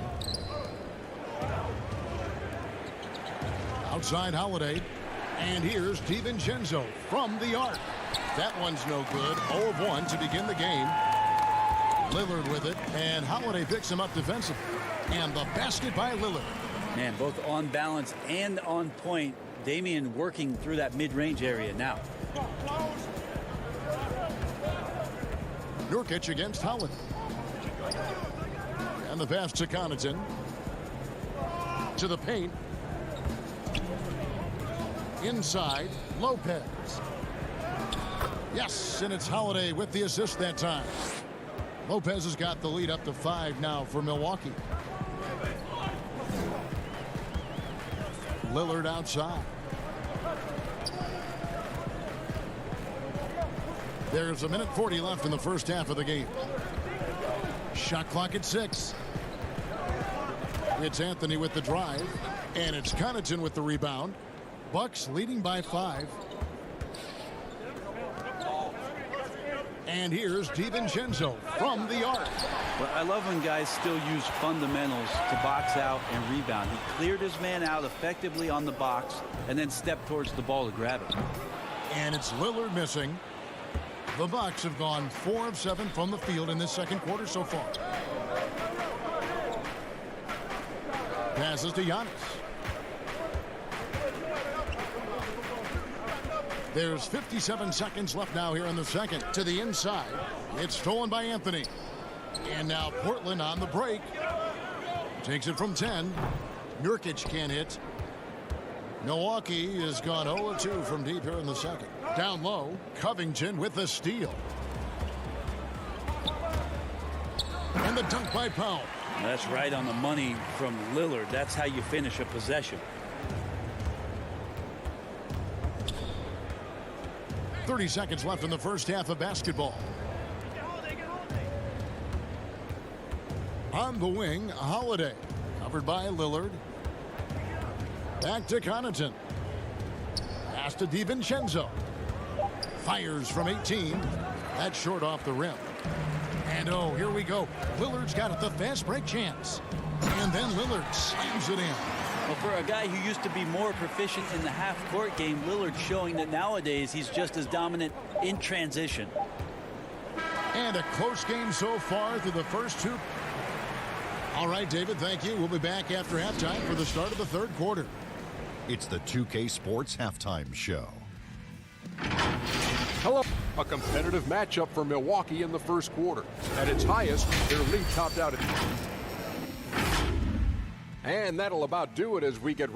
Outside Holiday. And here's DiVincenzo from the arc. That one's no good. 0 of 1 to begin the game. Lillard with it. And Holiday picks him up defensively. And the basket by Lillard. Man, both on balance and on point. Damian working through that mid-range area now. Nurkic against Holiday. And the pass to Connaughton. To the paint. Inside, Lopez. Yes, and it's Holiday with the assist that time. Lopez has got the lead up to 5 now for Milwaukee. Lillard outside. There's 1:40 left in the first half of the game. Shot clock at 6. It's Anthony with the drive, and it's Connaughton with the rebound. Bucks leading by 5. And here's DiVincenzo from the arc. Well, I love when guys still use fundamentals to box out and rebound. He cleared his man out effectively on the box and then stepped towards the ball to grab it. And it's Lillard missing. The Bucks have gone 4 of 7 from the field in this second quarter so far. Passes to Giannis. There's 57 seconds left now here in the second. To the inside. It's stolen by Anthony. And now Portland on the break. Takes it from 10. Nurkic can't hit. Milwaukee has gone 0 of 2 from deep here in the second. Down low, Covington with the steal. And the dunk by Powell. That's right on the money from Lillard. That's how you finish a possession. 30 seconds left in the first half of basketball. On the wing, Holiday. Covered by Lillard. Back to Connaughton. Pass to DiVincenzo. Fires from 18. That's short off the rim. And oh, here we go. Lillard's got it, the fast break chance. And then Lillard slams it in. Well, for a guy who used to be more proficient in the half-court game, Lillard's showing that nowadays he's just as dominant in transition. And a close game so far through the first 2. All right, David, thank you. We'll be back after halftime for the start of the third quarter. It's the 2K Sports Halftime Show. Hello. A competitive matchup for Milwaukee in the first quarter. At its highest, their lead topped out at... And that'll about do it as we get...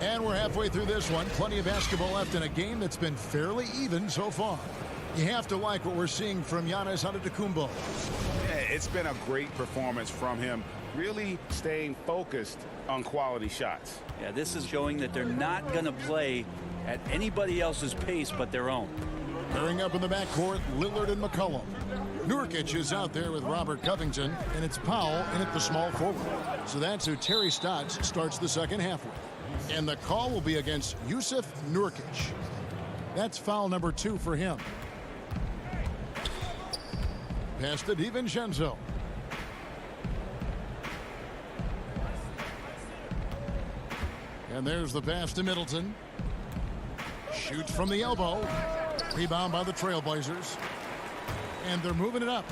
And we're halfway through this one. Plenty of basketball left in a game that's been fairly even so far. You have to like what we're seeing from Giannis Antetokounmpo. Yeah, it's been a great performance from him, really staying focused on quality shots. Yeah, this is showing that they're not going to play at anybody else's pace but their own. Pairing up in the backcourt, Lillard and McCollum. Nurkic is out there with Robert Covington, and it's Powell in at the small forward. So that's who Terry Stotts starts the second half with. And the call will be against Yusuf Nurkic. That's foul number 2 for him. Pass to DiVincenzo. And there's the pass to Middleton. Shoots from the elbow. Rebound by the Trailblazers. And they're moving it up.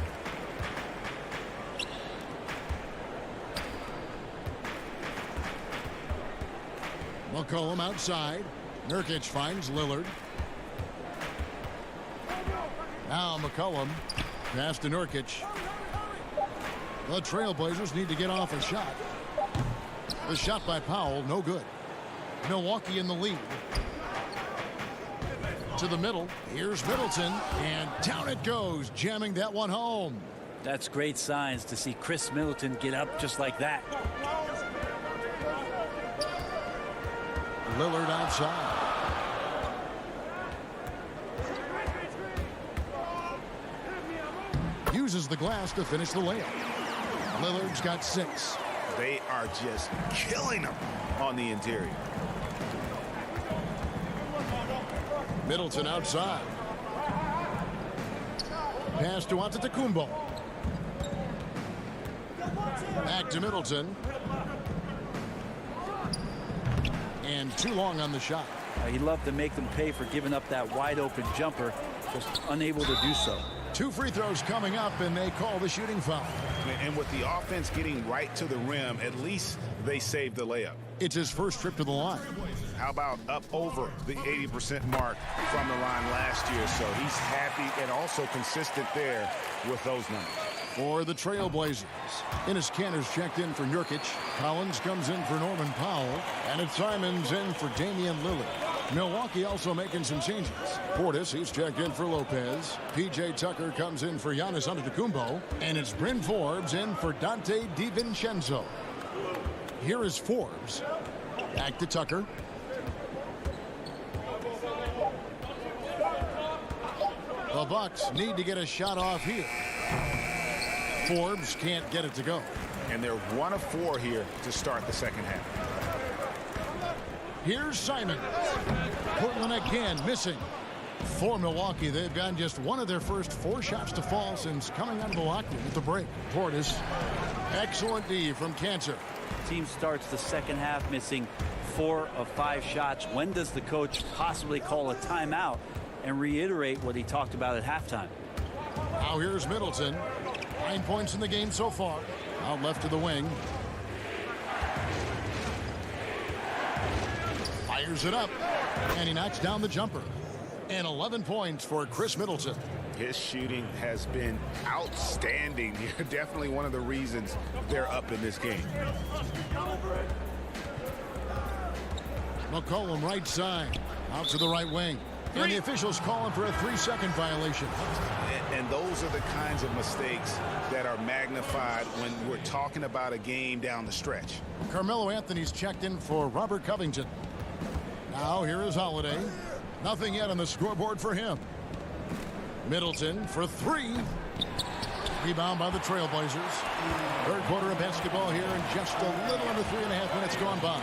McCollum outside. Nurkic finds Lillard. Now McCollum. Pass to Nurkic. The Trailblazers need to get off a shot. The shot by Powell, no good. Milwaukee in the lead. To the middle. Here's Middleton. And down it goes, jamming that one home. That's great signs to see Chris Middleton get up just like that. Lillard outside. Uses the glass to finish the layup. Lillard's got 6. They are just killing them on the interior. Middleton outside. Pass to Antetokounmpo. Back to Middleton. And too long on the shot. He loved to make them pay for giving up that wide open jumper, just unable to do so. 2 free throws coming up, and they call the shooting foul. And with the offense getting right to the rim, at least they saved the layup. It's his first trip to the line. How about up over the 80% mark from the line last year? So he's happy and also consistent there with those numbers. For the Trailblazers, Enes Kanter's checked in for Nurkic. Collins comes in for Norman Powell. And it's Simons in for Damian Lillard. Milwaukee also making some changes. Portis, he's checked in for Lopez. P.J. Tucker comes in for Giannis Antetokounmpo. And it's Bryn Forbes in for Dante DiVincenzo. Here is Forbes. Back to Tucker. The Bucks need to get a shot off here. Forbes can't get it to go. And they're 1 of 4 here to start the second half. Here's Simon. Portland again missing. For Milwaukee, they've gotten just 1 of their first 4 shots to fall since coming out of the locker room at the break. Portis. Excellent D from Kanter. Team starts the second half missing 4 of 5 shots. When does the coach possibly call a timeout and reiterate what he talked about at halftime? Now here's Middleton. 9 points in the game so far. Out left to the wing. Fires it up. And he knocks down the jumper. And 11 points for Chris Middleton. His shooting has been outstanding. Definitely one of the reasons they're up in this game. McCollum right side. Out to the right wing. And the officials calling for a 3-second violation. And those are the kinds of mistakes that are magnified when we're talking about a game down the stretch. Carmelo Anthony's checked in for Robert Covington. Now here is Holiday. Nothing yet on the scoreboard for him. Middleton for 3. Rebound by the Trailblazers. Third quarter of basketball here and just a little under 3.5 minutes gone by.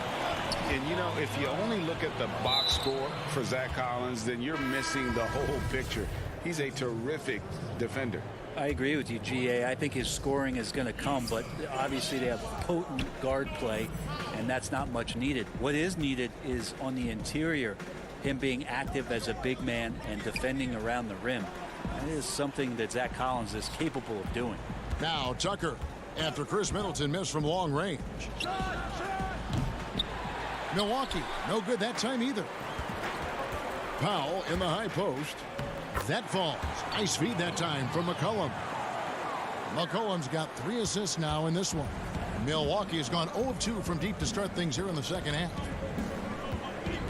And, you know, if you only look at the box score for Zach Collins, then you're missing the whole picture. He's a terrific defender. I agree with you, GA. I think his scoring is going to come, but obviously they have potent guard play, and that's not much needed. What is needed is on the interior, him being active as a big man and defending around the rim. That is something that Zach Collins is capable of doing. Now Tucker, after Chris Middleton missed from long range. Milwaukee, no good that time either. Powell in the high post. That falls. Nice feed that time from McCollum. McCollum's got 3 assists now in this one. Milwaukee has gone 0 of 2 from deep to start things here in the second half.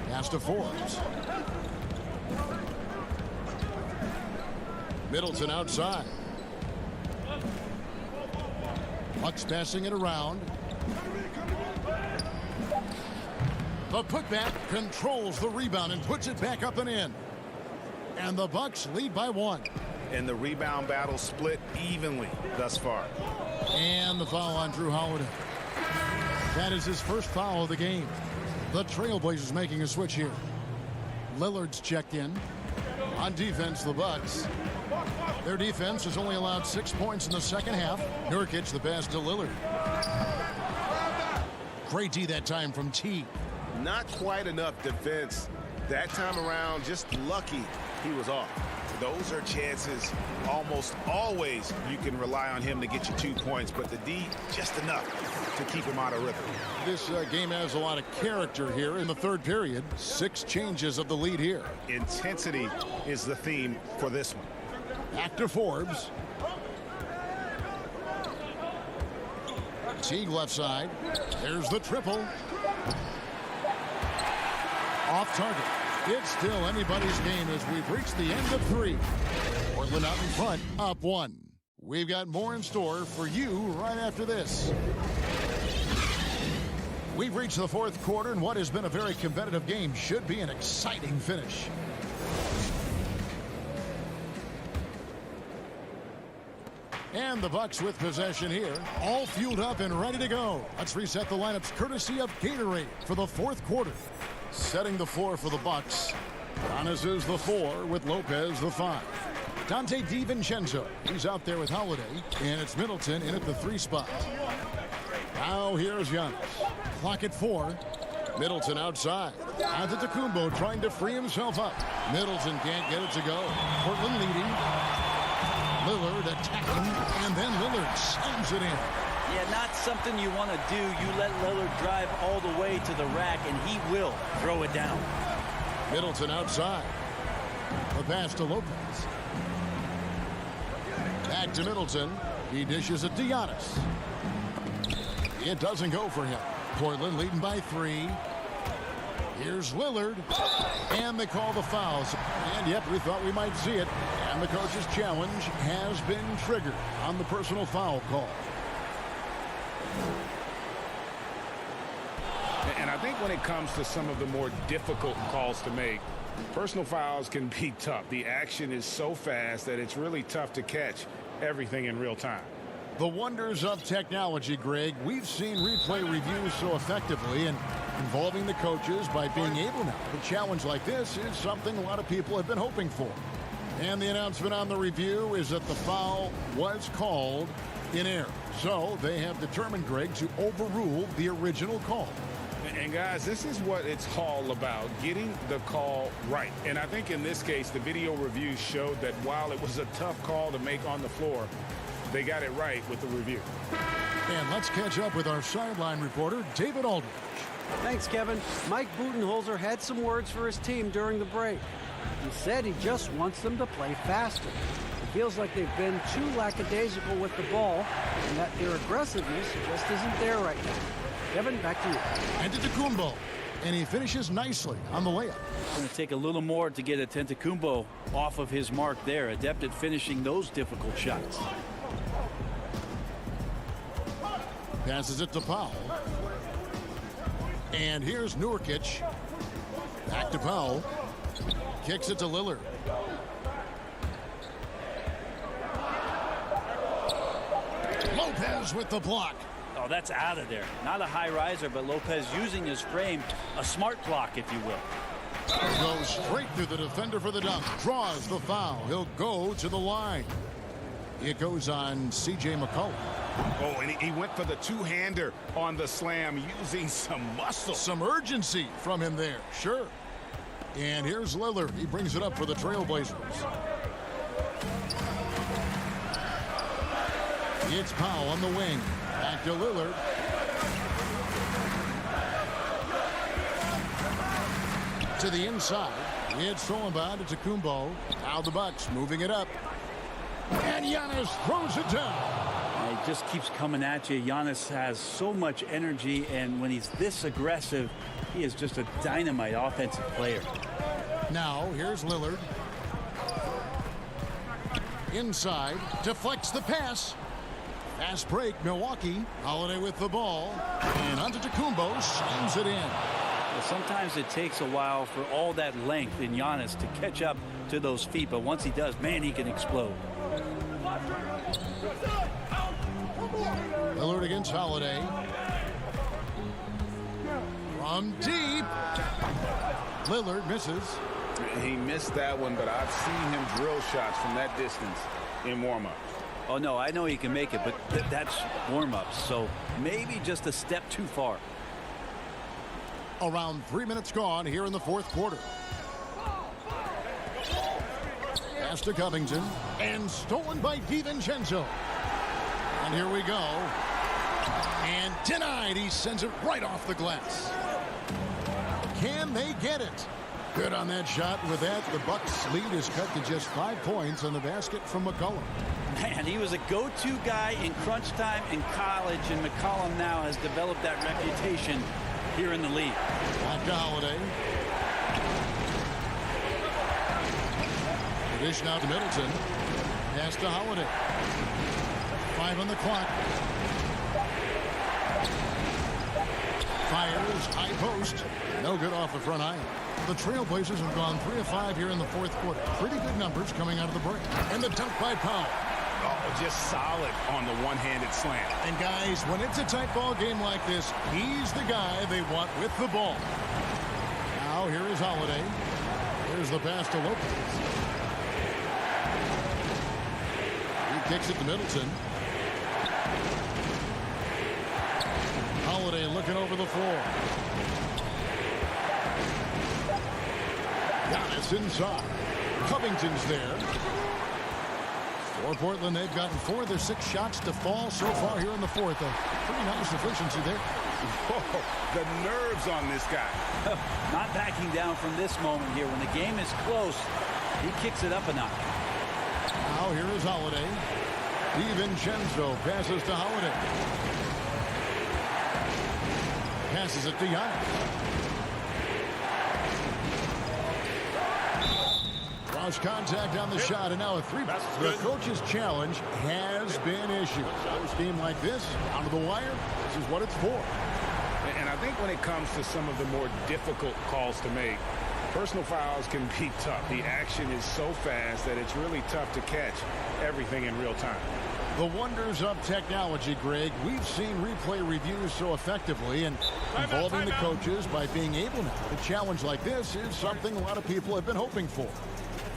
Pass to Forbes. Middleton outside. Bucks passing it around. The putback controls the rebound and puts it back up and in. And the Bucks lead by 1. And the rebound battle split evenly thus far. And the foul on Drew Holiday. That is his first foul of the game. The Trailblazers making a switch here. Lillard's checked in. On defense, the Bucks. Their defense has only allowed 6 points in the second half. Nurkic the pass to Lillard. Great D that time from T. Not quite enough defense that time around. Just lucky he was off. Those are chances almost always you can rely on him to get you 2 points, but the D just enough to keep him out of rhythm. This game has a lot of character here in the third period. 6 changes of the lead here. Intensity is the theme for this one. Back to Forbes. Teague left side. There's the triple. Off target. It's still anybody's game as we've reached the end of 3. Portland out in front, up 1. We've got more in store for you right after this. We've reached the fourth quarter, and what has been a very competitive game should be an exciting finish. And the Bucks with possession here, all fueled up and ready to go. Let's reset the lineups courtesy of Gatorade for the fourth quarter. Setting the floor for the Bucks. Giannis is the 4 with Lopez the 5. Dante DiVincenzo, he's out there with Holiday, and it's Middleton in at the 3 spot. Now here's Giannis. Clock at 4. Middleton outside. Antetokounmpo trying to free himself up. Middleton can't get it to go. Portland leading. Lillard attacking, and then Lillard slams it in. Yeah, not something you want to do. You let Lillard drive all the way to the rack, and he will throw it down. Middleton outside. The pass to Lopez. Back to Middleton. He dishes it to Giannis. It doesn't go for him. Portland leading by 3. Here's Lillard. And they call the fouls. And yep, we thought we might see it. And the coach's challenge has been triggered on the personal foul call. And I think when it comes to some of the more difficult calls to make, personal fouls can be tough. The action is so fast that it's really tough to catch everything in real time. The wonders of technology, Greg. We've seen replay reviews so effectively and involving the coaches by being able now. A challenge like this is something a lot of people have been hoping for. And the announcement on the review is that the foul was called in error. So they have determined, Greg, to overrule the original call. And guys, this is what it's all about, getting the call right. And I think in this case, the video review showed that while it was a tough call to make on the floor, they got it right with the review. And let's catch up with our sideline reporter, David Aldridge. Thanks, Kevin. Mike Budenholzer had some words for his team during the break. He said he just wants them to play faster. It feels like they've been too lackadaisical with the ball, and that their aggressiveness just isn't there right now. Kevin, back to you. Antetokounmpo, and he finishes nicely on the layup. It's going to take a little more to get Antetokounmpo off of his mark there. Adept at finishing those difficult shots. Passes it to Powell. And here's Nurkic. Back to Powell. Kicks it to Lillard. Lopez with the block. Oh, that's out of there. Not a high riser, but Lopez using his frame. A smart block, if you will. Goes straight through the defender for the dunk. Draws the foul. He'll go to the line. It goes on C.J. McCollum. Oh, and he went for the two-hander on the slam using some muscle. Some urgency from him there, sure. And here's Lillard. He brings it up for the Trailblazers. It's Powell on the wing. Back to Lillard. To the inside. It's thrown by to Tacumbo. Now the Bucks moving it up. And Giannis throws it down. It just keeps coming at you. Giannis has so much energy, and when he's this aggressive, he is just a dynamite offensive player. Now, here's Lillard. Inside, deflects the pass. Fast break, Milwaukee. Holiday with the ball. And onto Tacumbo, slams it in. Well, sometimes it takes a while for all that length in Giannis to catch up to those feet, but once he does, man, he can explode. Lillard against Holiday. From deep. Lillard misses. He missed that one, but I've seen him drill shots from that distance in warm-up. Oh, no, I know he can make it, but that's warm-ups, so maybe just a step too far. Around 3 minutes gone here in the fourth quarter. Pass to Covington, and stolen by DiVincenzo. And here we go. And denied. He sends it right off the glass. Can they get it? Good on that shot. With that, the Bucks lead is cut to just 5 points on the basket from McCollum. Man, he was a go-to guy in crunch time in college, and McCollum now has developed that reputation here in the league. Back to Holiday. Dish now to Middleton. Pass to Holiday. 5 on the clock. Fires, high post. No good off the front iron. The Trailblazers have gone 3 of 5 here in the fourth quarter. Pretty good numbers coming out of the break. And the dunk by Powell. Oh, just solid on the one-handed slam. And guys, when it's a tight ball game like this, he's the guy they want with the ball. Now here is Holiday. Here's the pass to Lopez. He kicks it to Middleton. Holiday looking over the floor. Giannis inside. Covington's there. For Portland, they've gotten 4 of their 6 shots to fall so far here in the fourth. A pretty nice efficiency there. Whoa, the nerves on this guy. Not backing down from this moment here. When the game is close, he kicks it up a notch. Now here is Holiday. DiVincenzo passes to Holiday. Passes it to Giannis. Cross contact on the shot, and now a 3. The coach's challenge has been issued. A game like this, out of the wire, this is what it's for. And I think when it comes to some of the more difficult calls to make, personal fouls can be tough. The action is so fast that it's really tough to catch everything in real time. The wonders of technology, Greg. We've seen replay reviews so effectively, and involving the coaches by being able now to challenge like this is something a lot of people have been hoping for.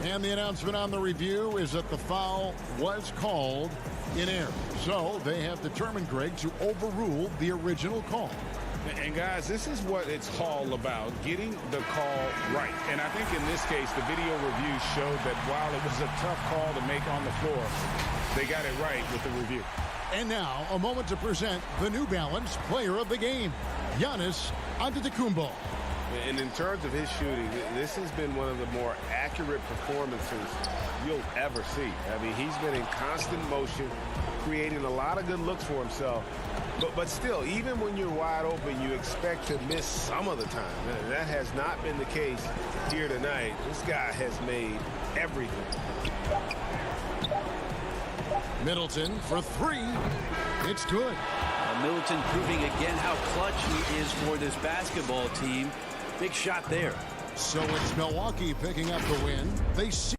And the announcement on the review is that the foul was called in error. So they have determined, Greg, to overrule the original call. And guys, this is what it's all about, getting the call right. And I think in this case, the video review showed that while it was a tough call to make on the floor, they got it right with the review. And now, a moment to present the New Balance Player of the Game, Giannis Antetokounmpo. And in terms of his shooting, this has been one of the more accurate performances you'll ever see. I mean, he's been in constant motion, creating a lot of good looks for himself. But still, even when you're wide open, you expect to miss some of the time. And that has not been the case here tonight. This guy has made everything. Middleton for 3. It's good. Middleton proving again how clutch he is for this basketball team. Big shot there. So it's Milwaukee picking up the win. They see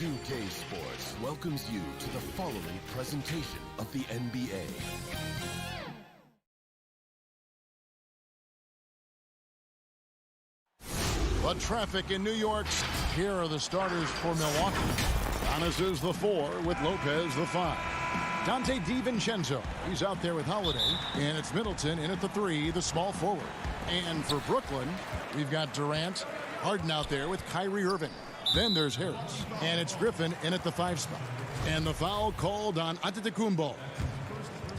2K Sports welcomes you to the following presentation of the NBA. The traffic in New York's. Here are the starters for Milwaukee. Giannis is the 4 with Lopez the 5. Dante DiVincenzo, he's out there with Holiday. And it's Middleton in at the 3, the small forward. And for Brooklyn, we've got Durant, Harden out there with Kyrie Irving. Then there's Harris. And it's Griffin in at the 5 spot. And the foul called on Antetokounmpo.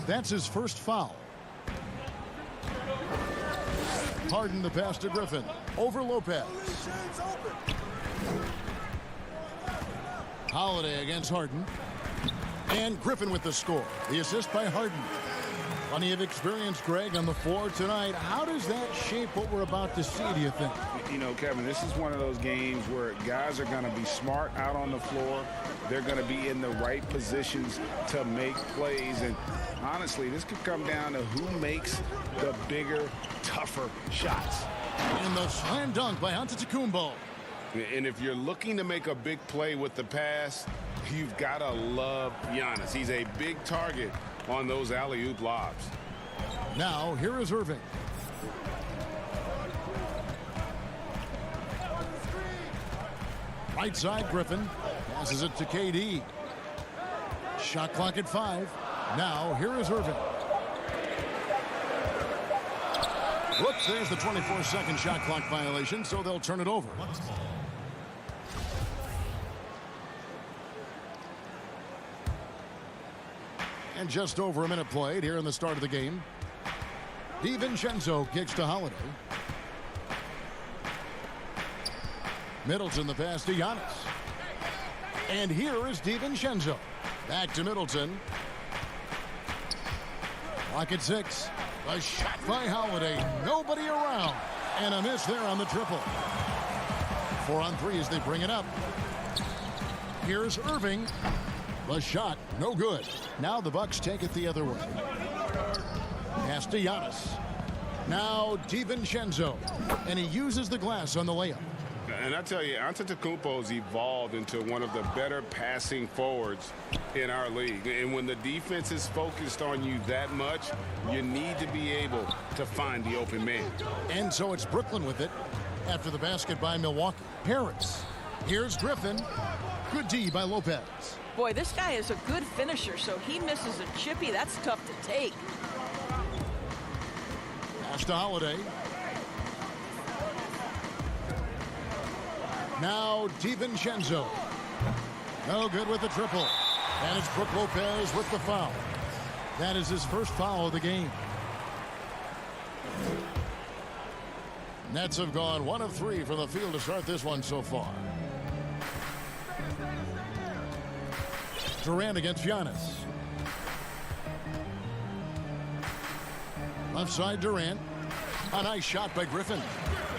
That's his first foul. Harden the pass to Griffin. Over Lopez. Holiday against Harden. And Griffin with the score. The assist by Harden. Plenty of experience, Greg, on the floor tonight. How does that shape what we're about to see, do you think? You know, Kevin, this is one of those games where guys are going to be smart out on the floor. They're going to be in the right positions to make plays. And honestly, this could come down to who makes the bigger, tougher shots. And the slam dunk by Antetokounmpo. And if you're looking to make a big play with the pass, you've got to love Giannis. He's a big target on those alley-oop lobs. Now, here is Irving. Right side, Griffin passes it to KD. Shot clock at 5. Now, here is Irving. Whoops, there's the 24-second shot clock violation, so they'll turn it over. And just over a minute played here in the start of the game. DiVincenzo kicks to Holiday. Middleton the pass to Giannis. And here is DiVincenzo. Back to Middleton. Clock at 6. A shot by Holiday. Nobody around. And a miss there on the triple. 4 on 3 as they bring it up. Here's Irving. The shot, no good. Now the Bucks take it the other way. Pass to Giannis. Now DiVincenzo. And he uses the glass on the layup. And I tell you, Antetokounmpo's evolved into one of the better passing forwards in our league. And when the defense is focused on you that much, you need to be able to find the open man. And so it's Brooklyn with it after the basket by Milwaukee. Harris. Here's Griffin. Good D by Lopez. Boy, this guy is a good finisher, so he misses a chippy. That's tough to take. Pass to Holiday. Now DiVincenzo. No good with the triple. And it's Brook Lopez with the foul. That is his first foul of the game. Nets have gone 1 of 3 from the field to start this one so far. Durant against Giannis. Left side Durant. A nice shot by Griffin.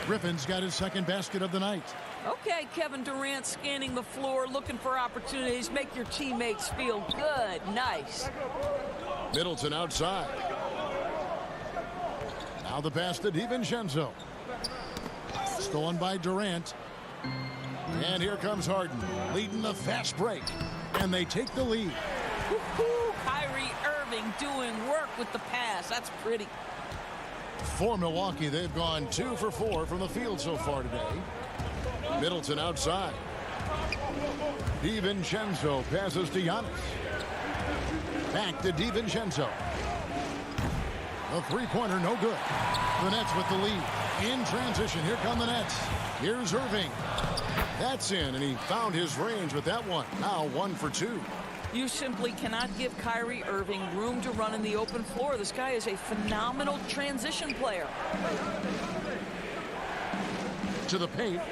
Griffin's got his second basket of the night. Okay, Kevin Durant scanning the floor, looking for opportunities. Make your teammates feel good. Nice. Middleton outside. Now the pass to DiVincenzo. Stolen by Durant. And here comes Harden, leading the fast break. And they take the lead. Woo-hoo! Kyrie Irving doing work with the pass. That's pretty. For Milwaukee, they've gone 2 for 4 from the field so far today. Middleton outside. DiVincenzo passes to Giannis. Back to DiVincenzo. The three-pointer, no good. The Nets with the lead. In transition, here come the Nets. Here's Irving. That's in, and he found his range with that one. Now 1 for 2. You simply cannot give Kyrie Irving room to run in the open floor. This guy is a phenomenal transition player. To the paint.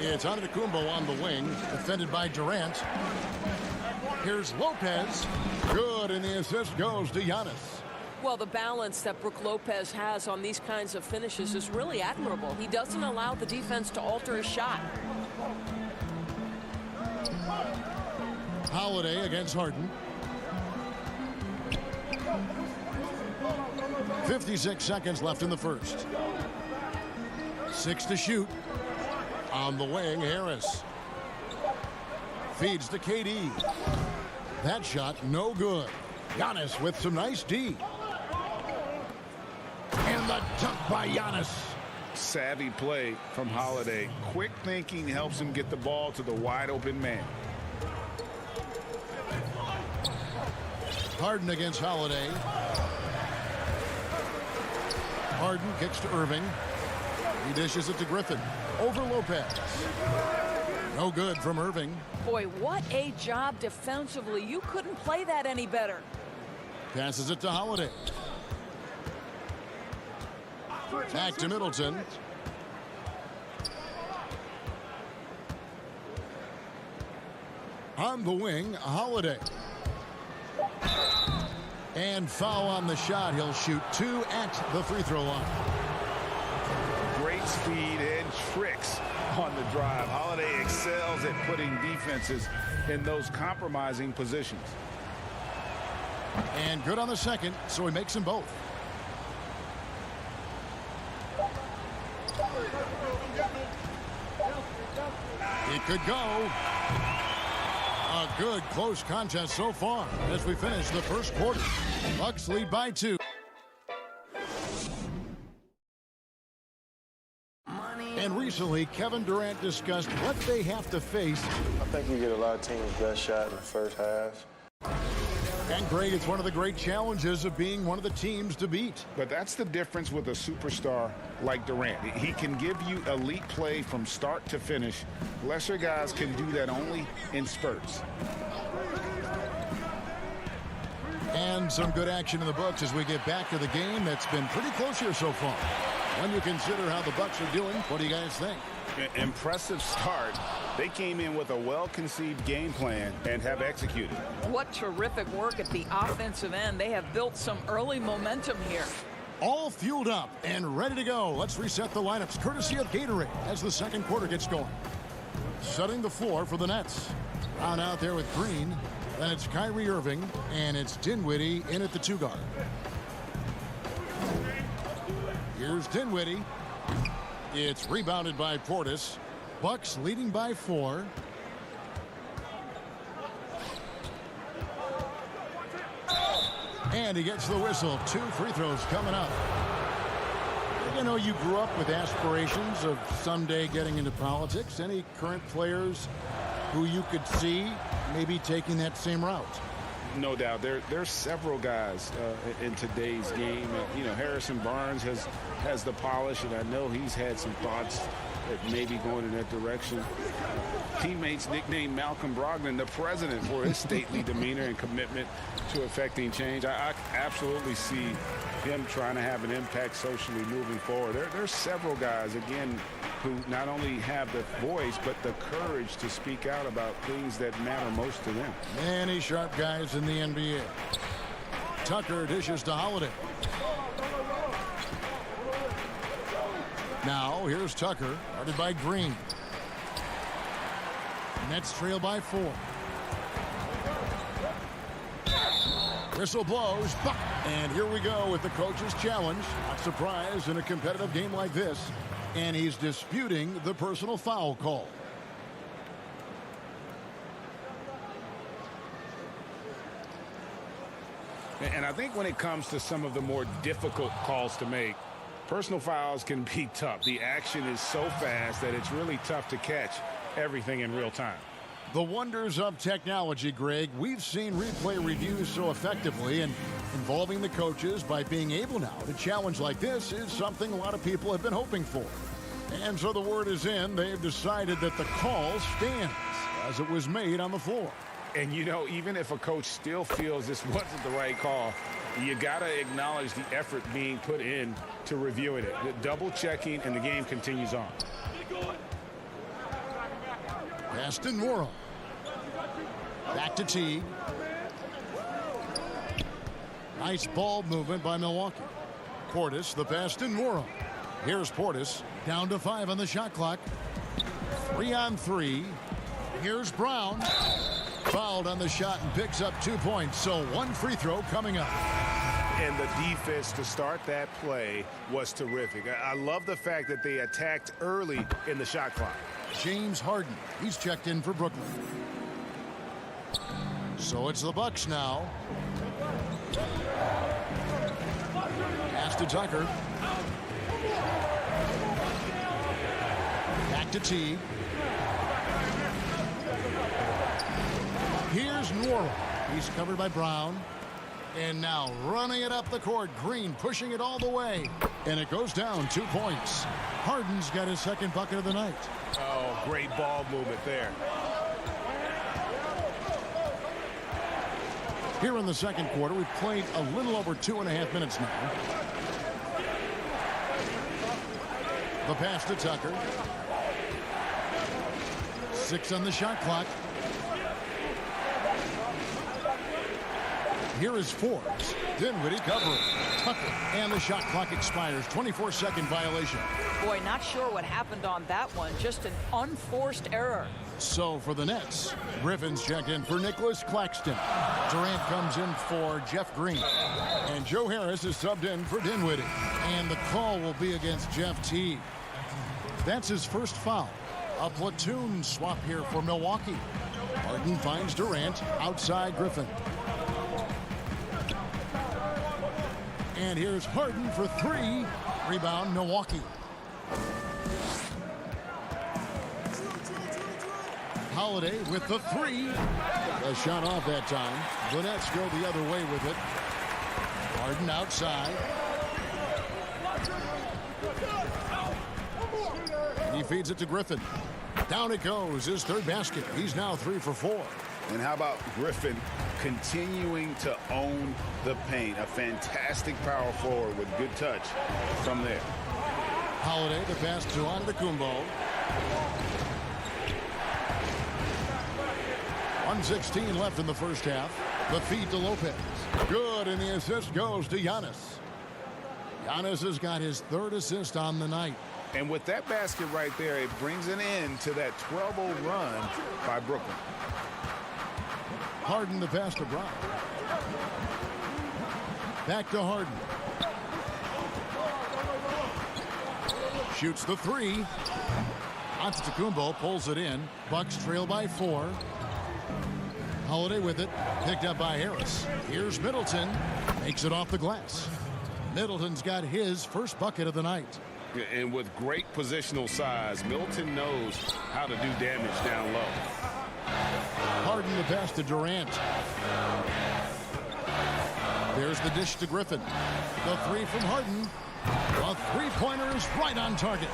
It's Antetokounmpo on the wing, defended by Durant. Here's Lopez. Good, and the assist goes to Giannis. Well, the balance that Brook Lopez has on these kinds of finishes is really admirable. He doesn't allow the defense to alter his shot. Holiday against Harden. 56 seconds left in the first. 6 to shoot. On the wing, Harris. Feeds to KD. That shot, no good. Giannis with some nice D. And the dunk by Giannis. Savvy play from Holiday. Quick thinking helps him get the ball to the wide open man. Harden against Holiday. Harden kicks to Irving. He dishes it to Griffin. Over Lopez. No good from Irving. Boy, what a job defensively. You couldn't play that any better. Passes it to Holiday. Back to Middleton. On the wing, Holiday. And foul on the shot. He'll shoot 2 at the free throw line. Great speed and tricks on the drive. Holiday excels at putting defenses in those compromising positions. And good on the second, so he makes them both. It could go. A good close contest so far as we finish the first quarter. Bucks lead by 2. And recently, Kevin Durant discussed what they have to face. I think we get a lot of teams' best shot in the first half. And Greg, it's one of the great challenges of being one of the teams to beat. But that's the difference with a superstar like Durant. He can give you elite play from start to finish. Lesser guys can do that only in spurts. And some good action in the books as we get back to the game that's been pretty close here so far. When you consider how the Bucks are doing, what do you guys think? Impressive start. They came in with a well-conceived game plan and have executed. What terrific work at the offensive end. They have built some early momentum here. All fueled up and ready to go. Let's reset the lineups courtesy of Gatorade as the second quarter gets going. Setting the floor for the Nets. Brown out there with Green. Then it's Kyrie Irving, and it's Dinwiddie in at the 2 guard. Here's Dinwiddie. It's rebounded by Portis. Bucks leading by 4. And he gets the whistle. 2 free throws coming up. You know, you grew up with aspirations of someday getting into politics. Any current players who you could see maybe taking that same route? No doubt. There's several guys in today's game. You know, Harrison Barnes has the polish, and I know he's had some thoughts that maybe going in that direction. Teammates nicknamed Malcolm Brogdon the president for his stately demeanor and commitment to effecting change. I absolutely see him trying to have an impact socially moving forward. There's several guys, again, who not only have the voice, but the courage to speak out about things that matter most to them. Many sharp guys in the NBA. Tucker dishes to Holiday. Now, here's Tucker, guarded by Green. Nets trail by 4. Whistle blows, and here we go with the coach's challenge. Not surprised in a competitive game like this. And he's disputing the personal foul call. And I think when it comes to some of the more difficult calls to make, personal fouls can be tough. The action is so fast that it's really tough to catch everything in real time. The wonders of technology, Greg. We've seen replay reviews so effectively, and involving the coaches by being able now to challenge like this is something a lot of people have been hoping for. And so the word is in. They've decided that the call stands as it was made on the floor. And, you know, even if a coach still feels this wasn't the right call, you got to acknowledge the effort being put in to reviewing it. The double checking, and the game continues on. Aston Morrow. Back to Teague. Nice ball movement by Milwaukee. Portis, the pass to Morrow. Here's Portis. Down to 5 on the shot clock. 3 on 3. Here's Brown. Fouled on the shot and picks up 2 points. So 1 free throw coming up. And the defense to start that play was terrific. I love the fact that they attacked early in the shot clock. James Harden. He's checked in for Brooklyn. So it's the Bucks now. Pass to Tucker. Back to Teague. Here's Norwell. He's covered by Brown. And now running it up the court. Green pushing it all the way. And it goes down 2 points. Harden's got his second bucket of the night. Oh, great ball movement there. Here in the second quarter, we've played a little over 2.5 minutes now. The pass to Tucker. 6 on the shot clock. Here is Forbes. Dinwiddie covering. Tucker. And the shot clock expires. 24-second violation. Boy, not sure what happened on that one. Just an unforced error. So for the Nets, Griffin's checked in for Nicholas Claxton. Durant comes in for Jeff Green. And Joe Harris is subbed in for Dinwiddie. And the call will be against Jeff Teague. That's his first foul. A platoon swap here for Milwaukee. Harden finds Durant outside Griffin. And here's Harden for 3. Rebound, Milwaukee. Holiday with the three. A shot off that time. The Nets go the other way with it. Harden outside. And he feeds it to Griffin. Down it goes, his third basket. He's now 3 for 4. And how about Griffin continuing to own the paint? A fantastic power forward with good touch from there. Holiday, the pass to Antetokounmpo. 1:16 left in the first half. The feed to Lopez. Good, and the assist goes to Giannis. Giannis has got his third assist on the night. And with that basket right there, it brings an end to that 12-0 run by Brooklyn. Harden, the pass to Brown. Back to Harden. Shoots the three. Antetokounmpo pulls it in. Bucks trail by 4. Holiday with it. Picked up by Harris. Here's Middleton. Makes it off the glass. Middleton's got his first bucket of the night. And with great positional size, Middleton knows how to do damage down low. Harden, the pass to Durant. There's the dish to Griffin. The three from Harden. A three-pointer is right on target.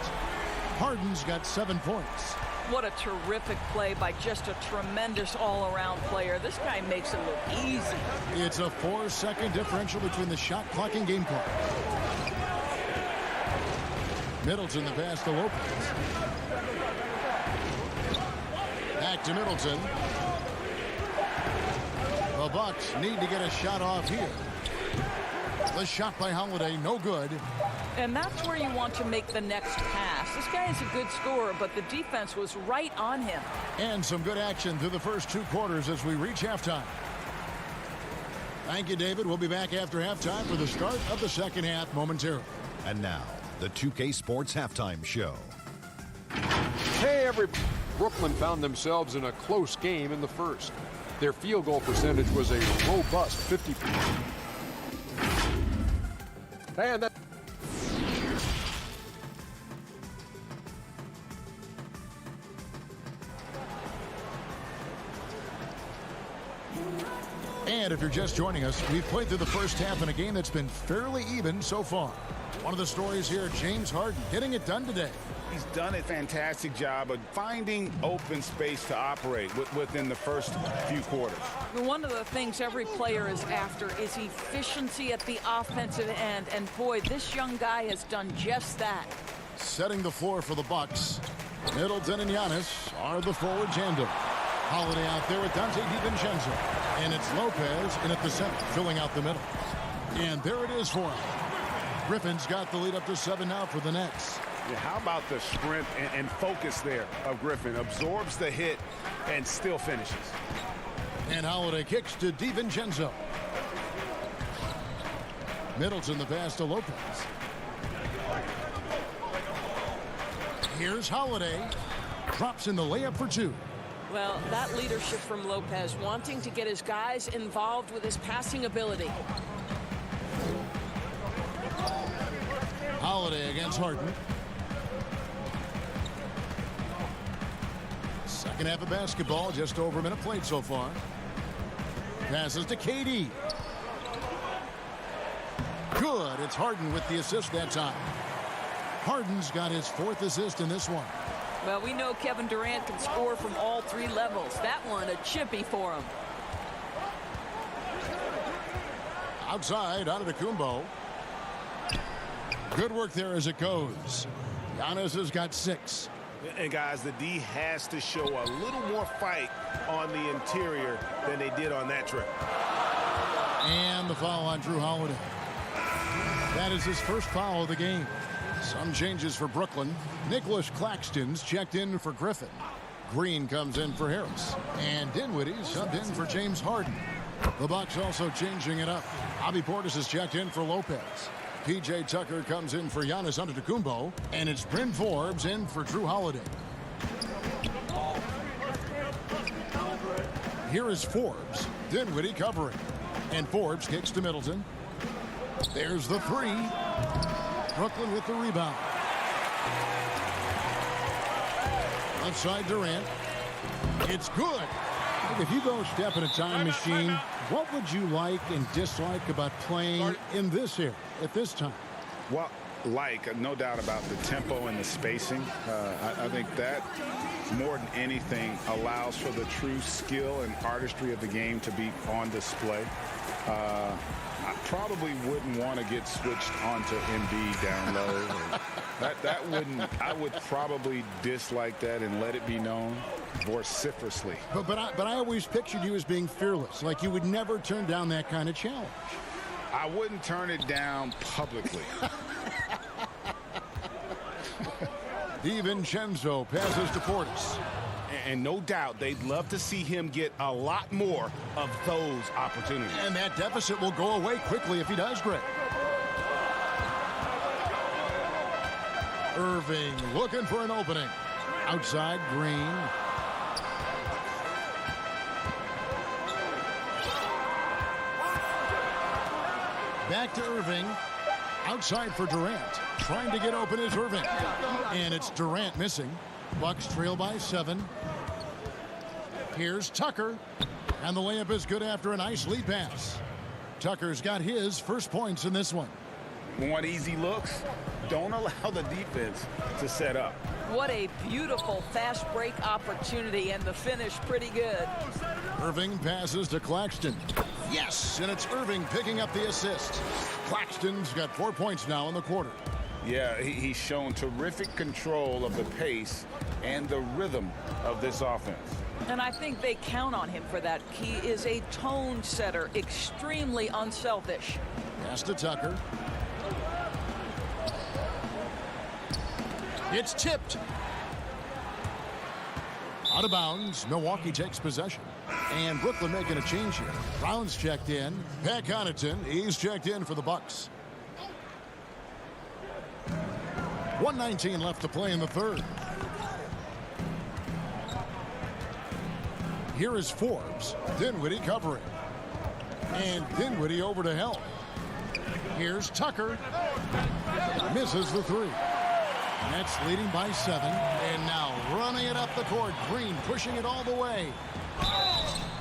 Harden's got 7 points. What a terrific play by just a tremendous all-around player. This guy makes it look easy. It's a 4-second differential between the shot clock and game clock. Middleton, the pass to Lopez. Back to Middleton. The Bucks need to get a shot off here. The shot by Holiday, no good. And that's where you want to make the next pass. This guy is a good scorer, but the defense was right on him. And some good action through the first 2 quarters as we reach halftime. Thank you, David. We'll be back after halftime for the start of the second half momentarily. And now, the 2K Sports Halftime Show. Hey, everybody. Brooklyn found themselves in a close game in the first. Their field goal percentage was a robust 50%. And that... And if you're just joining us, we've played through the first half in a game that's been fairly even so far. One of the stories here, James Harden getting it done today. He's done a fantastic job of finding open space to operate within the first few quarters. One of the things every player is after is efficiency at the offensive end. And boy, this young guy has done just that. Setting the floor for the Bucks. Middleton and Giannis are the forward tandem. Holiday out there with Dante DiVincenzo. And it's Lopez in at the center, filling out the middle. And there it is for him. Griffin's got the lead up to 7 now for the Nets. Yeah, how about the strength and focus there of Griffin? Absorbs the hit and still finishes. And Holiday kicks to DiVincenzo. Middleton, the pass to Lopez. Here's Holiday. Drops in the layup for 2. Well, that leadership from Lopez, wanting to get his guys involved with his passing ability. Holiday against Harden. Second half of basketball, just over a minute played so far. Passes to KD. Good. It's Harden with the assist that time. Harden's got his 4th assist in this one. Well, we know Kevin Durant can score from all 3 levels. That one, a chippy for him. Outside, Antetokounmpo. Good work there as it goes. Giannis has got 6. And guys, the D has to show a little more fight on the interior than they did on that trip. And the foul on Drew Holiday. That is his first foul of the game. Some changes for Brooklyn. Nicholas Claxton's checked in for Griffin. Green comes in for Harris. And Dinwiddie subbed in for James Harden. The Bucks also changing it up. Bobby Portis is checked in for Lopez. P.J. Tucker comes in for Giannis Antetokounmpo. And it's Bryn Forbes in for Drew Holiday. Here is Forbes. Dinwiddie covering. And Forbes kicks to Middleton. There's the 3. Brooklyn with the rebound. Left side Durant. It's good. If you go step in a time machine, what would you like and dislike about playing in this era at this time? Well, no doubt about the tempo and the spacing. I think that more than anything allows for the true skill and artistry of the game to be on display. I probably wouldn't want to get switched onto Embiid down low. That wouldn't. I would probably dislike that and let it be known vociferously. But I always pictured you as being fearless, like you would never turn down that kind of challenge. I wouldn't turn it down publicly. DiVincenzo passes to Portis. And no doubt they'd love to see him get a lot more of those opportunities. And that deficit will go away quickly if he does, Greg. Irving looking for an opening. Outside, Green. Back to Irving. Outside for Durant. Trying to get open is Irving. And it's Durant missing. Bucks trail by 7. Here's Tucker. And the layup is good after a nice lead pass. Tucker's got his first points in this one. Want easy looks? Don't allow the defense to set up. What a beautiful fast break opportunity, and the finish pretty good. Irving passes to Claxton. Yes, and it's Irving picking up the assist. Claxton's got 4 points now in the quarter. Yeah, he's shown terrific control of the pace and the rhythm of this offense. And I think they count on him for that. He is a tone setter, extremely unselfish. Pass to Tucker. It's tipped. Out of bounds. Milwaukee takes possession. And Brooklyn making a change here. Brown's checked in. Pat Connaughton, he's checked in for the Bucks. 1:19 left to play in the third. Here is Forbes. Dinwiddie covering. And Dinwiddie over to help. Here's Tucker. Misses the three. Nets leading by 7. And now running it up the court. Green pushing it all the way.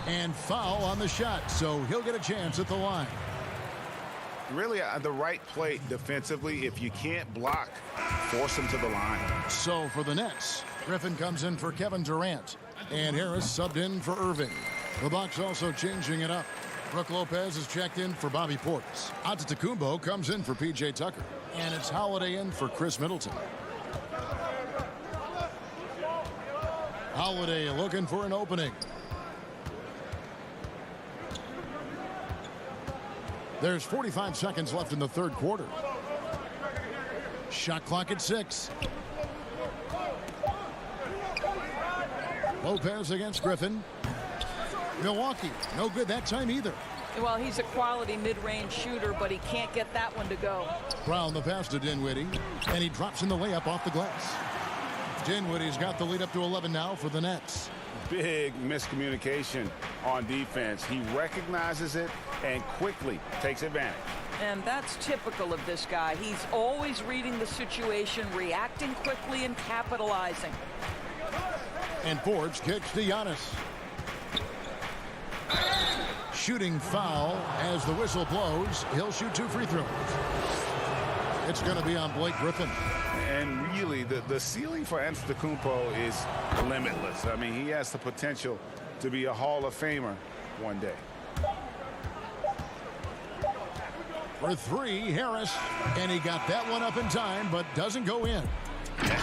And foul on the shot, so he'll get a chance at the line. Really, the right play defensively. If you can't block, force him to the line. So for the Nets, Griffin comes in for Kevin Durant. And Harris subbed in for Irving. The Bucks also changing it up. Brook Lopez is checked in for Bobby Portis. Antetokounmpo comes in for P.J. Tucker. And it's Holiday in for Chris Middleton. Holiday looking for an opening. There's 45 seconds left in the third quarter. Shot clock at 6. Lopez against Griffin. Milwaukee, no good that time either. Well, he's a quality mid-range shooter, but he can't get that one to go. Brown the pass to Dinwiddie, and he drops in the layup off the glass. Dinwiddie's got the lead up to 11 now for the Nets. Big miscommunication on defense. He recognizes it and quickly takes advantage. And that's typical of this guy. He's always reading the situation, reacting quickly, and capitalizing. And Forbes kicks to Giannis. Shooting foul as the whistle blows. He'll shoot 2 free throws. It's going to be on Blake Griffin. And really, the ceiling for Antetokounmpo is limitless. I mean, he has the potential to be a Hall of Famer one day. For 3, Harris. And he got that one up in time, but doesn't go in.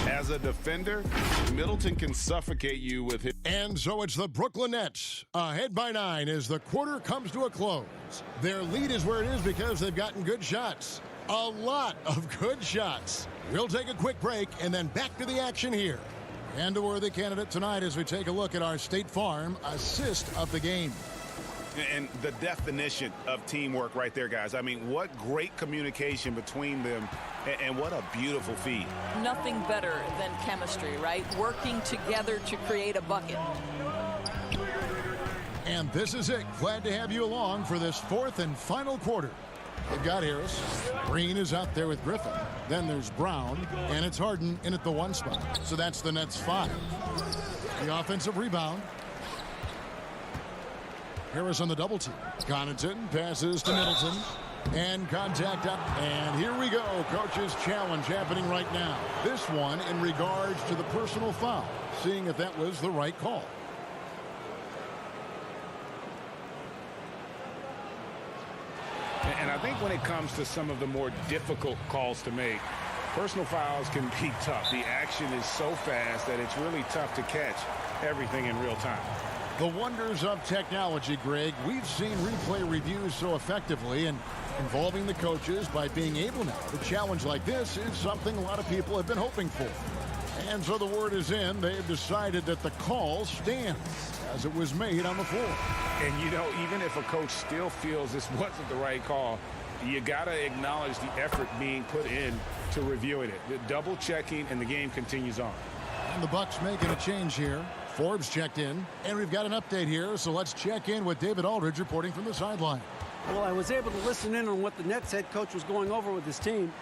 As a defender, Middleton can suffocate you with his... And so it's the Brooklyn Nets ahead by 9 as the quarter comes to a close. Their lead is where it is because they've gotten good shots. A lot of good shots. We'll take a quick break and then back to the action here. And a worthy candidate tonight as we take a look at our State Farm assist of the game. And the definition of teamwork right there, guys. I mean, what great communication between them, and what a beautiful feed. Nothing better than chemistry, right? Working together to create a bucket. And this is it. Glad to have you along for this 4th and final quarter. They've got Harris. Green is out there with Griffin. Then there's Brown, and it's Harden in at the 1 spot. So that's the Nets 5. The offensive rebound. Harris on the double team. Connaughton passes to Middleton. And contact up. And here we go. Coach's challenge happening right now. This one in regards to the personal foul. Seeing if that was the right call. And I think when it comes to some of the more difficult calls to make, personal fouls can be tough. The action is so fast that it's really tough to catch everything in real time. The wonders of technology, Greg. We've seen replay reviews so effectively, and involving the coaches by being able now to challenge like this is something a lot of people have been hoping for. And so the word is in. They've decided that the call stands as it was made on the floor. And, you know, even if a coach still feels this wasn't the right call, you got to acknowledge the effort being put in to reviewing it. The double checking, and the game continues on. And the Bucks making a change here. Forbes checked in, and we've got an update here, so let's check in with David Aldridge reporting from the sideline. Well, I was able to listen in on what the Nets head coach was going over with his team.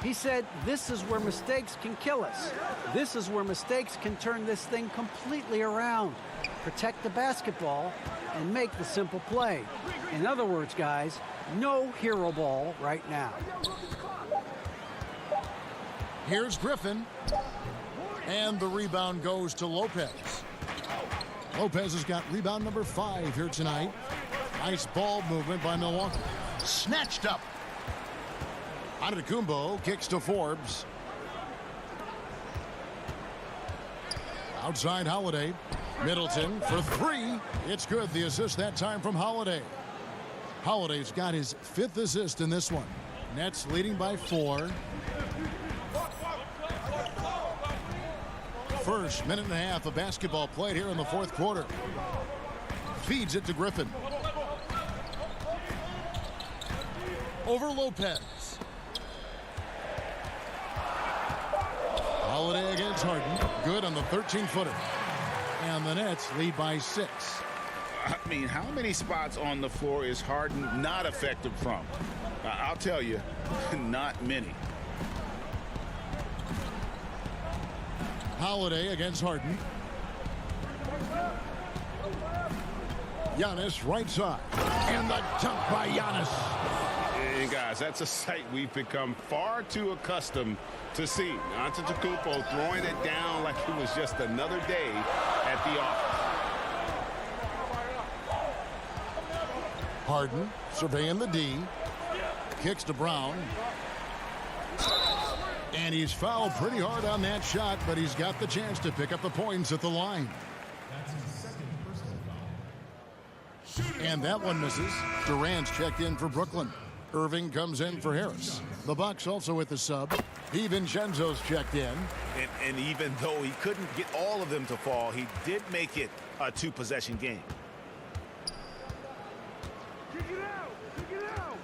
He said, this is where mistakes can kill us. This is where mistakes can turn this thing completely around. Protect the basketball and make the simple play. In other words, guys, no hero ball right now. Here's Griffin. And the rebound goes to Lopez. Lopez has got rebound number 5 here tonight. Nice ball movement by Milwaukee. Snatched up. Antetokounmpo kicks to Forbes. Outside Holiday. Middleton for 3. It's good. The assist that time from Holiday. Holiday's got his 5th assist in this one. Nets leading by 4. First minute and a half of basketball played here in the 4th quarter. Feeds it to Griffin. Over Lopez. Holiday against Harden. Good on the 13-footer. And the Nets lead by 6. I mean, how many spots on the floor is Harden not effective from? I'll tell you, not many. Holiday against Harden. Giannis right side. And the dunk by Giannis. And guys, that's a sight we've become far too accustomed to seeing. Antetokounmpo throwing it down like it was just another day at the office. Harden surveying the D. Kicks to Brown. And he's fouled pretty hard on that shot, but he's got the chance to pick up the points at the line. And that one misses. Durant's checked in for Brooklyn. Irving comes in for Harris. The Bucks also with the sub. DiVincenzo's checked in. And even though he couldn't get all of them to fall, he did make it a 2-possession game.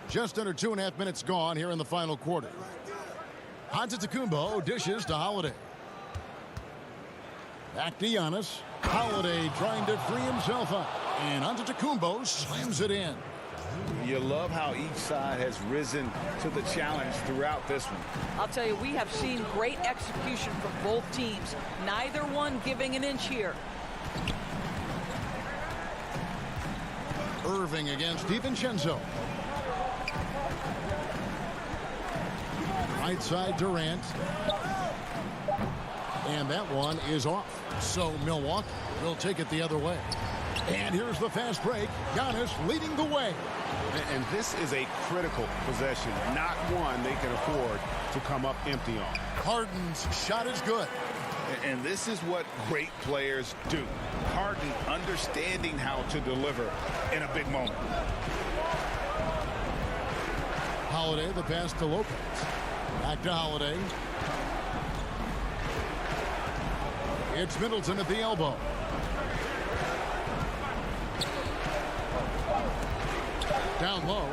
Just under 2.5 minutes gone here in the final quarter. Antetokounmpo dishes to Holiday. Back to Giannis. Holiday trying to free himself up. And Antetokounmpo slams it in. You love how each side has risen to the challenge throughout this one. I'll tell you, we have seen great execution from both teams. Neither one giving an inch here. Irving against DiVincenzo. Right side Durant. And that one is off. So Milwaukee will take it the other way. And here's the fast break. Giannis leading the way. And this is a critical possession, not one they can afford to come up empty on. Harden's shot is good. And this is what great players do. Harden understanding how to deliver in a big moment. Holiday, the pass to Lopez. Back to Holiday. It's Middleton at the elbow. Down low.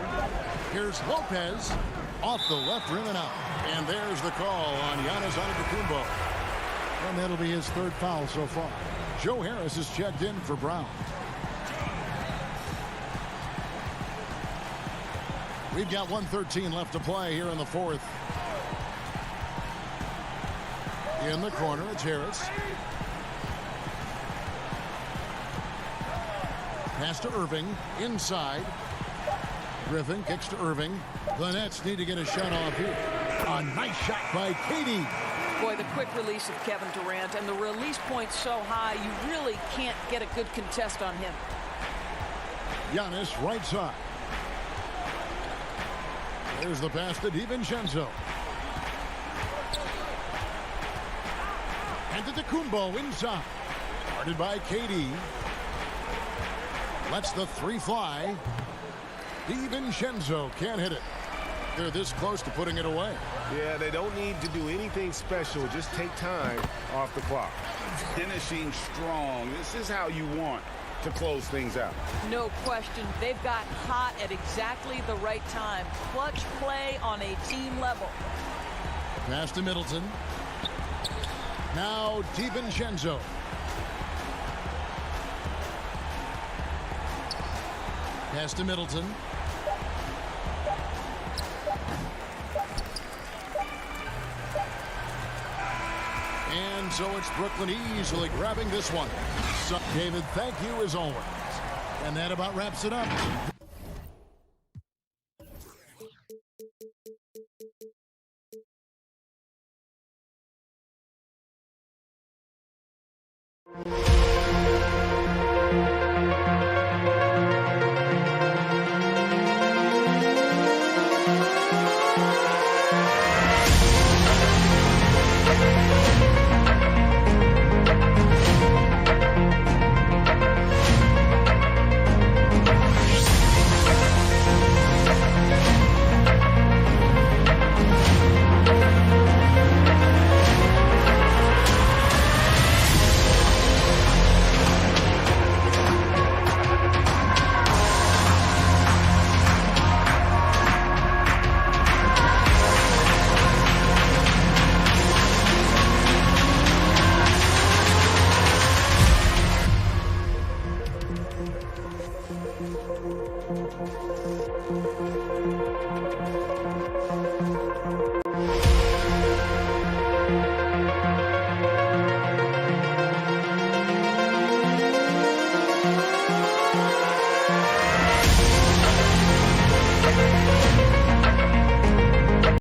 Here's Lopez. Off the left rim and out. And there's the call on Giannis Antetokounmpo. And that'll be his 3rd foul so far. Joe Harris is checked in for Brown. We've got 1:13 left to play here in the 4th. In the corner, it's Harris. Pass to Irving. Inside. Griffin kicks to Irving. The Nets need to get a shot off here. A nice shot by Katie. Boy, the quick release of Kevin Durant, and the release point so high, you really can't get a good contest on him. Giannis, right side. There's the pass to DiVincenzo. And to Kumbo inside. Guarded by KD. Lets the three fly. DiVincenzo can't hit it. They're this close to putting it away. Yeah, they don't need to do anything special. Just take time off the clock. Finishing strong. This is how you want to close things out. No question. They've got hot at exactly the right time. Clutch play on a team level. Pass to Middleton. Now DiVincenzo. Pass to Middleton. And so it's Brooklyn easily grabbing this one. So, David, thank you as always. And that about wraps it up.